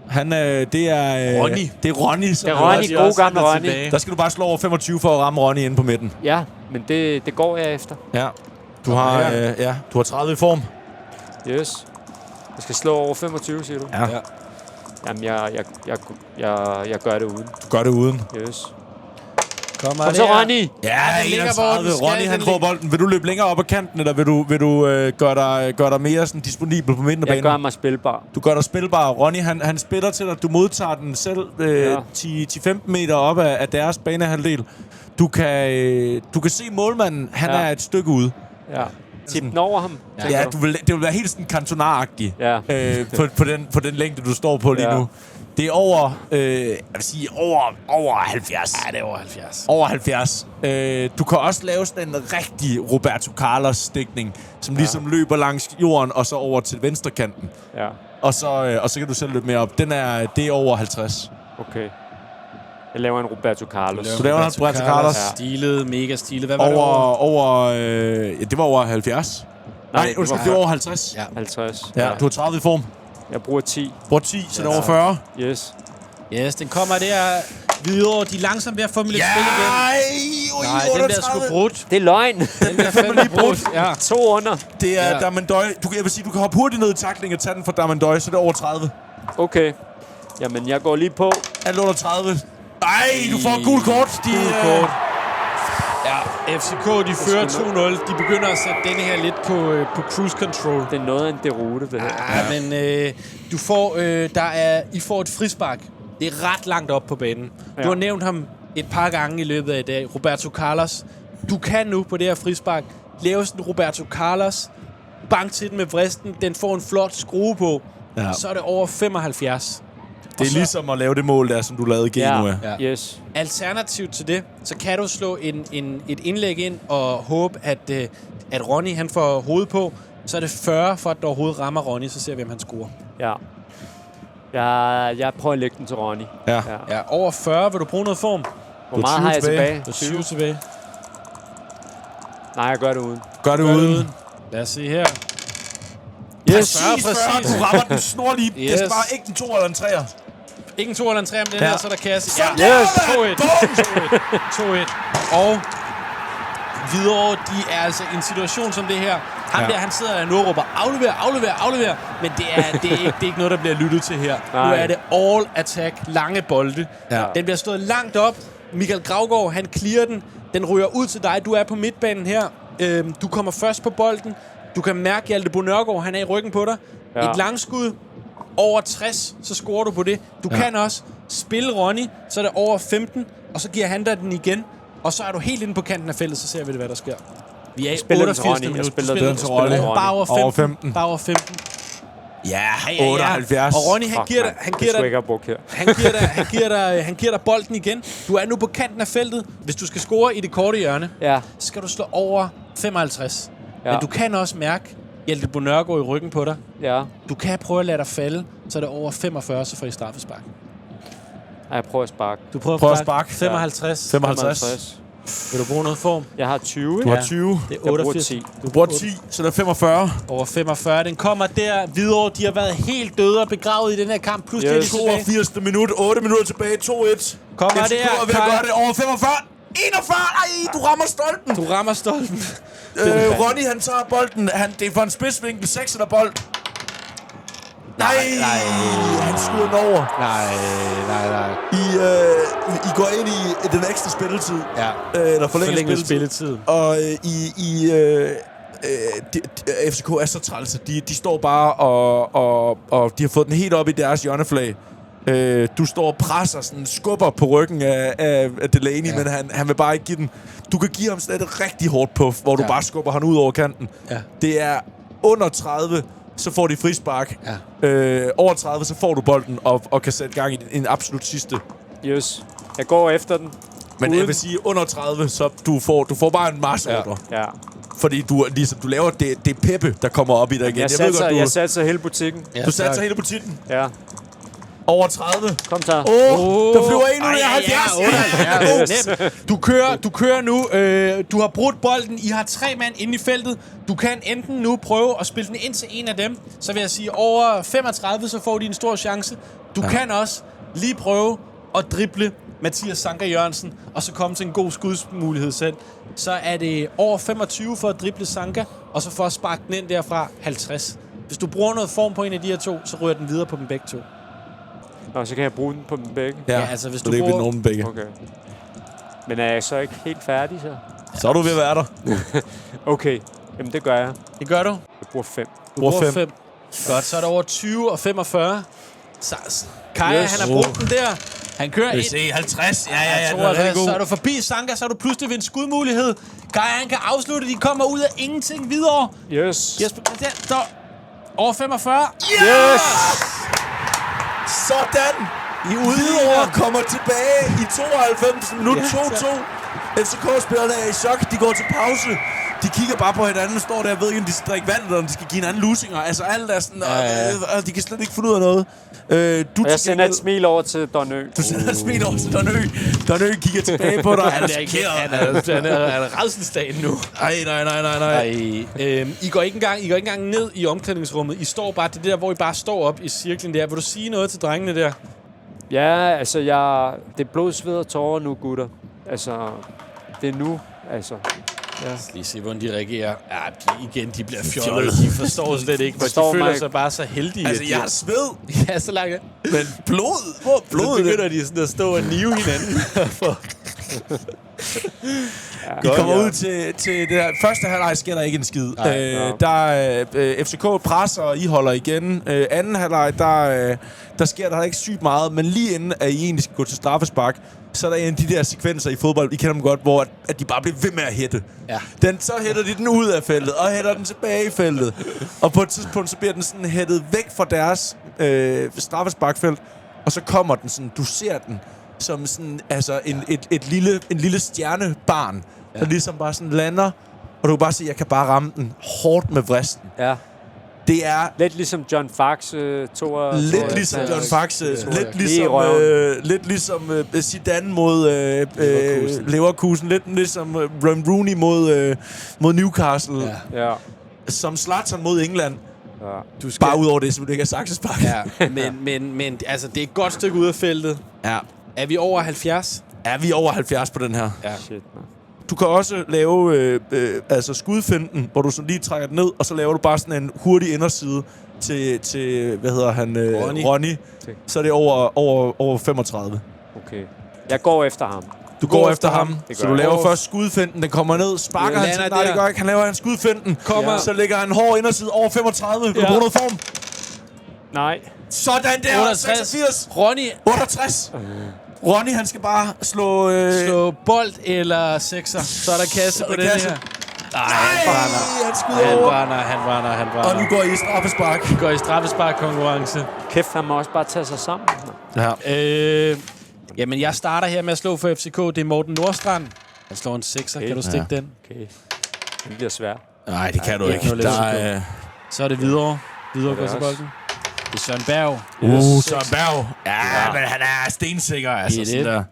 Det er Ronny. Det er Ronny. Det er Ronny, god gamle Ronny. Der skal du bare slå over 25 for at ramme Ronny inde på midten. Ja, men det går jeg efter. Ja. Du har 30 i form. Yes. Jeg skal slå over 25, siger du? Ja. Jamen, jeg gør det uden. Du gør det uden. Yes. Kom så, Ronny! Ja, 31. Ronny, han får bolden. Vil du løbe længere op ad kanten, eller vil du gøre dig mere sådan disponibel på midten af banen? Jeg gør mig spilbar. Du gør dig spilbar. Ronny, han spiller til dig. Du modtager den selv 10-15 meter op af deres banehalvdel. Du kan se målmanden. Han er et stykke ude. Ja. Tip den over ham. Ja, det vil være helt sådan kantonaragtigt på den længde, du står på lige nu. Det er over, jeg vil sige, over 70. Ja, det er over 70. Over 70. Du kan også lave sådan en rigtig Roberto Carlos-stikning, som ligesom løber langs jorden, og så over til venstrekanten. Ja. Og så kan du selv løbe mere op. Det er over 50. Okay. Jeg laver en Roberto Carlos. Du laver en Roberto Carlos. Ja. Stilet, mega stilet. Hvad var det var over 70. Nej, det var over 50. Ja. 50. Ja, du har 30 i form. Jeg bruger 10. Bruger 10, så det er over 40. Yes, den kommer der videre. De er langsomt ved at få dem lidt spil igen. Nej, den der skulle brudt. Det er løgn. Den der fandme brudt. Ja. 2 under. Det er Damendøj. Jeg vil sige, du kan hoppe hurtigt ned i tackling og tage den fra Damendøj, så det er over 30. Okay. Jamen, jeg går lige på. Er det under 30? Ej, du får et gult kort. Gult kort. Ja. FCK, de fører 2-0. De begynder at sætte denne her lidt på cruise control. Det er noget af en derute, det her. Ja, men du får, I får et frispark. Det er ret langt op på banen. Ja. Du har nævnt ham et par gange i løbet af i dag. Roberto Carlos. Du kan nu på det her frispark lave sådan Roberto Carlos. Bank til den med vristen. Den får en flot skrue på. Ja. Så er det over 75. Det er ligesom at lave det mål der, som du lavede i Genua. Ja. Yes. Alternativt til det, så kan du slå et indlæg ind og håbe, at Ronny han får hovedet på. Så er det 40 for, at der overhovedet rammer Ronny. Så ser vi, om han scorer. Ja. Jeg prøver at lægge den til Ronny. Ja. Over 40. Vil du bruge noget form? Hvor meget har jeg tilbage? Du er 20 tilbage. Nej, jeg gør det uden. Gør det uden. Lad os se her. Præcis. Du rammer den snorlige. Yes. Det er bare ikke en 2 eller en 3'er. Ikke en 2 eller en 3, men den her, så er der kasse. Ja. Yes. 2-1. Og Hvidovre, de er altså i en situation som det her. Han der, han sidder der nu og råber, aflever. Men det er ikke noget, der bliver lyttet til her. Nej. Nu er det all attack, lange bolde. Ja. Den bliver stået langt op. Michael Gravgaard, han clearer den. Den ryger ud til dig. Du er på midtbanen her. Du kommer først på bolden. Du kan mærke, Hjalte Bo Nørgaard, han er i ryggen på dig. Ja. Et langskud. Over 60, så scorer du på det. Du kan også spille Ronny, så er det over 15, og så giver han dig den igen. Og så er du helt inde på kanten af feltet, så ser vi det, hvad der sker. Vi er i 88. minut. Jeg spiller den til Ronny. Bare over 15. Bare over 15. Ja, 78. Og Ronny, han giver dig bolden igen. Du er nu på kanten af feltet. Hvis du skal score i det korte hjørne, så skal du slå over 55. Ja. Men du kan også mærke Hjalte Bo Nørgaard i ryggen på dig. Ja. Du kan prøve at lade dig falde, så er det over 45, så får I straffespark. Jeg prøver at sparke. Du prøver at sparke. 55. 55. Vil du bruge noget form? Jeg har 20. Du har 20. Det er 88. Du bruger 10, så det er 45. Over 45. Den kommer der. Hvidovre, de har været helt døde og begravet i den her kamp. Plus det 82. minut. 8 minutter tilbage. 2-1. Kommer der. FCK er ved at gøre det over 45. 41. Ej, du rammer stolpen. Ronny, han tager bolden. Det er for en spidsvinkel. 6 der bold. Nej, han skyder den over. Nej. I går ind i den ekstra spilletid. Ja. Eller forlænget spilletid. Og FCK er så trælse. De står bare og de har fået den helt op i deres hjørneflag. Du står og presser, sådan skubber på ryggen af Delaney, men han vil bare ikke give den. Du kan give ham sådan et rigtig hårdt puff, hvor du bare skubber han ud over kanten. Ja. Det er under 30, så får de frispark. Ja. Over 30, så får du bolden og kan sætte gang i en absolut sidste. Yes. Jeg går efter den. Men jeg vil sige, under 30, så du får bare en marsordre. Ja. Fordi du laver det peppe, der kommer op i dig igen. Jeg satser hele butikken. Du satser hele butikken? Ja. Over 30. Kom så. Der flyver en ud af 70. Du kører nu. Du har brudt bolden. I har 3 mand inde i feltet. Du kan enten nu prøve at spille den ind til en af dem. Så vil jeg sige, over 35, så får de en stor chance. Du kan også lige prøve at drible Mathias Sanka Jørgensen, og så komme til en god skudsmulighed selv. Så er det over 25 for at drible Sanka, og så for at sparke den ind derfra 50. Hvis du bruger noget form på en af de her to, så ryger den videre på dem begge to. Nå, så kan jeg bruge den på dem begge? Ja, altså hvis du bruger... bruger... nogen begge. Okay. Men er jeg så ikke helt færdig, så? Så er du ved at være der. Okay, jamen det gør jeg. Det gør du? Jeg bruger 5. Du bruger 5. Godt, så er der over 20 og 45. Kaja, han har brugt den der. Han kører ind. Se, 50. Ja, 52. Så er du forbi Sanka, så er du pludselig ved en skudmulighed. Kaja, han kan afslutte. De kommer ud af ingenting videre. Yes. Jesper, der står over 45. Yes! Sådan! Hvidovre kommer tilbage i 92 minut 2-2. FCK-spillerne er i chok. De går til pause. De kigger bare på hinanden og står der og ved ikke, om de skal drikke vand, eller om de skal give hinanden lusinger. Altså alt er sådan, og de kan slet ikke finde ud af noget. Jeg sender et smil over til Donø. Du sender et smil over til Donø. Donø kigger tilbage på dig. Han er chokeret. Han er rædselsdagen nu. Nej. I går ikke engang ned i omklædningsrummet. I står bare, det der, hvor I bare står op i cirklen der. Vil du sige noget til drengene der? Ja, altså det er blod, sved og tårer nu, gutter. Altså, det er nu, altså. Ja. Lige se, hvordan de reagerer. Ja, de bliver fjollet. De forstår slet ikke, hvor de føler sig bare så heldige. Altså, jeg har sved. Ja, så langt. Men blod? Hvor blod? Så begynder de sådan at stå og nive hinanden. I kommer ud til det her. Første halvleg sker der ikke en skid. FCK presser, og I holder igen. Anden halvleg, der sker der ikke sygt meget, men lige inden, at I egentlig skal gå til straffespark, så er der en af de der sekvenser i fodbold, I kender dem godt, hvor at de bare bliver ved med at hætte. Ja. Så hætter de den ud af feltet, og hætter den tilbage i feltet. Og på et tidspunkt, så bliver den sådan hættet væk fra deres straffesparkfelt, og så kommer den sådan, du ser den som sådan, altså en lille stjernebarn, der ligesom bare sådan lander, og du kan bare se, at jeg kan bare ramme den hårdt med vristen. Ja. Det er lidt ligesom John Fax lidt ligesom John Fax, lidt ligesom Zidane mod Leverkusen, lidt ligesom Ron Rooney mod Newcastle, som Zlatan mod England. Ja. Bare ud over det, som det ikke er saksespark. Ja, men altså, det er et godt stykke ud af feltet. Ja. Er vi over 70? Er vi over 70 på den her? Ja. Shit, man. Du kan også lave skudfinden, hvor du så lige trækker den ned, og så laver du bare sådan en hurtig inderside til hvad hedder han? Ronny. Så er det over 35. Okay. Jeg går efter ham. Du går efter ham, så du laver først skudfinden, den kommer ned, sparker han til, nej det gør ikke, han laver en skudfinden, så lægger han en hård inderside over 35, kan du bruge noget form? Nej. Sådan der, 86. Ronny. 68. Ronny, han skal bare slå bold eller sekser, så er der kasse på den her. Nej, han skyder han brænder. Og nu går I i straffespark. Vi går i straffespark-konkurrence. Kæft, han må også bare tage sig sammen. Ja. Jamen, jeg starter her med at slå for FCK. Det er Morten Nordstrand. Han slår en sekser. Okay. Kan du stikke den? Okay. Den bliver svær. Nej, det kan du ikke. Så er det videre. Videre går til bolden. Det er Søren Berg. Søren Berg. Ja, men han er stensikker. Altså, sådan der.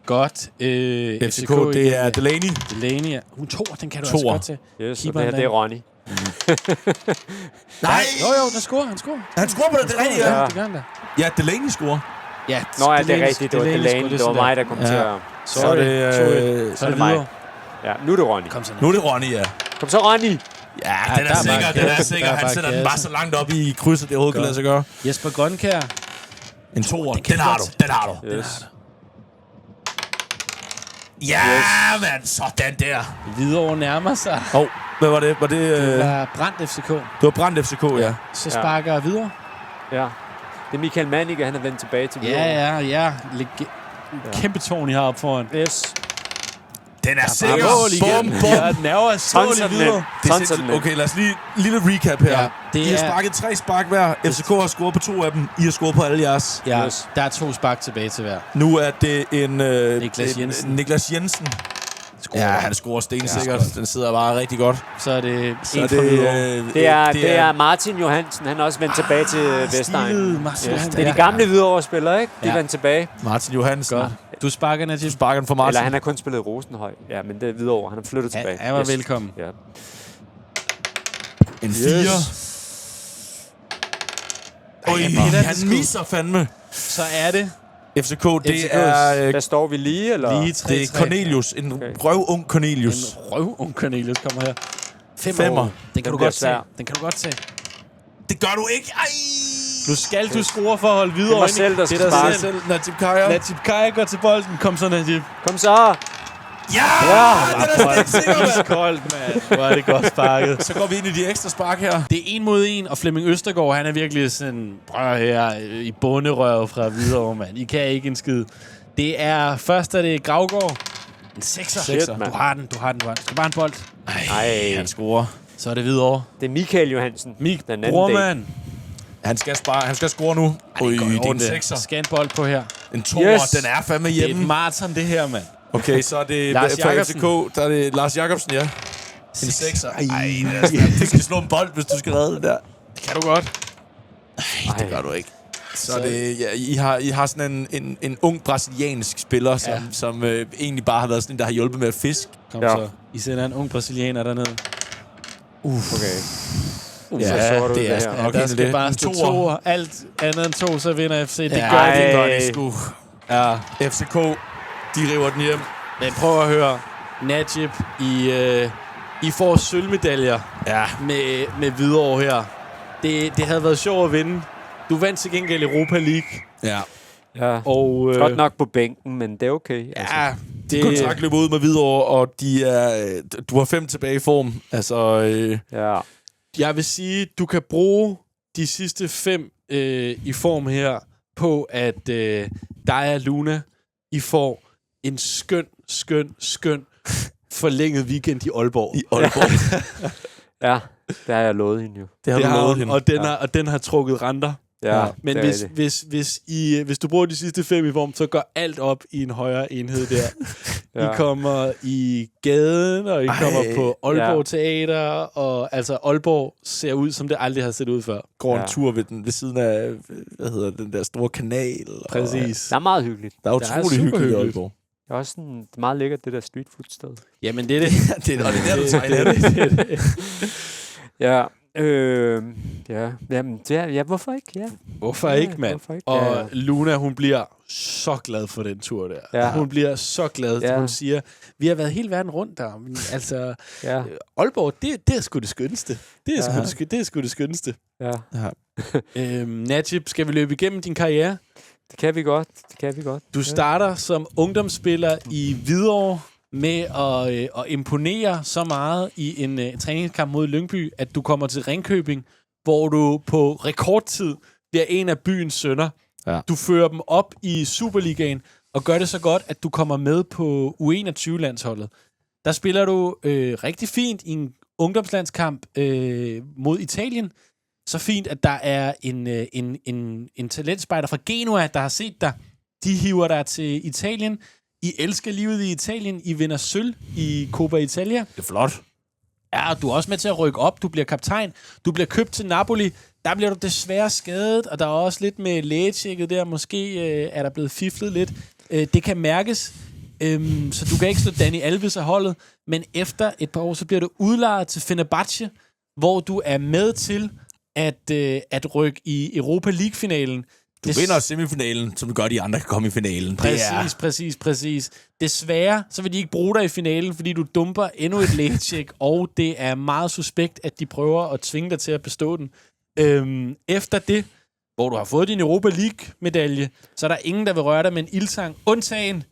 Godt. FCK, det er Delaney. Delaney, ja. Hun toer, den kan du også godt til. Yes, og det er Ronny. Nej! Jo, han scorer. Han scorer på det, Delaney, ja. Det gør han da. Ja, Delaney scorer. Ja, nå, ja, det er rigtigt. Det var Delaney. Det var mig, der kom til at... Så er det mig. Ja, nu er det Ronny. Nu er det Ronny, ja. Kom så, Ronny. Ja, den er sikker. Han sætter den bare så langt op i krydset, det overhovedet kan lade sig gøre. Jesper Grønkjær. En toer. Den har du. Yes. Ja, mand. Sådan der. Hvidovre nærmer sig. Hvad var det? Det var Brandt FCK. Det var Brandt FCK, ja. Så sparker Hvidovre. Ja. Det er Michael Mannicke, han er vendt tilbage til Hvidovre. Ja. Kæmpe tårn, I har op foran. Yes. Den er sikker. Bum. Ja, den er jo stålet videre. Okay, lad os lige lille recap her. Ja, I har sparket 3 spark hver. FCK har scoret på 2 af dem. I har scoret på alle jeres. Ja, der er 2 spark tilbage til hver. Nu er det en Niklas Jensen. Ja, han scorer stensikkert. Den sidder bare rigtig godt. Så er det en fra det er Martin Johansen. Han er også vendt tilbage til Vestegnen. Det er de gamle Hvidovre-spillere, ikke? De er vendt tilbage. Martin Johansen. Godt. Du sparker, Najib. Du sparker den for Martin. Eller han har kun spillet Rosenhøj. Ja, men det er Hvidovre. Han er flyttet tilbage. Han var velkommen. Ja. En 4. Han misser fandme. Så er det FCK, det er... Der står vi lige, eller? Lige 3-3. Det er Cornelius. En røvung Cornelius. En røvung Cornelius kommer her. 5'er. Den kan du godt tage. Den kan du godt tage. Det gør du ikke. Ej! Nu skal du score for at holde videre. Det er mig selv, der skal sparke. Najib Khaja. Najib Khaja går til bolden. Kom så, Najib. Kom så! Ja! Det er sikkert, mand. Koldt, mand. Hvor er det godt sparket. Så går vi ind i de ekstra spark her. Det er 1 mod 1, og Flemming Østergaard, han er virkelig sådan, prøv her, i bonderøv fra Hvidovre, mand. I kan ikke en skid. Det er først, er det Gravgaard. En 6'er. Du har den. Du skal bare en bold. Ej, han scorer. Så er det Hvidovre. Det er Michael Johansen. Den anden Brormand. Han skal score nu. Det er en 6'er. Skal en bold på her. En 2'er, den er fandme hjemme. Det er et maraton, det her, mand. Okay, så er det Lars FCK, der er det Lars Jacobsen, ja. En 6'er. Du skal slå en bold, hvis du skal redde det der. Det kan du godt. Nej, det gør du ikke. Så det, I har sådan en ung brasiliansk spiller, som egentlig bare har været sådan en, der har hjulpet med at fiske. Kom så. I sender en ung brasilianer dernede. Okay. Ja, det er nok der skal bare stå 2. Alt andet end 2, så vinder FC. Det gør de sgu. Ja, FCK, de river den hjem. Men prøv at høre. Najib, I får sølvmedaljer med Hvidovre her. Det havde været sjovt at vinde. Du vandt til gengæld Europa League. Ja. Og, godt nok på bænken, men det er okay. Ja, kontrakt løber ud med Hvidovre, og du har 5 tilbage i form. Altså, Ja. Jeg vil sige, du kan bruge de sidste 5 i form her på, at dig og Luna, I får en skøn forlænget weekend i Aalborg. i Aalborg. Ja, det har jeg lovet hende jo. Det har Det du har lovet hun, hende. og den har trukket renter. Ja, Men det er det. hvis du bruger de sidste 5 i form, så går alt op i en højere enhed der. Ja. I kommer i gaden, og I kommer på Aalborg Ja. Teater, og altså Aalborg ser ud, som det aldrig har set ud før. Går en Ja. tur ved siden af, den der store kanal. Præcis. Det er meget hyggeligt. Der er Det er utrolig super hyggeligt i hyggeligt. Aalborg. Det er også sådan, det er meget lækkert, det der street food sted. Jamen, det er det. det er der, du tegner det. Ja. Jamen, hvorfor ikke? Ja. Hvorfor Ja, ikke, mand? hvorfor ikke? Og Ja. Luna, hun bliver så glad for den tur der. Ja. Hun bliver så glad, at Ja. hun siger, vi har været hele verden rundt der. Men, altså, Ja. Aalborg, det er sgu det skønneste. Det er, Ja. det er sgu det skønneste. Ja. Najib, skal vi løbe igennem din karriere? Det kan vi godt. Du starter som ungdomsspiller i Hvidovre med at imponere så meget i en træningskamp mod Lyngby, at du kommer til Ringkøbing, hvor du på rekordtid bliver en af byens sønner. Ja. Du fører dem op i Superligaen og gør det så godt, at du kommer med på U21-landsholdet. Der spiller du rigtig fint i en ungdomslandskamp mod Italien. Så fint, at der er en talentspejder fra Genua, der har set dig. De hiver dig til Italien. I elsker livet i Italien. I vinder sølv i Coppa Italia. Det er flot. Ja, og du er også med til at rykke op. Du bliver kaptajn. Du bliver købt til Napoli. Der bliver du desværre skadet, og der er også lidt med lægetjekket der. Måske er der blevet fiflet lidt. Det kan mærkes. Så du kan ikke slå Dani Alves af holdet. Men efter et par år, så bliver du udlejet til Fenerbahce, hvor du er med til at rykke i Europa League-finalen. Du vinder semifinalen, som gør, at de andre kan komme i finalen. Præcis. Desværre, så vil de ikke bruge dig i finalen, fordi du dumper endnu et lægetjek, og det er meget suspekt, at de prøver at tvinge dig til at bestå den. Efter det, hvor du har fået din Europa League-medalje, så er der ingen, der vil røre dig med en ildtang, undtagen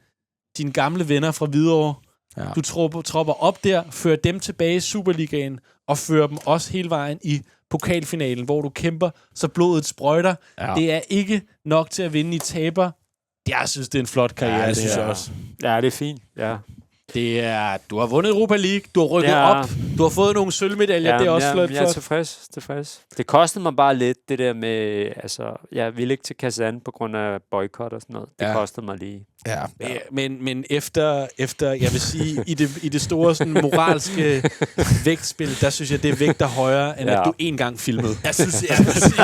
dine gamle venner fra Hvidovre. Ja. Du tropper op der, fører dem tilbage i Superligaen, og fører dem også hele vejen i pokalfinalen, hvor du kæmper, så blodet sprøjter. Ja. Det er ikke nok til at vinde i taber. Jeg synes, det er en flot karriere. Ja, det synes jeg også. Ja, det er fint. Ja. Du har vundet Europa League, du har rykket op, du har fået nogle sølvmedaljer, det er også flot. Jeg er tilfreds. Det kostede mig bare lidt, det der med, altså, jeg ville ikke til Kazan på grund af boykot og sådan noget. Det kostede mig lige. Ja. Men efter, jeg vil sige, i det store sådan, moralske vægtspil, der synes jeg, det vægter højere, end at du en gang filmede. Jeg synes, ja, præcis.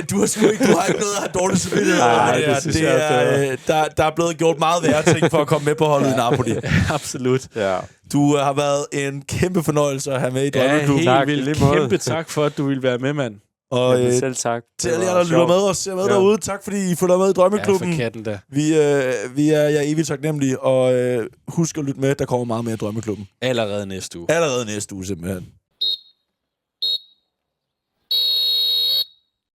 Du har ikke noget at have dårligt samvittighed. Nej, det synes jeg der er blevet gjort meget værre ting for at komme med på holdet i Napoli. Absolut. Ja. Du har været en kæmpe fornøjelse at have med i Drømmeklubben. Ja, helt vildt. Kæmpe tak for, at du ville være med, mand. Og selv tak. til alle jer, der lytter med og ser med derude, tak fordi I følger med i Drømmeklubben. Ja, for katten da. Vi er jer evigt taknemmelige, og husk at lytte med, der kommer meget mere i Drømmeklubben. Allerede næste uge, simpelthen.